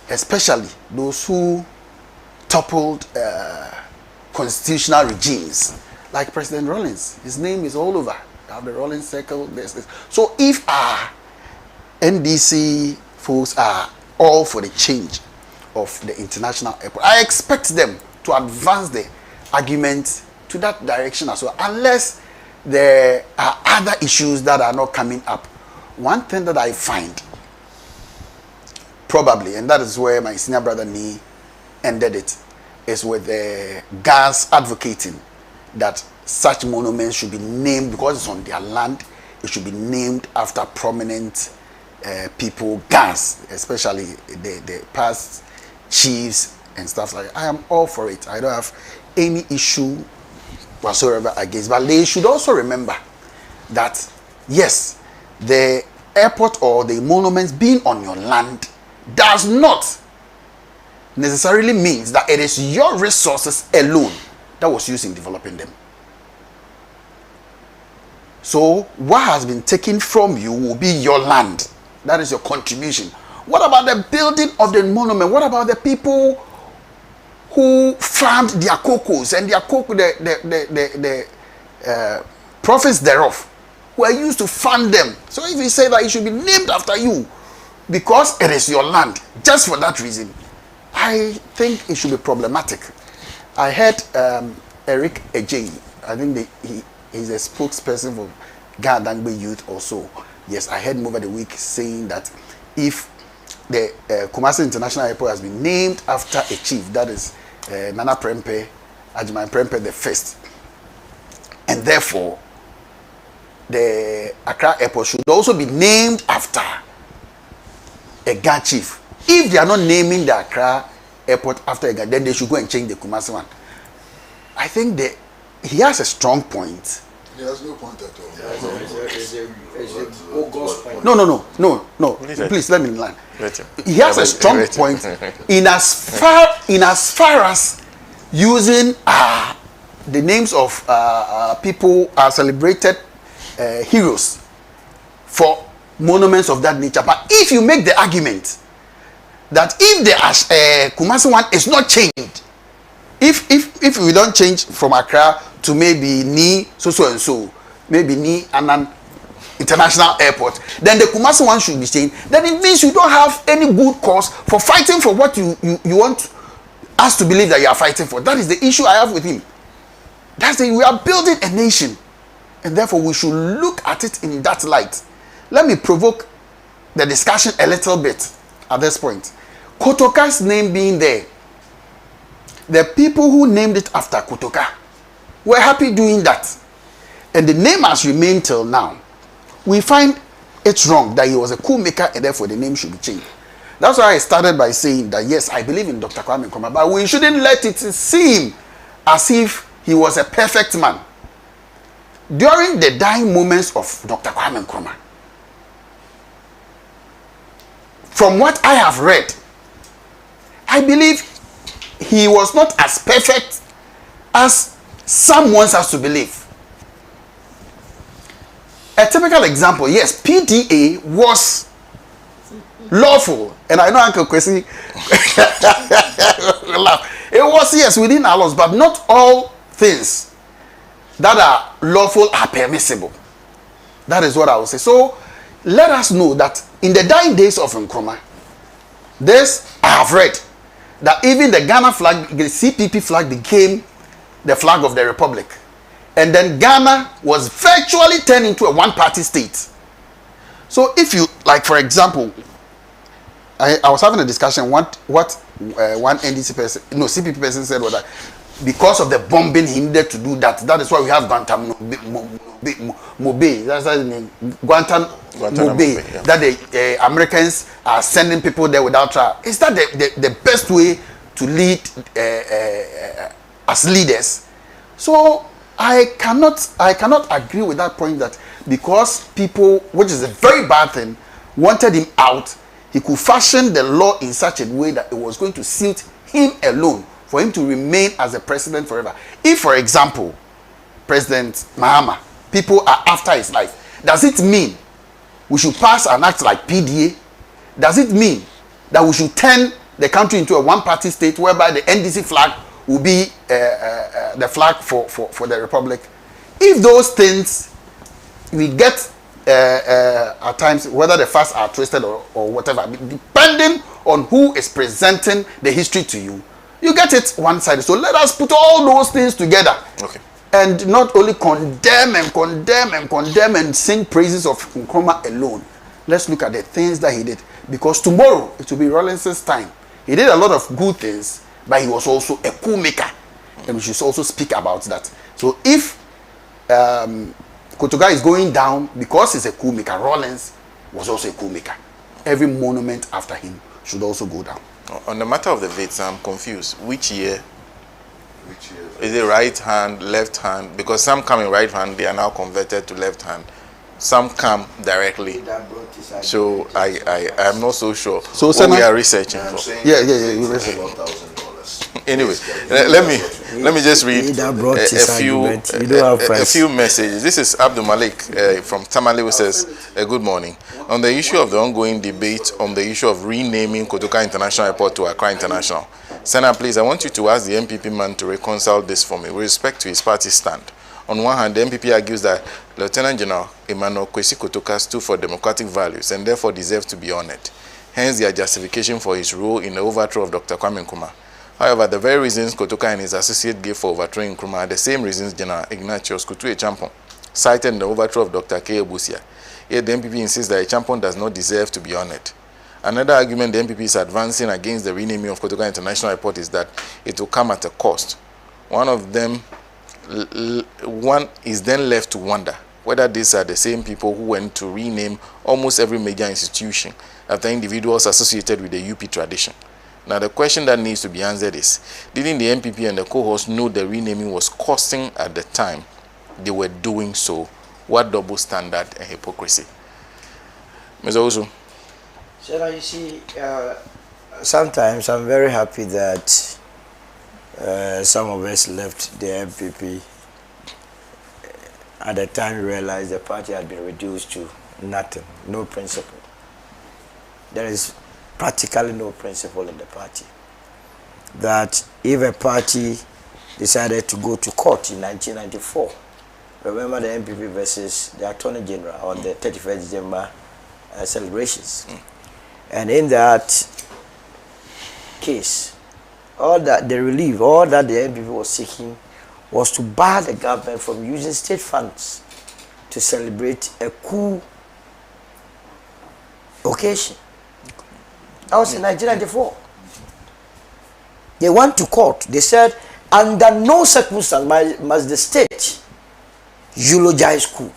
especially those who toppled constitutional regimes, like President Rawlings. His name is all over. You have the Rawlings Circle. This. So if our NDC folks are all for the change of the international airport, I expect them to advance the argument to that direction as well, unless there are other issues that are not coming up. One thing that I find, probably, and that is where my senior brother Nee ended it, is with the GANs advocating that such monuments should be named, because it's on their land, it should be named after prominent people, GANs, especially the past chiefs and stuff like that. I am all for it. I don't have any issue whatsoever against. But they should also remember that, yes, the airport or the monuments being on your land does not necessarily means that it is your resources alone that was used in developing them. So what has been taken from you will be your land. That is your contribution. What about the building of the monument? What about the people who farmed their cocos and their cocoa, the profits thereof were used to fund them? So if you say that it should be named after you because it is your land, just for that reason, I think it should be problematic. I heard Eric Ejay, I think he's a spokesperson for Ghana Dangbe Youth also. Yes, I heard him over the week saying that if the Kumasi International Airport has been named after a chief, that is Nana Prempeh, Ajiman Prempeh the First, and therefore the Accra Airport should also be named after a Ghana chief. If they are not naming the Accra Airport after a Ghana, then they should go and change the Kumasi one. I think he has a strong point. He has no point at all. No. Please let me learn. He has a strong point in as far as using the names of people are celebrated heroes for monuments of that nature. But if you make the argument that if the Kumasi one is not changed, if we don't change from Accra to maybe Ni so and so, maybe Ni Anan International Airport, then the Kumasi one should be changed. Then it means you don't have any good cause for fighting for what you want us to believe that you are fighting for. That is the issue I have with him. We are building a nation, and therefore we should look at it in that light. Let me provoke the discussion a little bit at this point. Kotoka's name being there, the people who named it after Kotoka were happy doing that, and the name has remained till now. We find it's wrong that he was a coup maker, and therefore the name should be changed. That's why I started by saying that yes, I believe in Dr. Kwame Nkrumah, but we shouldn't let it seem as if he was a perfect man. During the dying moments of Dr. Kwame Nkrumah, from what I have read, I believe he was not as perfect as some wants us to believe. A typical example, yes, PDA was lawful, and I know Uncle Kwesi laugh. It was, yes, within our laws, but not all things that are lawful are permissible. That is what I will say. So let us know that in the dying days of Nkrumah, this I have read that even the Ghana flag, the CPP flag, became the flag of the Republic. And then Ghana was virtually turned into a one-party state. So if you, like for example, I was having a discussion, what one NDC person, no, CPP person said was that because of the bombing he needed to do that, that is why we have Guantanamo Bay, that's the name, Guantanamo Bay, yeah. That the Americans are sending people there without trial. Is that the best way to lead as leaders? So I cannot agree with that point that because people, which is a very bad thing, wanted him out, he could fashion the law in such a way that it was going to suit him alone for him to remain as a president forever. If, for example, President Mahama, people are after his life, does it mean we should pass an act like PDA? Does it mean that we should turn the country into a one-party state whereby the NDC flag will be the flag for the Republic? If those things we get at times, whether the facts are twisted or whatever, depending on who is presenting the history to you, you get it one-sided. So let us put all those things together, okay, and not only condemn and sing praises of Nkrumah alone. Let's look at the things that he did, because tomorrow it will be Rawlings's time. He did a lot of good things, but he was also a coup maker, and we should also speak about that. So if Kotoka is going down because he's a coup maker, Rawlings was also a coup maker. Every monument after him should also go down. On the matter of the Vits, I'm confused. Which year? Is it right hand, left hand? Because some come in right hand, they are now converted to left hand. Some come directly. So I am not so sure. So what we are researching for. Yeah. Anyway, let me just read a few messages. This is Abdul Malik from Tamale, who says, good morning. On the issue of the ongoing debate on the issue of renaming Kotoka International Airport to Accra International, SENA, please, I want you to ask the MPP man to reconcile this for me with respect to his party stand. On one hand, the MPP argues that Lieutenant General Emmanuel Kwesi Kotoka stood for democratic values and therefore deserves to be honored. Hence, their justification for his role in the overthrow of Dr. Kwame Nkrumah. However, the very reasons Kotoka and his associate gave for overthrowing Nkrumah are the same reasons General Ignatius Kutu Echampon cited in the overthrow of Dr. K. Busia. Yet the MPP insists that Echampon does not deserve to be honored. Another argument the MPP is advancing against the renaming of Kotoka International Airport is that it will come at a cost. One is then left to wonder whether these are the same people who went to rename almost every major institution after individuals associated with the UP tradition. Now, the question that needs to be answered is, didn't the MPP and the cohorts know the renaming was costing at the time they were doing so? What double standard and hypocrisy? Mr. Osu. So, you see, sometimes I'm very happy that some of us left the MPP at the time realized the party had been reduced to nothing, no principle. There is practically no principle in the party. That if a party decided to go to court in 1994. Remember the MPP versus the Attorney General on the 31st December celebrations. And in that case, all that the relief, all that the MPP was seeking was to bar the government from using state funds to celebrate a coup occasion. That was in 1994. They went to court. They said, under no circumstance must the state eulogize coup.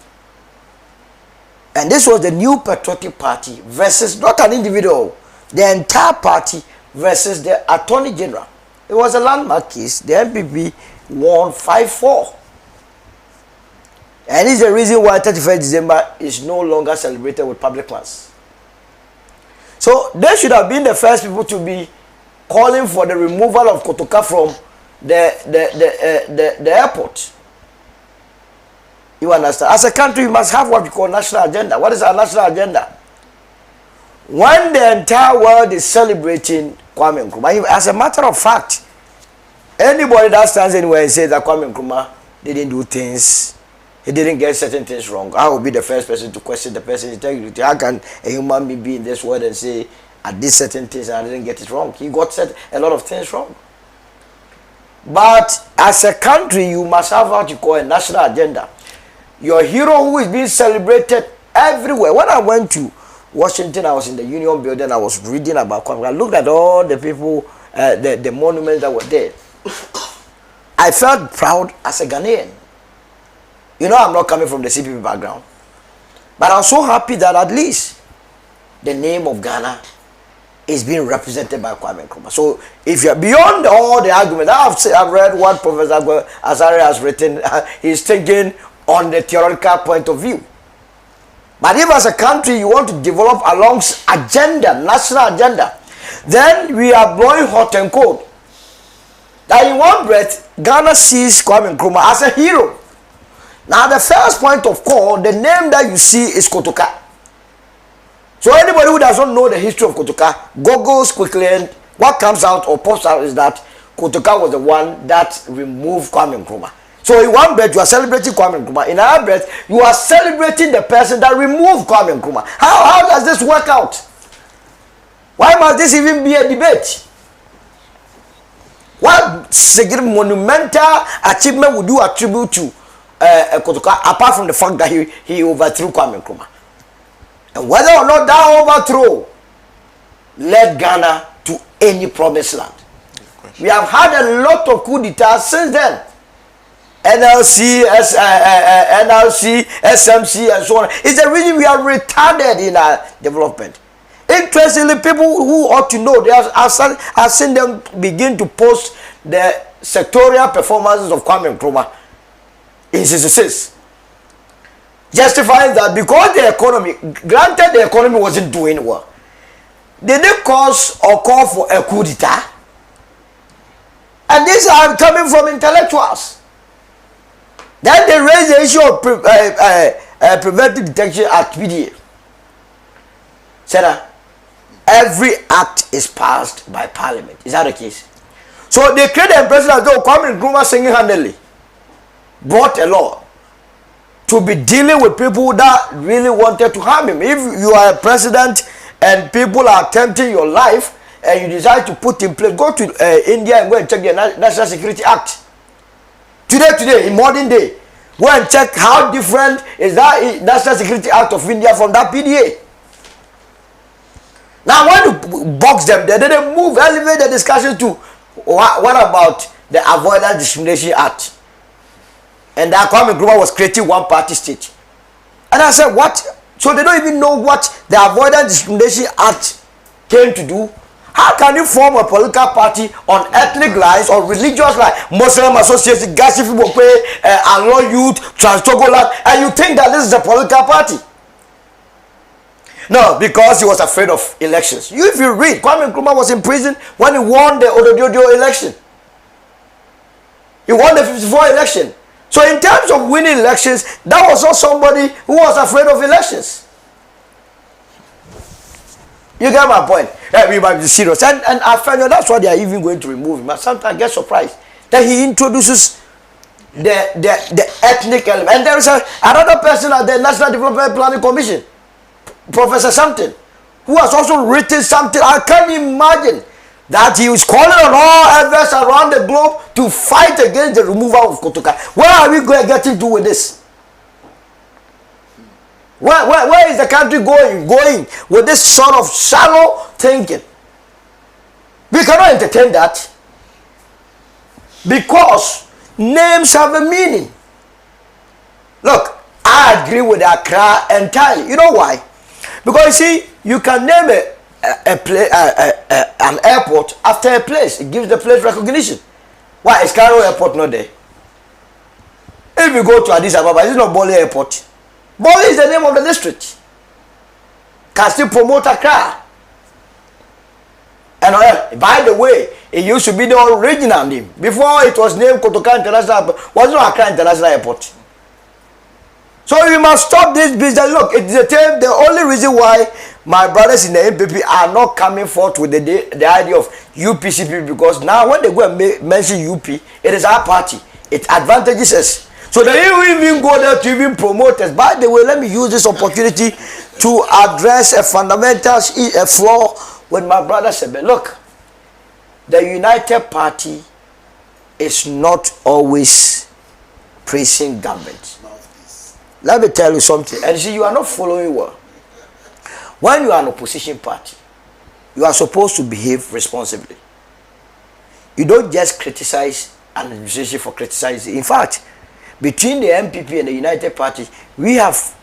And this was the New Patriotic Party versus not an individual, the entire party versus the Attorney General. It was a landmark case. The MPP won 5-4. And this is the reason why 31st December is no longer celebrated with public lands. So they should have been the first people to be calling for the removal of Kotoka from the airport. You understand? As a country, we must have what we call national agenda. What is our national agenda? When the entire world is celebrating Kwame Nkrumah, as a matter of fact, anybody that stands anywhere and says that Kwame Nkrumah didn't do things, he didn't get certain things wrong, I will be the first person to question the person's integrity. How can a human being be in this world and say, I did certain things and I didn't get it wrong? He got a lot of things wrong. But as a country, you must have what you call a national agenda. Your hero who is being celebrated everywhere. When I went to Washington, I was in the Union Building, I was reading about Kwame. I looked at all the people, the monuments that were there. I felt proud as a Ghanaian. You know, I'm not coming from the CPP background. But I'm so happy that at least the name of Ghana is being represented by Kwame Nkrumah. So if you're beyond all the arguments, I've read what Professor Azari has written. He's thinking on the theoretical point of view. But if as a country you want to develop along agenda, national agenda, then we are blowing hot and cold. That in one breath, Ghana sees Kwame Nkrumah as a hero. Now the first point of call, the name that you see is Kotoka. So anybody who does not know the history of Kotoka, googles quickly, and what comes out or pops out is that Kotoka was the one that removed Kwame Nkrumah. So in one breath you are celebrating Kwame Nkrumah, in another breath you are celebrating the person that removed Kwame Nkrumah. How does this work out? Why must this even be a debate? What monumental achievement would you attribute to Kotoka, apart from the fact that he overthrew Kwame Nkrumah? And whether or not that overthrow led Ghana to any promised land. We have had a lot of coup d'etats since then. NLC, SMC, and so on. It's the reason we are retarded in our development. Interestingly, people who ought to know, I've seen them begin to post the sectorial performances of Kwame Nkrumah in 66. Justifying that because the economy, granted the economy wasn't doing well, they didn't cause or call for a coup d'etat. And these are coming from intellectuals. Then they raise the issue of Preventive Detection Act, PDA. SENA, every act is passed by Parliament. Is that the case? So they create the impression as though Kwame Nkrumah single-handedly brought a law to be dealing with people that really wanted to harm him. If you are a president and people are attempting your life and you decide to put in place, go to India and go and check the National Security Act. Today, in modern day, go and check how different is that National Security Act of India from that PDA. Now, when you box them, they didn't move, elevate the discussion to what about the Avoidance Discrimination Act? And that Kwame Nkrumah was creating one party state. And I said, what? So they don't even know what the Avoidance Discrimination Act came to do. How can you form a political party on ethnic lines or religious lines, Muslim Association, Gashi Fibokwe, Alon Youth, Trans-Togoland, and you think that this is a political party? No, because he was afraid of elections. If you read, Kwame Nkrumah was in prison when he won the Ododiodio election. He won the 54 election. So in terms of winning elections, that was not somebody who was afraid of elections. You get my point? We might be serious. And I find that's why they are even going to remove him. But sometimes I get surprised. that he introduces the ethnic element. And there is another person at the National Development Planning Commission, Professor something, who has also written something. I can't imagine that he was calling on all efforts around the globe to fight against the removal of Kotoka. Where are we getting to with this? Where is the country going with this sort of shallow thinking? We cannot entertain that, because names have a meaning. Look, I agree with Accra entirely. You know why? Because you see, you can name an airport after a place. It gives the place recognition. Why is Cairo Airport not there? If you go to Addis Ababa, it's not Bole Airport. Bole is the name of the district. Can still promote Accra. And by the way, it used to be the original name. Before it was named Kotoka International Airport, was not Accra International Airport. So you must stop this business. Look, it's the only reason why my brothers in the MPP are not coming forth with the idea of UPCP, because now when they go and mention UP, it is our party. It advantages us. So they even go there to even promote us. By the way, let me use this opportunity to address a fundamental flaw with my brother Sebe. Look, the United Party is not always praising government. Let me tell you something. And see, you are not following well. When you are an opposition party, you are supposed to behave responsibly. You don't just criticize an administration for criticizing. In fact, between the MPP and the United Party, we have,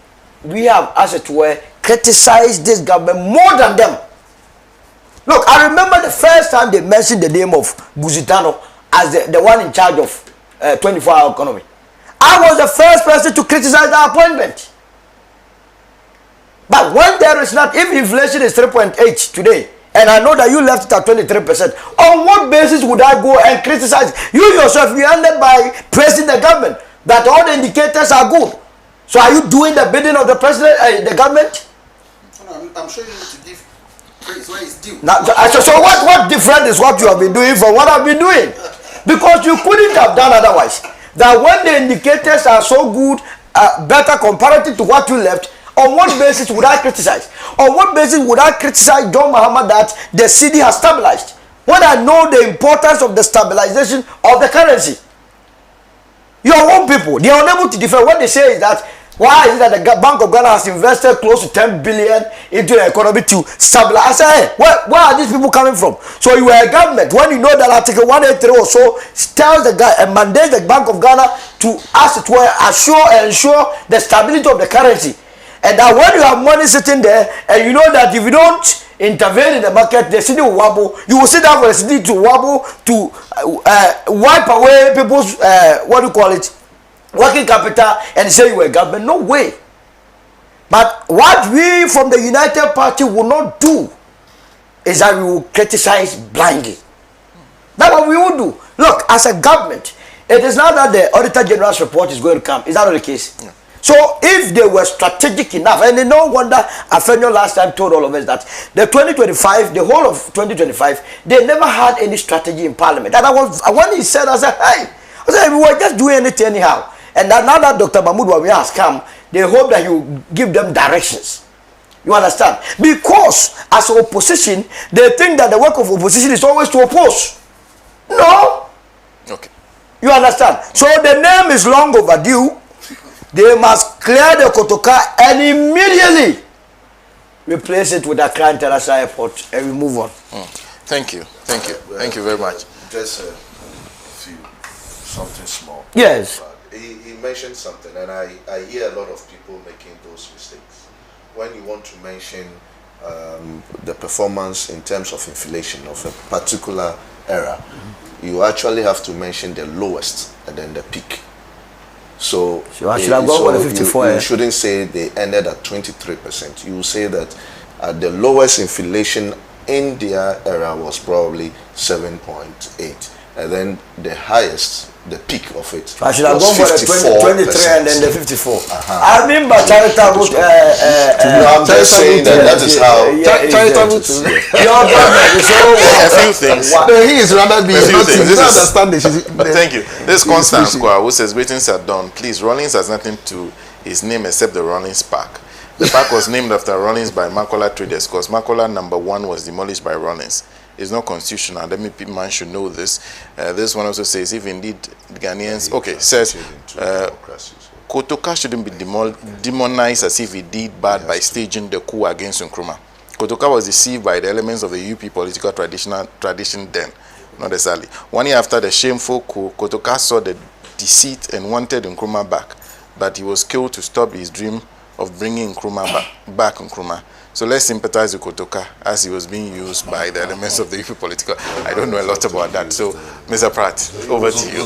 as it were, criticized this government more than them. Look, I remember the first time they mentioned the name of Guzitano as the one in charge of 24-hour economy. I was the first person to criticize the appointment. But when there is not, if inflation is 3.8 today, and I know that you left it at 23%, on what basis would I go and criticize? You yourself, you ended by praising the government, that all the indicators are good. So are you doing the bidding of the president, the government? I'm sure you need to give praise where it's due. Now, so what different is what you have been doing from what I've been doing? Because you couldn't have done otherwise. That when the indicators are so good, better comparative to what you left, on what basis would I criticize? On what basis would I criticize John Mahama that the cedi has stabilized, when I know the importance of the stabilization of the currency? Your own people, they are unable to defend. What they say is that, why is it that the Bank of Ghana has invested close to 10 billion into the economy to stabilize? I say, hey, where are these people coming from? So you are a government, when you know that Article 183 or so tells the guy and mandates the Bank of Ghana to, as it were, ensure the stability of the currency. And that when you have money sitting there, and you know that if you don't intervene in the market, the cedi will wobble. You will sit down for the cedi to wobble, to wipe away people's, working capital, and say you are a government. No way. But what we from the United Party will not do is that we will criticize blindly. That's what we will do. Look, as a government, it is not that the Auditor General's report is going to come. Is that not the case? Yeah. So if they were strategic enough, and no wonder Afenyo last time told all of us that the 2025, the whole of 2025, they never had any strategy in Parliament. And when he said, I said, hey, we were just doing anything anyhow. And now that Dr. Mahmoud Wawia has come, they hope that he will give them directions. You understand? Because as opposition, they think that the work of opposition is always to oppose. No. Okay. You understand? So the name is long overdue. They must clear the Kotoka and immediately replace it with Accra International Airport, and we move on. Thank you. Thank you. Thank you very much. Just something small. Yes. He mentioned something, and I hear a lot of people making those mistakes. When you want to mention the performance in terms of inflation of a particular era, you actually have to mention the lowest and then the peak. So I should have gone with the 54. You shouldn't say they ended at 23%. You say that the lowest inflation in their era was probably 7.8, and then the highest, the peak of it. So I should have gone for the 23 and then the 54. I remember charitable. I'm just saying that is how. Charitable. A few things. He is rather being. Thank you. This Constance Kwa, who says greetings are done. Please, Rollins has nothing to his name except the Rollins Park. The park was named after Rollins by Makola traders because Makola #1 was demolished by Rollins. It's not constitutional. Let me, man should know this. This one also says, if indeed Ghanaians, says Kotoka shouldn't be demonized as if he did bad by staging the coup against Nkrumah. Kotoka was deceived by the elements of the UP political tradition then, not necessarily. 1 year after the shameful coup, Kotoka saw the deceit and wanted Nkrumah back, but he was killed to stop his dream of bringing Nkrumah back Nkrumah. So let's sympathize with Kotoka as he was being used by the elements of the UP political. I don't know a lot about that. So, Mr. Pratt, over to you.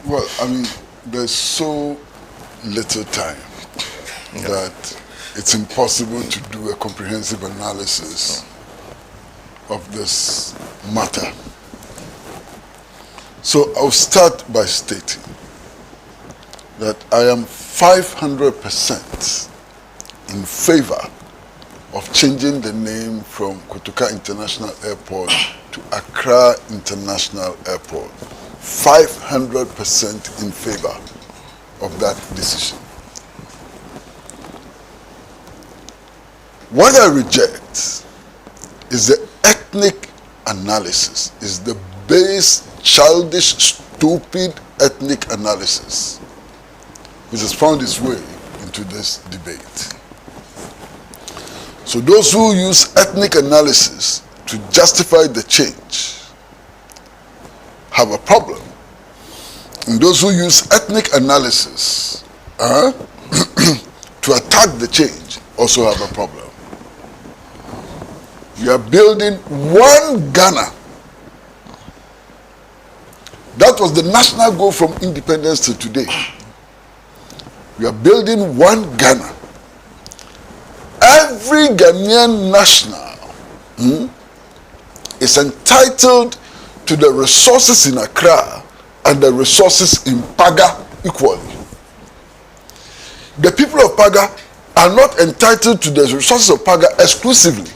Well, I mean, there's so little time that it's impossible to do a comprehensive analysis of this matter. So I'll start by stating that I am 500% in favor of changing the name from Kotoka International Airport to Accra International Airport. 500% in favor of that decision. What I reject is the ethnic analysis, is the base, childish, stupid ethnic analysis which has found its way into this debate. So those who use ethnic analysis to justify the change have a problem. And those who use ethnic analysis to attack the change also have a problem. We are building one Ghana. That was the national goal from independence to today. We are building one Ghana. Every Ghanaian national is entitled to the resources in Accra and the resources in Paga equally. The people of Paga are not entitled to the resources of Paga exclusively.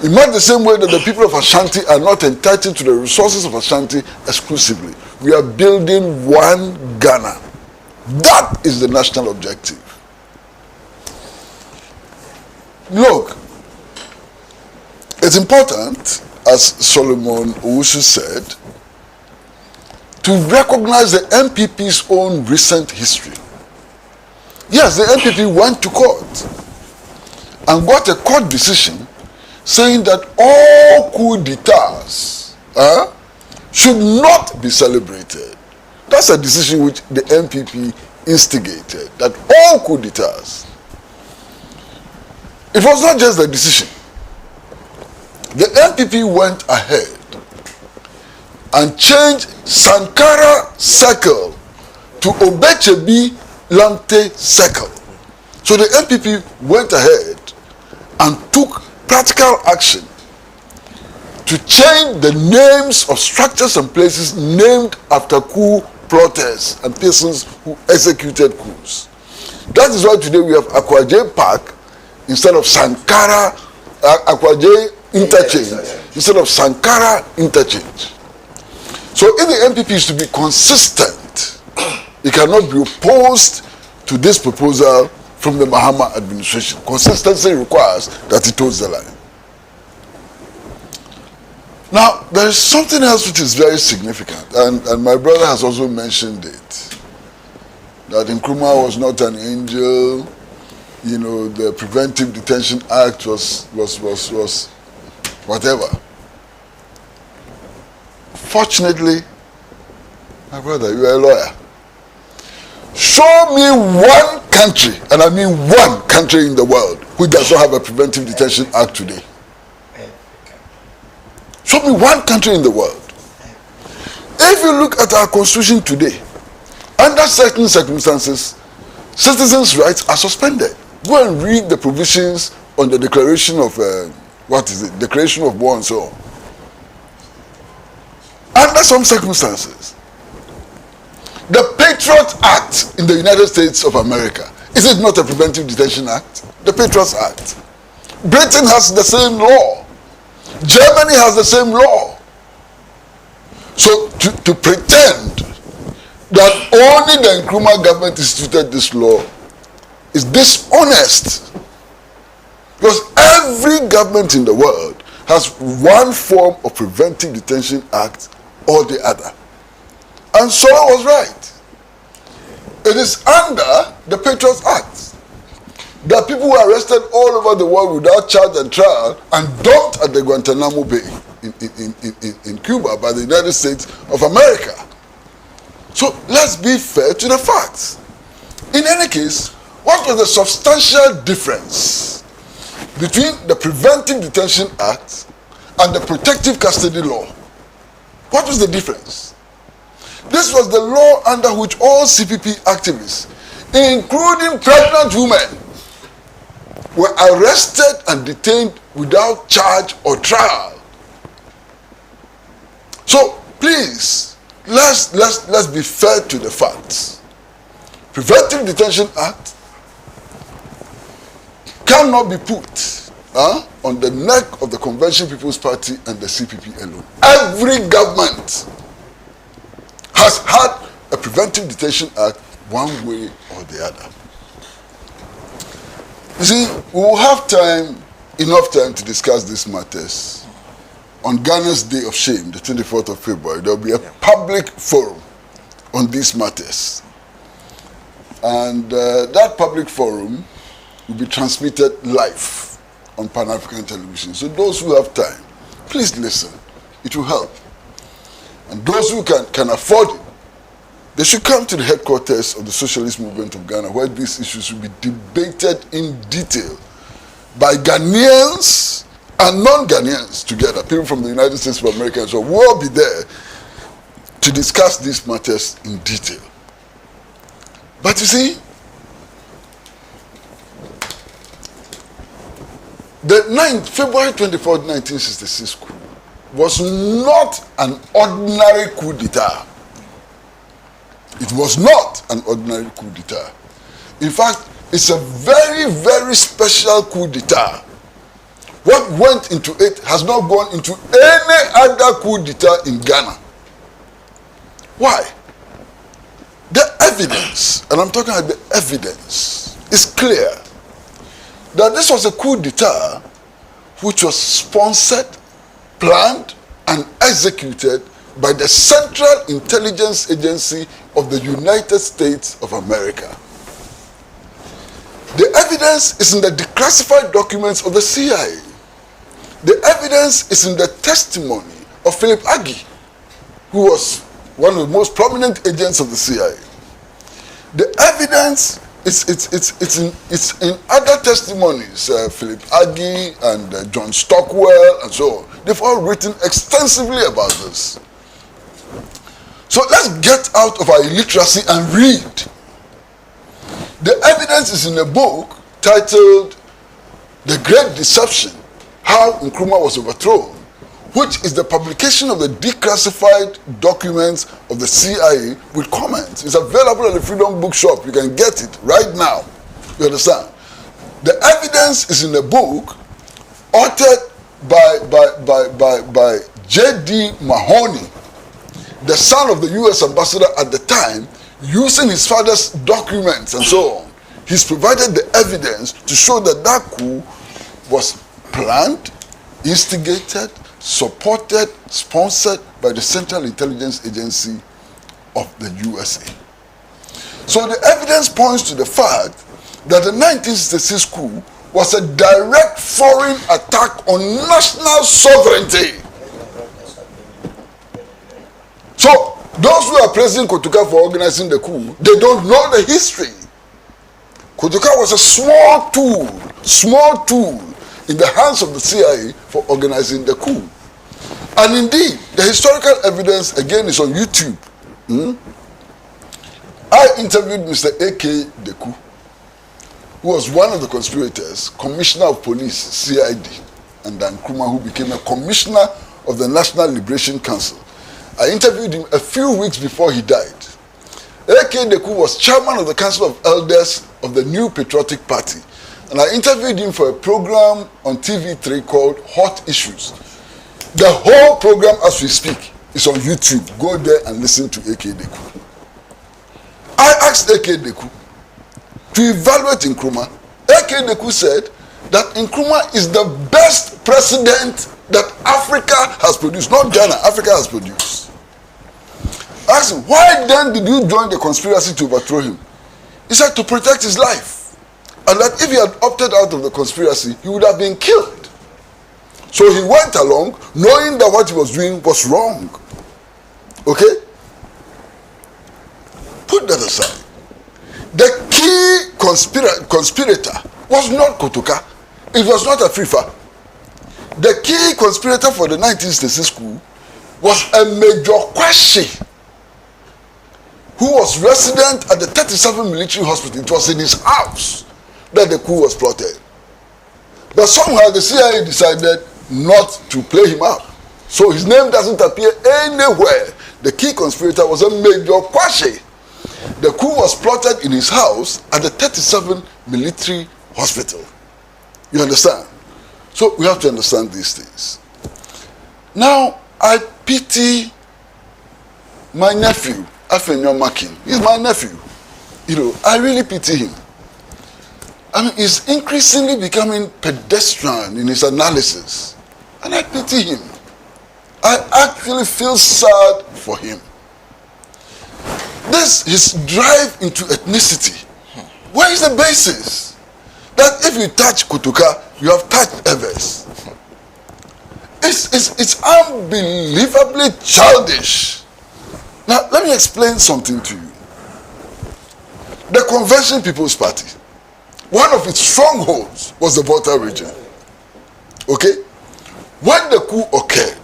In much the same way that the people of Ashanti are not entitled to the resources of Ashanti exclusively. We are building one Ghana. That is the national objective. Look, it's important, as Solomon Owusu said, to recognize the MPP's own recent history. Yes, the MPP went to court and got a court decision saying that all coup d'etats should not be celebrated. That's a decision which the MPP instigated, that all coup d'etats. It was not just the decision. The MPP went ahead and changed Sankara Circle to Obechebi Lante Circle. So the MPP went ahead and took practical action to change the names of structures and places named after coup plotters and persons who executed coups. That is why today we have Akwaje Park instead of Sankara, Akwaje Interchange instead of Sankara Interchange. So if the MPP is to be consistent, it cannot be opposed to this proposal from the Mahama administration. Consistency requires that it toes the line. Now, there is something else which is very significant, and my brother has also mentioned it, that Nkrumah was not an angel. You know, the Preventive Detention Act was whatever. Fortunately, my brother, you are a lawyer. Show me one country, and I mean one country in the world, who does not have a Preventive Detention Act today. Show me one country in the world. If you look at our constitution today, under certain circumstances, citizens' rights are suspended. Go and read the provisions on the declaration of, Declaration of War and so on. some circumstances. The Patriot Act in the United States of America, is it not a preventive detention act? The Patriot Act. Britain has the same law. Germany has the same law. So to pretend that only the Nkrumah government instituted this law is dishonest. Because every government in the world has one form of preventive detention act or the other. And so I was right. It is under the Patriot Act that people were arrested all over the world without charge and trial and dumped at the Guantanamo Bay in Cuba by the United States of America. So let's be fair to the facts. In any case, what was the substantial difference between the Preventive Detention Act and the Protective Custody Law? What was the difference? This was the law under which all CPP activists, including pregnant women, were arrested and detained without charge or trial. So please, let's be fair to the facts. Preventive Detention Act cannot be put on the neck of the Convention People's Party and the CPP alone. Every government has had a Preventive Detention Act one way or the other. You see, we will have enough time to discuss these matters. On Ghana's Day of Shame, the 24th of February, there will be a public forum on these matters. And that public forum will be transmitted live on Pan-African television. So those who have time, please listen. It will help. And those who can afford it, they should come to the headquarters of the Socialist Movement of Ghana, where these issues will be debated in detail by Ghanaians and non-Ghanaians together, people from the United States of America, and so we'll all be there to discuss these matters in detail. But you see, the February 24, 1966 coup was not an ordinary coup d'etat. It was not an ordinary coup d'etat. In fact, it's a very, very special coup d'etat. What went into it has not gone into any other coup d'etat in Ghana. Why? The evidence, and I'm talking about the evidence, is clear that this was a coup d'etat which was sponsored, planned, and executed by the Central Intelligence Agency of the United States of America. The evidence is in the declassified documents of the CIA. The evidence is in the testimony of Philip Agee, who was one of the most prominent agents of the CIA. The evidence it's in other testimonies, Philip Agee and John Stockwell and so on. They've all written extensively about this. So let's get out of our illiteracy and read. The evidence is in a book titled The Great Deception, How Nkrumah Was Overthrown, which is the publication of the declassified documents of the CIA with comments. It's available at the Freedom Bookshop. You can get it right now. You understand? The evidence is in a book authored by J.D. Mahoney, the son of the U.S. ambassador at the time, using his father's documents and so on. He's provided the evidence to show that that coup was planned, instigated, supported, sponsored by the Central Intelligence Agency of the USA. So the evidence points to the fact that the 1966 coup was a direct foreign attack on national sovereignty. So those who are praising Kotuka for organizing the coup, they don't know the history. Kotuka was a small tool in the hands of the CIA for organizing the coup. And indeed, the historical evidence again is on YouTube. I interviewed Mr. A.K. Deku, who was one of the conspirators, Commissioner of Police, CID, and then Nkrumah, who became a Commissioner of the National Liberation Council. I interviewed him a few weeks before he died. A.K. Deku was chairman of the Council of Elders of the New Patriotic Party. And I interviewed him for a program on TV3 called Hot Issues. The whole program as we speak is on YouTube. Go there and listen to A.K. Deku. I asked A.K. Deku to evaluate Nkrumah. A.K. Deku said that Nkrumah is the best president that Africa has produced. Not Ghana, Africa has produced. I asked him, why then did you join the conspiracy to overthrow him? He said to protect his life. And that if he had opted out of the conspiracy, he would have been killed. So he went along knowing that what he was doing was wrong. Okay? Put that aside. The key conspirator was not Kotoka. It was not Afrifa. The key conspirator for the 1966 coup was a Major Kwashi, who was resident at the 37 military hospital. It was in his house that the coup was plotted. But somehow the CIA decided not to play him up. So his name doesn't appear anywhere. The key conspirator was a Major Kwashi. The coup was plotted in his house at the 37 military hospital. You understand? So we have to understand these things. Now, I pity my nephew, Afenyo Makin. He's my nephew. You know, I really pity him. I mean, he's increasingly becoming pedestrian in his analysis. And I pity him. I actually feel sad for him. This, his drive into ethnicity. Where is the basis? That if you touch Kutuka, you have touched Evers. It's unbelievably childish. Now, let me explain something to you. The Convention People's Party, one of its strongholds was the Volta region. Okay? When the coup occurred,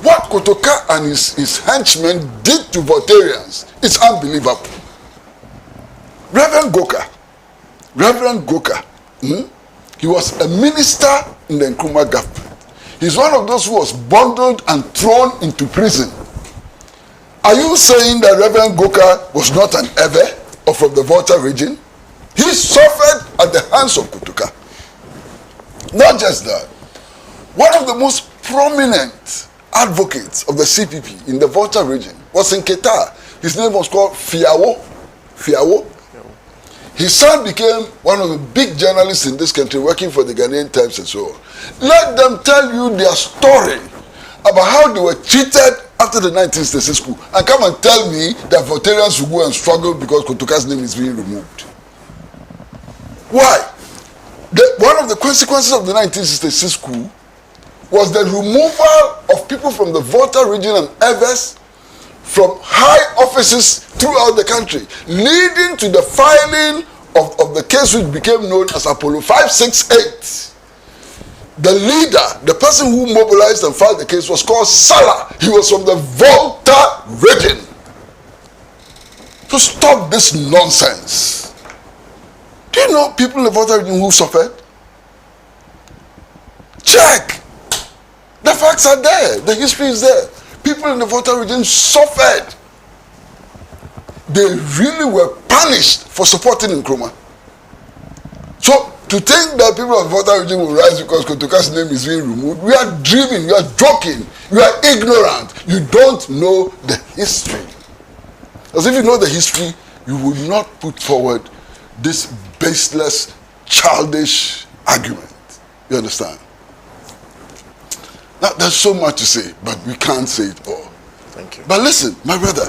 what Kotoka and his henchmen did to Voltarians is unbelievable. Reverend Goka, he was a minister in the Nkrumah government. He's one of those who was bundled and thrown into prison. Are you saying that Reverend Goka was not an Ewe or from the Volta region? He suffered at the hands of Kotoka. Not just that. One of the most prominent advocates of the CPP in the Volta region was in Qatar. His name was called Fiawo. His son became one of the big journalists in this country working for the Ghanaian Times and so on. Let them tell you their story about how they were treated after the 1966 coup, and come and tell me that Voltarians will go and struggle because Kotoka's name is being removed. Why? One of the consequences of the 1966 coup was the removal of people from the Volta region and Evers from high offices throughout the country, leading to the filing of the case which became known as Apollo 568. The leader, the person who mobilized and filed the case was called Salah. He was from the Volta region. To stop this nonsense. Do you know people in the Volta region who suffered? Check. The facts are there. The history is there. People in the Volta region suffered. They really were punished for supporting Nkrumah. So, to think that people of the Volta region will rise because Kotoka's name is being removed, we are dreaming, we are joking, you are ignorant. You don't know the history. As if you know the history, you would not put forward this baseless, childish argument. You understand? Now, there's so much to say, but we can't say it all. Thank you. But listen, my brother,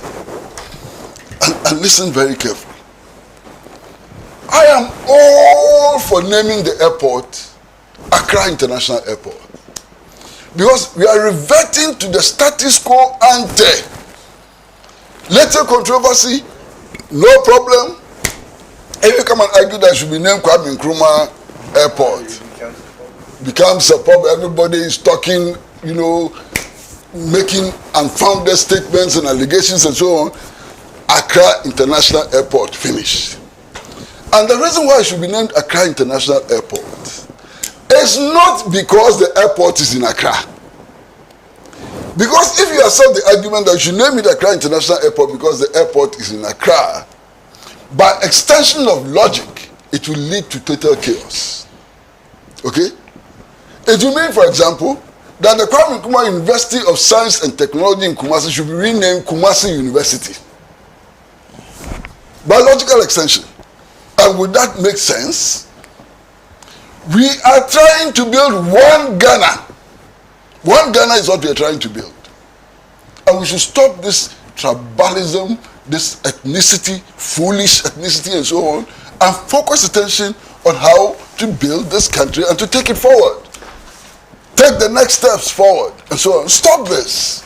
and listen very carefully. I am all for naming the airport Accra International Airport. Because we are reverting to the status quo ante. Little controversy, no problem. If you come and argue that it should be named Kwame Nkrumah Airport, becomes a problem. Everybody is talking, you know, making unfounded statements and allegations and so on. Accra International Airport, finished. And the reason why it should be named Accra International Airport is not because the airport is in Accra. Because if you accept the argument that you should name it Accra International Airport because the airport is in Accra, by extension of logic, it will lead to total chaos. Okay? It will mean, for example, that the Kwame Nkrumah University of Science and Technology in Kumasi should be renamed Kumasi University. By logical extension. And would that make sense? We are trying to build one Ghana. One Ghana is what we are trying to build. And we should stop this tribalism, this ethnicity, foolish ethnicity and so on, and focus attention on how to build this country and to take it forward. Take the next steps forward and so on. Stop this.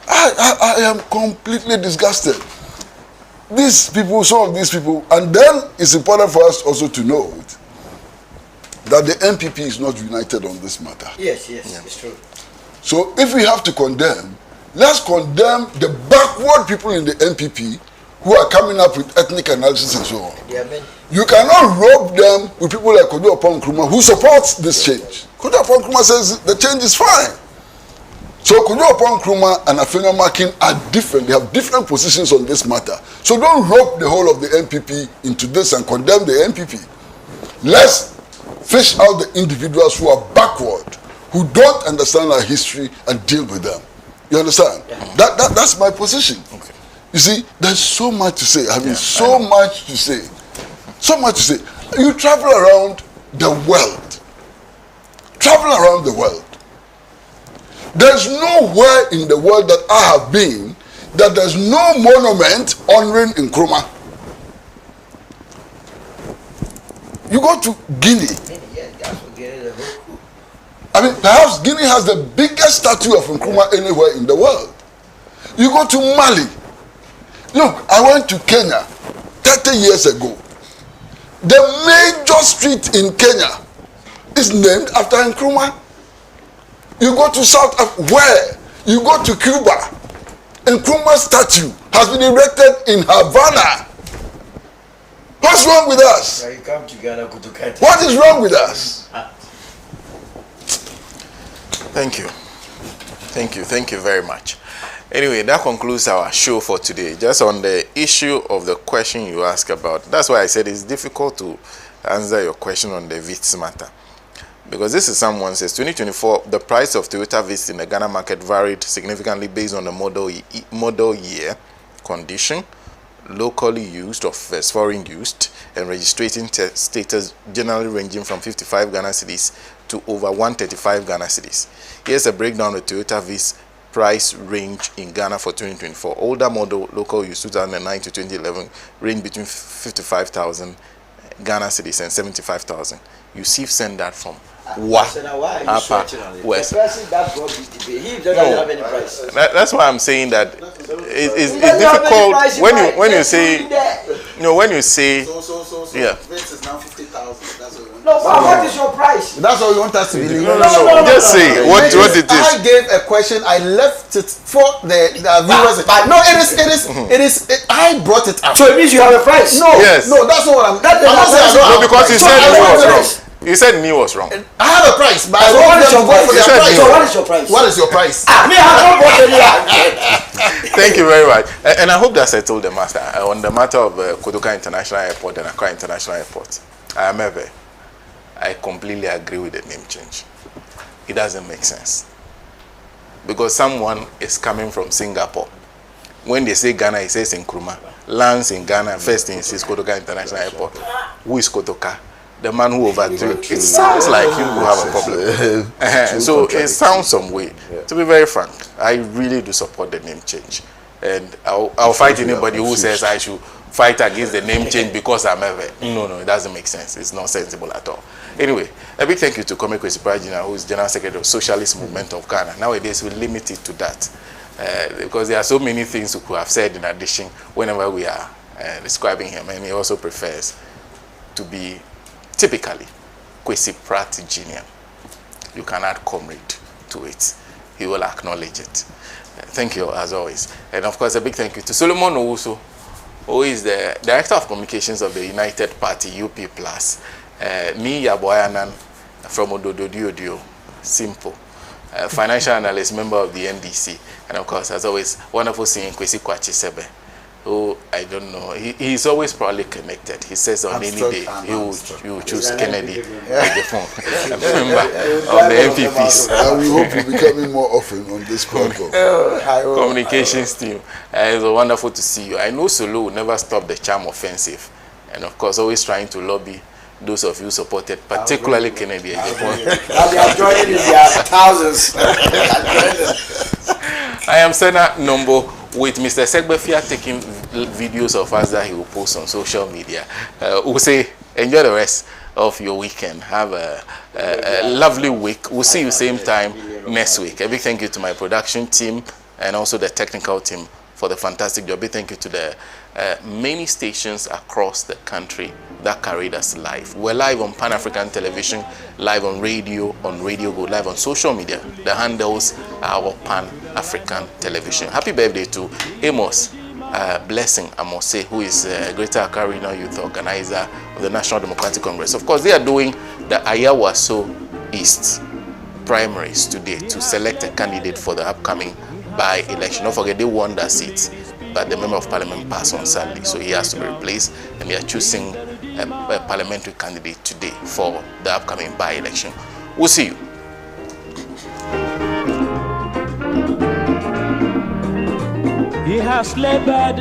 I am completely disgusted. These people, some of these people, and then it's important for us also to note that the NPP is not united on this matter. Yes, it's true. So if we have to condemn, let's condemn the backward people in the NPP who are coming up with ethnic analysis and so on. Yeah, man. You cannot rope them with people like Kojo Oppong Nkrumah who supports this change. Kojo Oppong Nkrumah says the change is fine. So Kojo Oppong Nkrumah and Afena Makin are different. They have different positions on this matter. So don't rope the whole of the NPP into this and condemn the NPP. Let's fish out the individuals who are backward, who don't understand our history and deal with them. You understand? Yeah. That's my position. Okay. You see, there's so much to say. I mean, so much to say. So much to say. You travel around the world. Travel around the world. There's nowhere in the world that I have been that there's no monument honoring Nkrumah. You go to Guinea. I mean, perhaps Guinea has the biggest statue of Nkrumah anywhere in the world. You go to Mali. Look, I went to Kenya 30 years ago. The major street in Kenya is named after Nkrumah. You go to South Africa, where? You go to Cuba. Nkrumah's statue has been erected in Havana. What's wrong with us? You come to Ghana, go to Kenya. What is wrong with us? Thank you. Thank you very much. Anyway, that concludes our show for today. Just on the issue of the question you asked about, that's why I said it's difficult to answer your question on the VITs matter. Because this is someone says 2024, the price of Toyota VITs in the Ghana market varied significantly based on the model year, condition, locally used or foreign used, and registration status generally ranging from 55 Ghana cedis to over 135 Ghana cedis. Here's a breakdown of Toyota VITs price range in Ghana for 2024. Older model, local use 2009 to 2011, range between 55,000 Ghana cedis and 75,000. Yusuf sent that from Upper West. The person that brought this debate, he doesn't have any price. That's why I'm saying that it's difficult when you say when you say yeah. This is now 50,000. That's what. No, but what is your price? That's what you want us to believe. No. Just say what it is. I gave a question. I left it for the viewers. But no, it is. I brought it up. So it means you have a price. No, yes. No, that's not what I'm. No, because you said me was wrong. You said me was wrong. I have a price, but I what is your price? So what is your price? What is your price? Thank you very much. And I hope that settled the matter on the matter of Kotoka International Airport and Accra International Airport. I completely agree with the name change. It doesn't make sense. Because someone is coming from Singapore. When they say Ghana, it says Nkrumah. Lands in Ghana, first thing says Kotoka International Airport. Who is Kotoka? The man who overthrew. It sounds like you will have a problem. So it sounds some way. Yeah. To be very frank, I really do support the name change. And I'll fight anybody who says I should fight against the name change because I'm ever. No, it doesn't make sense. It's not sensible at all. Anyway, a big thank you to Kwame Kwesi-Prajina, who is General Secretary of Socialist Movement of Ghana. Nowadays, we limit it to that. Because there are so many things we could have said in addition whenever we are describing him. And he also prefers to be typically Kwesi-Prajina. You can add comrade to it. He will acknowledge it. Thank you as always. And of course, a big thank you to Solomon Owusu, who is the Director of Communications of the United Party, UP+. Me, Yaboyanan, from Odododiodio. Simple. financial analyst, member of the NDC, and of course, as always, wonderful seeing Kwesi Kwachi Sebe, who I don't know, he's always probably connected. He says on any day he will choose Kennedy as the phone, a member of the MPPs. And we hope you'll be coming more often on this program. Communications team. It's wonderful to see you. I know Solo will never stop the charm offensive, and of course, always trying to lobby those of you supported, particularly Kennedy. They are joining in their thousands. I am SENA NOMBO with Mr. Segbefia taking videos of us that he will post on social media. We'll say enjoy the rest of your weekend. Have a lovely week. We'll see you same time next week. A big thank you to my production team and also the technical team for the fantastic job. A big thank you to the many stations across the country that carried us live. We're live on Pan-African Television, live on Radio Go, live on social media. The handles are our Pan-African Television. Happy birthday to Amos Blessing Amose, who is Greater Accra Regional Youth Organizer of the National Democratic Congress. Of course, they are doing the Ayawaso East primaries today to select a candidate for the upcoming by-election. Don't forget, they won that seat, but the Member of Parliament passed on Saturday, so he has to be replaced, and they are choosing a parliamentary candidate today for the upcoming by-election. We'll see you. He has labored.